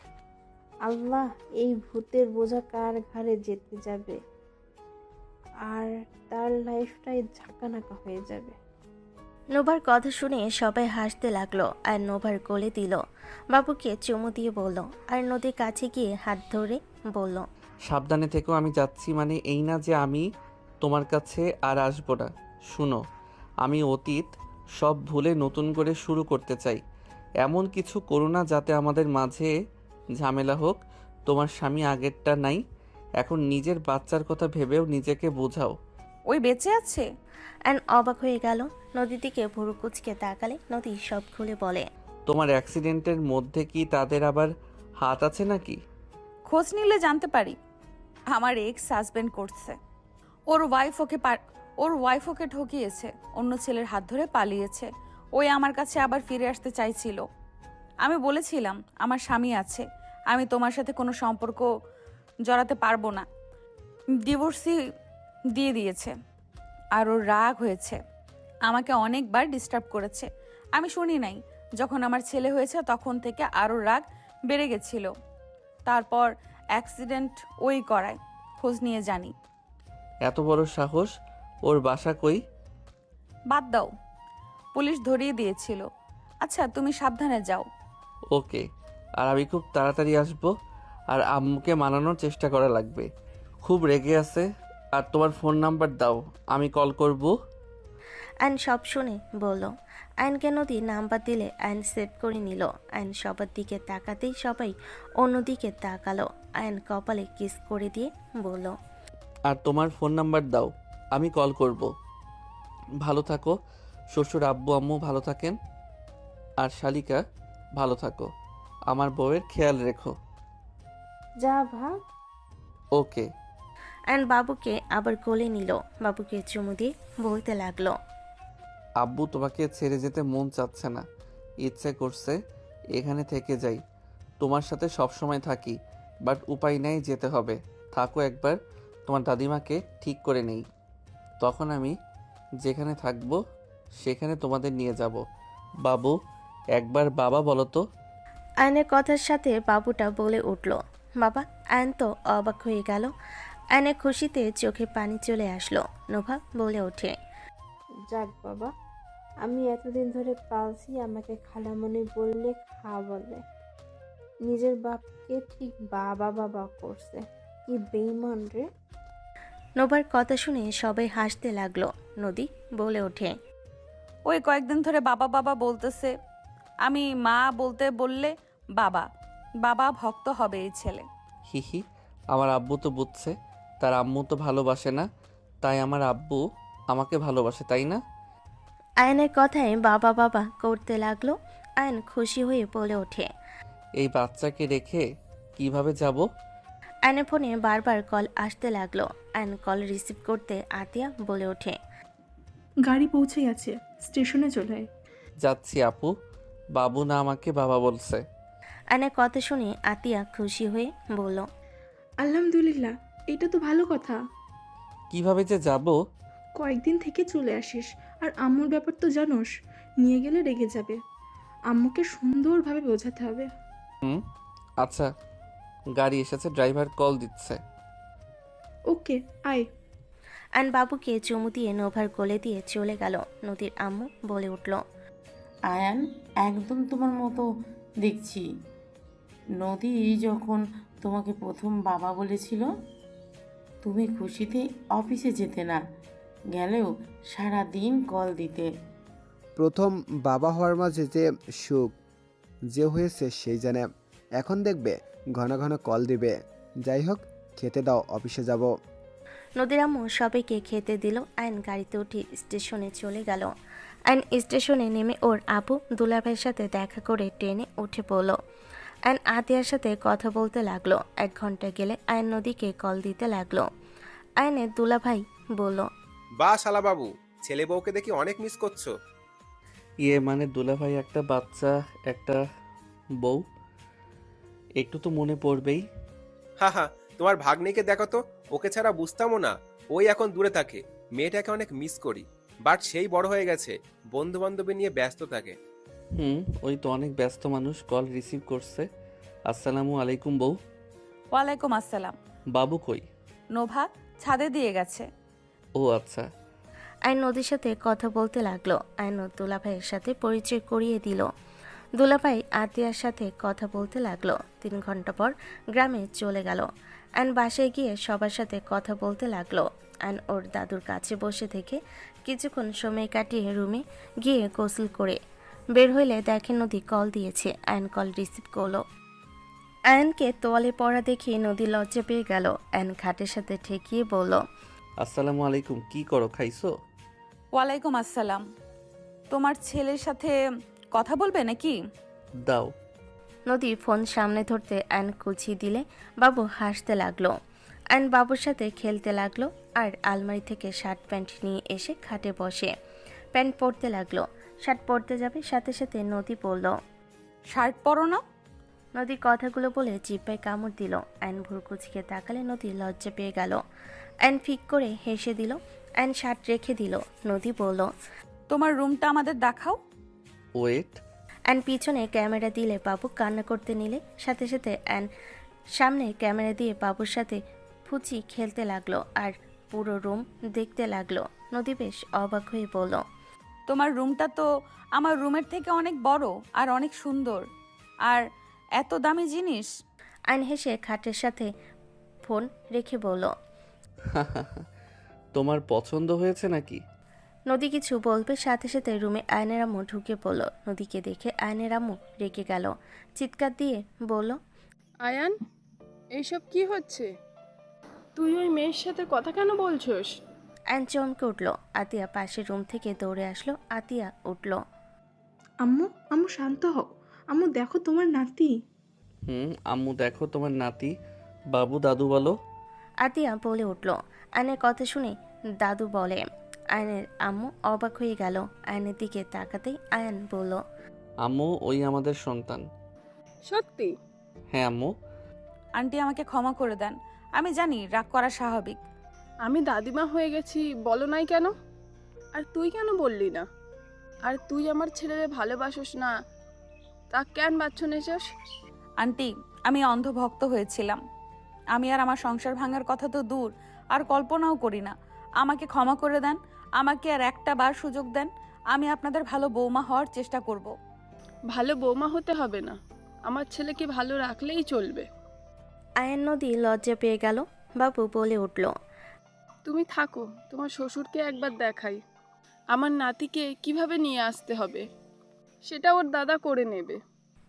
আল্লাহ, এই ভূতের বোঝা কার ঘাড়ে যেতে যাবে, আর তার লাইফটাই ঝাঁকানাকা হয়ে যাবে। নোভার কথা শুনে সবাই হাসতে লাগলো। আর নোভার কোলে দিল। বাবুকে চুমু দিয়ে বলল, আর নদীর কাছে গিয়ে হাত ধরে বলল, সাবধানে থেকো, আমি যাচ্ছি। মানে এই না যে আমি তোমার কাছে আর আসবো না। শুনো, আমি অতীত সব ভুলে নতুন করে শুরু করতে চাই। এমন কিছু করো না যাতে আমাদের মাঝে ঝামেলা হোক। তোমার স্বামী আগেরটা নাই, এখন নিজের বাচ্চার কথা ভেবেও নিজেকে বোঝাও। ওই বেঁচে আছে? অ্যান অবাক হয়ে গেল। নদীর দিকে ভুরু কুচকে তাকালে। নদী সব খুলে বলে, তোমার অ্যাক্সিডেন্টের মধ্যে কি তাদের আবার হাত আছে নাকি? খোঁজ নিলে জানতে পারি। আমার এক্স হাজবেন্ড করছে। ওর ওয়াইফ ওকে ঠকিয়েছে, অন্য ছেলের হাত ধরে পালিয়েছে। ওই আমার কাছে আবার ফিরে আসতে চাইছিল। আমি বলেছিলাম আমার স্বামী আছে, আমি তোমার সাথে কোনো সম্পর্ক জড়াতে পারবো না। ডিভোর্সই দিয়ে দিয়েছে। আর ওর রাগ হয়েছে, আমাকে অনেকবার ডিস্টার্ব করেছে। আমি শুনি নাই। যখন আমার ছেলে হয়েছে তখন থেকে আরও রাগ বেড়ে গেছিল। তারপর অ্যাক্সিডেন্ট ওই করায়। খোঁজ নিয়ে জানি। এত বড় সাহস! ওর বাসা কই? বাদ দাও, পুলিশ ধরিয়ে দিয়েছিল। আচ্ছা, তুমি সাবধানে যাও। ওকে, আর আমি খুব তাড়াতাড়ি আসবো। আর আম্মুকে মানানোর চেষ্টা করা লাগবে, খুব রেগে আছে। আর তোমার ফোন নাম্বার দাও, আমি কল করব। আইন সব শুনে বলল। আইনকে নদী নাম্বার দিলে আইন সেভ করে নিল। আইন সবার দিকে তাকাতেই সবাই অন্যদিকে তাকালো। আইন কপালে কিস করে দিয়ে বলল, আর তোমার ফোন নাম্বার দাও, আমি কল করব। ভালো থাকো, শ্বশুর আব্বু আম্মু ভালো থাকেন। আর শালিকা ভালো থাকো, আমার বউয়ের খেয়াল রেখো। যা ভাগ। ওকে। আইন বাবুকে আবার কোলে নিল। বাবুকে চুমু দিয়ে বলতে লাগলো, আব্বু তোমাকে ছেড়ে যেতে মন চাচ্ছে না, ইচ্ছে করছে এখানে থেকে যাই, তোমার সাথে সব সময় থাকি, বাট উপায় নেই, যেতে হবে। থাকো, একবার তোমার দাদিমাকে ঠিক করে নেই, তখন আমি যেখানে থাকবো সেখানে তোমাদের নিয়ে যাব। বাবু, একবার বাবা বলো তো। আয়নের কথার সাথে বাবুটা বলে উঠল বাবা। আয়ন তো অবাক হয়ে গেল। আয়নের খুশিতে চোখে পানি চলে আসলো। নোভা বলে ওঠে, যাক বাবা, আমি এতদিন ধরে পালছি আমাকে খালামণি বললে খা বলে। নিজের বাপকে ঠিক বাবা বাবা করছে, কি বেইমান রে। নোভার কথা শুনে সবাই হাসতে লাগলো। নদী বলে ওঠে, ওই কয়েকদিন ধরে বাবা বাবা বলতেছে, আমি মা বলতে বললে বাবা বাবা ভক্ত হবে এই ছেলে। হিহি, আমার আব্বু তো বুঝছে তার আম্মু তো ভালোবাসে না, তাই আমার আব্বু আমাকে ভালোবাসে, তাই না? আয়নের কথায় বাবা বাবা করতে লাগলো। আয়ন খুশি হয়ে বলে ওঠে, এই বাচ্চাকে রেখে কিভাবে যাব? আয়নের ফোনে বারবার কল আসতে লাগলো। আয়ন কল রিসিভ করতে আতিয়া বলে ওঠে, গাড়ি পৌঁছে গেছে, স্টেশনে চলে আয়। যাচ্ছি আপু, বাবু না আমাকে বাবা বলছে। আয়নের কথা শুনে আতিয়া খুশি হয়ে বলল, আলহামদুলিল্লাহ, এটা তো ভালো কথা। কিভাবে যে যাব? কয়েকদিন থেকে চলে আসিস, আর আম্মুর ব্যাপার তো জানোস, নিয়ে গেলে রেগে যাবে। আম্মুকে সুন্দরভাবে বোঝাতে হবে। আচ্ছা, গাড়ি এসেছে, ড্রাইভার কল দিচ্ছে। ওকে, আয়। আয়ন বাবুকে চুমু দিয়ে নোভার কোলে দিয়ে চলে গেল। নদীর আম্মু বলে উঠল, আয়ান একদম তোমার মতো দেখছি। নদী যখন তোমাকে প্রথম বাবা বলেছিল, তুমি খুশিতে অফিসে যেতে না গেলেও সারা দিন কল দিতে। প্রথম বাবা হওয়ার মাঝে যে সুখ যে হয়েছে সেই জানে। এখন দেখবে ঘন ঘন কল দিবে। যাই হোক, খেতে দাও, অফিসে যাব। নদীর আম্মু সবাইকে খেতে দিল। আয়ন গাড়িতে উঠে স্টেশনে চলে গেল। আয়ন স্টেশনে নেমে ওর আপু দুলাভাইয়ের সাথে দেখা করে ট্রেনে উঠে পড়ল। আয়ন আতিয়ার সাথে কথা বলতে লাগলো। 1 ঘন্টা গেলে আয়ন নদীকে কল দিতে লাগলো। আয়নের দুলাভাই বলল, বা শালা বাবু, ছেলে বউকে দেখি অনেক মিস করছো। ইয়ে মানে দুলাভাই, একটা বাচ্চা, একটা বউ, একটু তো মনে পড়বেই। হা হা, তোমার ভাগ্নিকে দেখো তো, ওকে ছাড়া বুঝতামও না। ওই এখন দূরে থাকে। মেয়েটাকে অনেক মিস করি, বাট সেই বড় হয়ে গেছে, বন্ধু বান্ধবী নিয়ে ব্যস্ত থাকে। ওই তো অনেক ব্যস্ত মানুষ কল রিসিভ করছে। আসসালামু আলাইকুম বউ। ওয়ালাইকুম আসসালাম। বাবু কই? নোভা ছাদে দিয়ে গেছে। ও আচ্ছা। আয়ন নদীর সাথে কথা বলতে লাগলো। আয়ন দুলাভাইয়ের সাথে পরিচয় করিয়ে দিল। দুলাভাই আতিয়ার সাথে কথা বলতে লাগলো। 3 ঘন্টা পর গ্রামে চলে গেল। আয়ন বাসায় গিয়ে সবার সাথে কথা বলতে লাগলো। আয়ন ওর দাদুর কাছে বসে থেকে কিছুক্ষণ সময় কাটিয়ে রুমে গিয়ে গোসল করে বের হইলে দেখে নদী কল দিয়েছে। আয়ন কল রিসিভ করলো। আয়নকে তোয়ালে পড়া দেখে নদী লজ্জা পেয়ে গেল। আয়ন খাটের সাথে ঠেকিয়ে বলল, আসসালামু আলাইকুম, কি করো, খাইছো? ওয়ালাইকুম আসসালাম। তোমার ছেলের সাথে কথা বলবে নাকি? দাও। নদী ফোন সামনে ধরতে আয়ন কুচি দিলে বাবু হাসতে লাগলো। আয়ন বাবুর সাথে খেলতে লাগলো আর আলমারি থেকে শার্ট প্যান্ট নিয়ে এসে খাটে বসে প্যান্ট পরতে লাগলো। শার্ট পরতে যাবে, সাথে সাথে নদী বলল, শার্ট পরো না। নদী কথাগুলো বলে জিব্বায় কামড় দিল। আয়ন ভুরকুচকে তাকালে নদী লজ্জা পেয়ে গেল। আয়ন ফিক করে হেসে দিল। আয়ন শার্ট রেখে দিল। নদী বলল, তোমার রুমটা আমাদের দেখাও। ওয়েট। অ্যান পিছনে ক্যামেরা দিলে বাবু কান্না করতে নিলে সাথে সাথে অ্যান সামনে ক্যামেরা দিয়ে বাবুর সাথে ফুচি খেলতে লাগলো আর পুরো রুম দেখতে লাগলো। নদী বেশ অবাক হয়ে বলল, তোমার রুমটা তো আমার রুমের থেকে অনেক বড় আর অনেক সুন্দর, আর এত দামি জিনিস। আয়ন হেসে খাটের সাথে ফোন রেখে বলল, তোমার পছন্দ হয়েছে নাকি? নদী কিছু বলবে সাথে সাথে রুমে আয়নের আম্মু ঢুকে পড়ল। নদীকে দেখে আয়নের আম্মু রেগে গেল, চিৎকার দিয়ে বলল, আয়ান, এইসব কি হচ্ছে? তুই ওই মেয়ের সাথে কথা কেন বলছস? আয়ন চমকে উঠল। আতিয়া পাশের রুম থেকে দৌড়ে আসলো। আতিয়া উঠল, আম্মু, আম্মু শান্ত হও। আম্মু দেখো তোমার নাতি। আম্মু দেখো তোমার নাতি। বাবু দাদু বলো। আতিয়া বলে উঠল। আয়নের কথা শুনে দাদু বলে। আয়নের আম্মু অবাক হয়ে গেল। আয়নের দিকে তাকাতেই আয়ান বলল, আম্মু ওই আমাদের সন্তান। সত্যি? হ্যাঁ আম্মু। আন্টি আমাকে ক্ষমা করে দেন, আমি জানি রাগ করা স্বাভাবিক। আমি দাদিমা হয়ে গেছি বলো নাই কেন? আর তুই কেন বললি না? আর তুই আমার ছেলেরে ভালোবাসোস না, তা কেন বাচ্চ নেছস? আন্টি, আমি অন্ধভক্ত হয়েছিলাম। আমি আর আমার সংসার ভাঙার কথা তো দূর, আর কল্পনাও করি না। আমাকে ক্ষমা করে দেন, আমাকে আর একটা বার সুযোগ দেন। আমি আপনাদের ভালো বৌমা হওয়ার চেষ্টা করব। ভালো বৌমা হতে হবে না, আমার ছেলেকে ভালো রাখলেই চলবে। আয়ান নদী লজ্জা পেয়ে গেল। বাবু বলে উঠল, তুমি থাকো, তোমার শ্বশুরকে একবার দেখাই। আমার নাতিকে কিভাবে নিয়ে আসতে হবে সেটা ওর দাদা করে নেবে।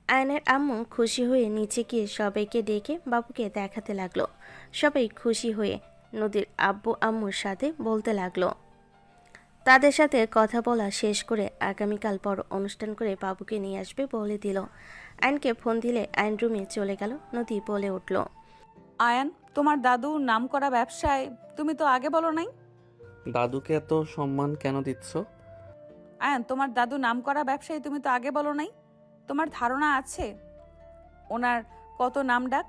আয়নের আম্মু খুশি হয়ে নিচে গিয়ে সবাইকে ডেকে বাবুকে দেখাতে লাগলো। সবাই খুশি হয়ে নদীর আব্বু আম্মুর সাথে বলতে লাগলো। তাদের সাথে কথা বলা শেষ করে আগামীকাল বড় অনুষ্ঠান করে বাবুকে নিয়ে আসবে বলে দিল। আয়নকে ফোন দিলে আয়ন রুমে চলে গেল। নদী বলে উঠল, আয়ান, তোমার দাদুর নাম করা ব্যবসায় তুমি তো আগে বলো নাই। দাদুকে এত সম্মান কেন দিচ্ছ? আয়ান, তোমার দাদু নাম করা ব্যবসায়ী, তুমি তো আগে বলো নাই। তোমার ধারণা আছে ওনার কত নাম ডাক?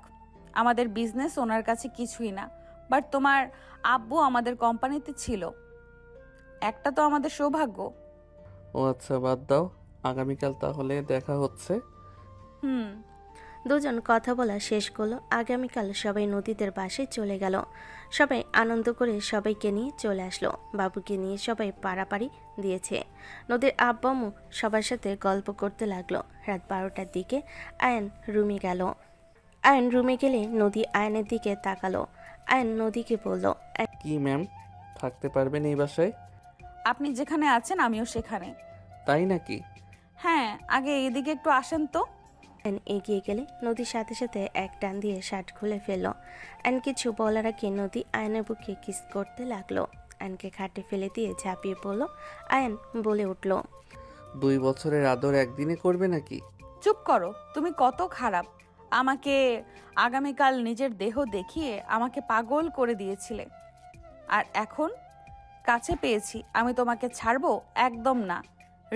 আমাদের বিজনেস ওনার কাছে কিছুই না, বাট তোমার আব্বু আমাদের কোম্পানিতে ছিল, একটা তো আমাদের সৌভাগ্য। ও আচ্ছা, বাদ দাও, আগামীকাল তাহলে দেখা হচ্ছে। হুম। দুজন কথা বলা শেষ করলো। আগামীকাল সবাই নদীদের বাসায় চলে গেল। সবাই আনন্দ করে সবাইকে নিয়ে চলে আসলো। বাবুকে নিয়ে সবাই পাড়াপাড়ি দিয়েছে। নদীর আব্বামু সবার সাথে গল্প করতে লাগলো। রাত 12টার দিকে আয়ন রুমে গেল। আয়ন রুমে গেলে নদী আয়নের দিকে তাকালো। আয়ন নদীকে বলল, কি ম্যাম, থাকতে পারবেন এই বাসায়? আপনি যেখানে আছেন আমিও সেখানে। তাই নাকি? হ্যাঁ, আগে এদিকে একটু আসেন তো। আয়ন এগিয়ে গেলে নদীর সাথে সাথে এক টান দিয়ে শার্ট খুলে ফেলল। আয়ন কিছু বলার আগে নদী আয়নের বুকে কিস করতে লাগলো। আয়নকে খাটে ফেলে দিয়ে ঝাঁপিয়ে পড়ল। আয়ন বলে উঠল, 2 বছরের আদর একদিনে করবে নাকি? চুপ করো, তুমি কত খারাপ। আমাকে আগামীকাল নিজের দেহ দেখিয়ে আমাকে পাগল করে দিয়েছিলে, আর এখন কাছে পেয়েছি, আমি তোমাকে ছাড়বো? একদম না,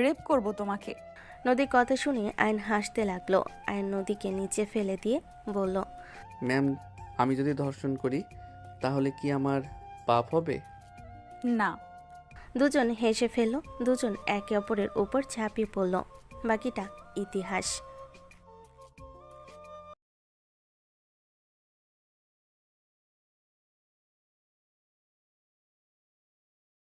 রেপ করব তোমাকে। নদীর কথা শুনে আয়ন হাসতে লাগলো। আয়ন নদীকে নিচে ফেলে দিয়ে বলল, ম্যাম, আমি যদি ধর্ষণ করি তাহলে কি আমার পাপ হবে? না। দুজন হেসে ফেলল। দুজন একে অপরের উপর ঝাঁপিয়ে পড়ল। বাকিটা ইতিহাস।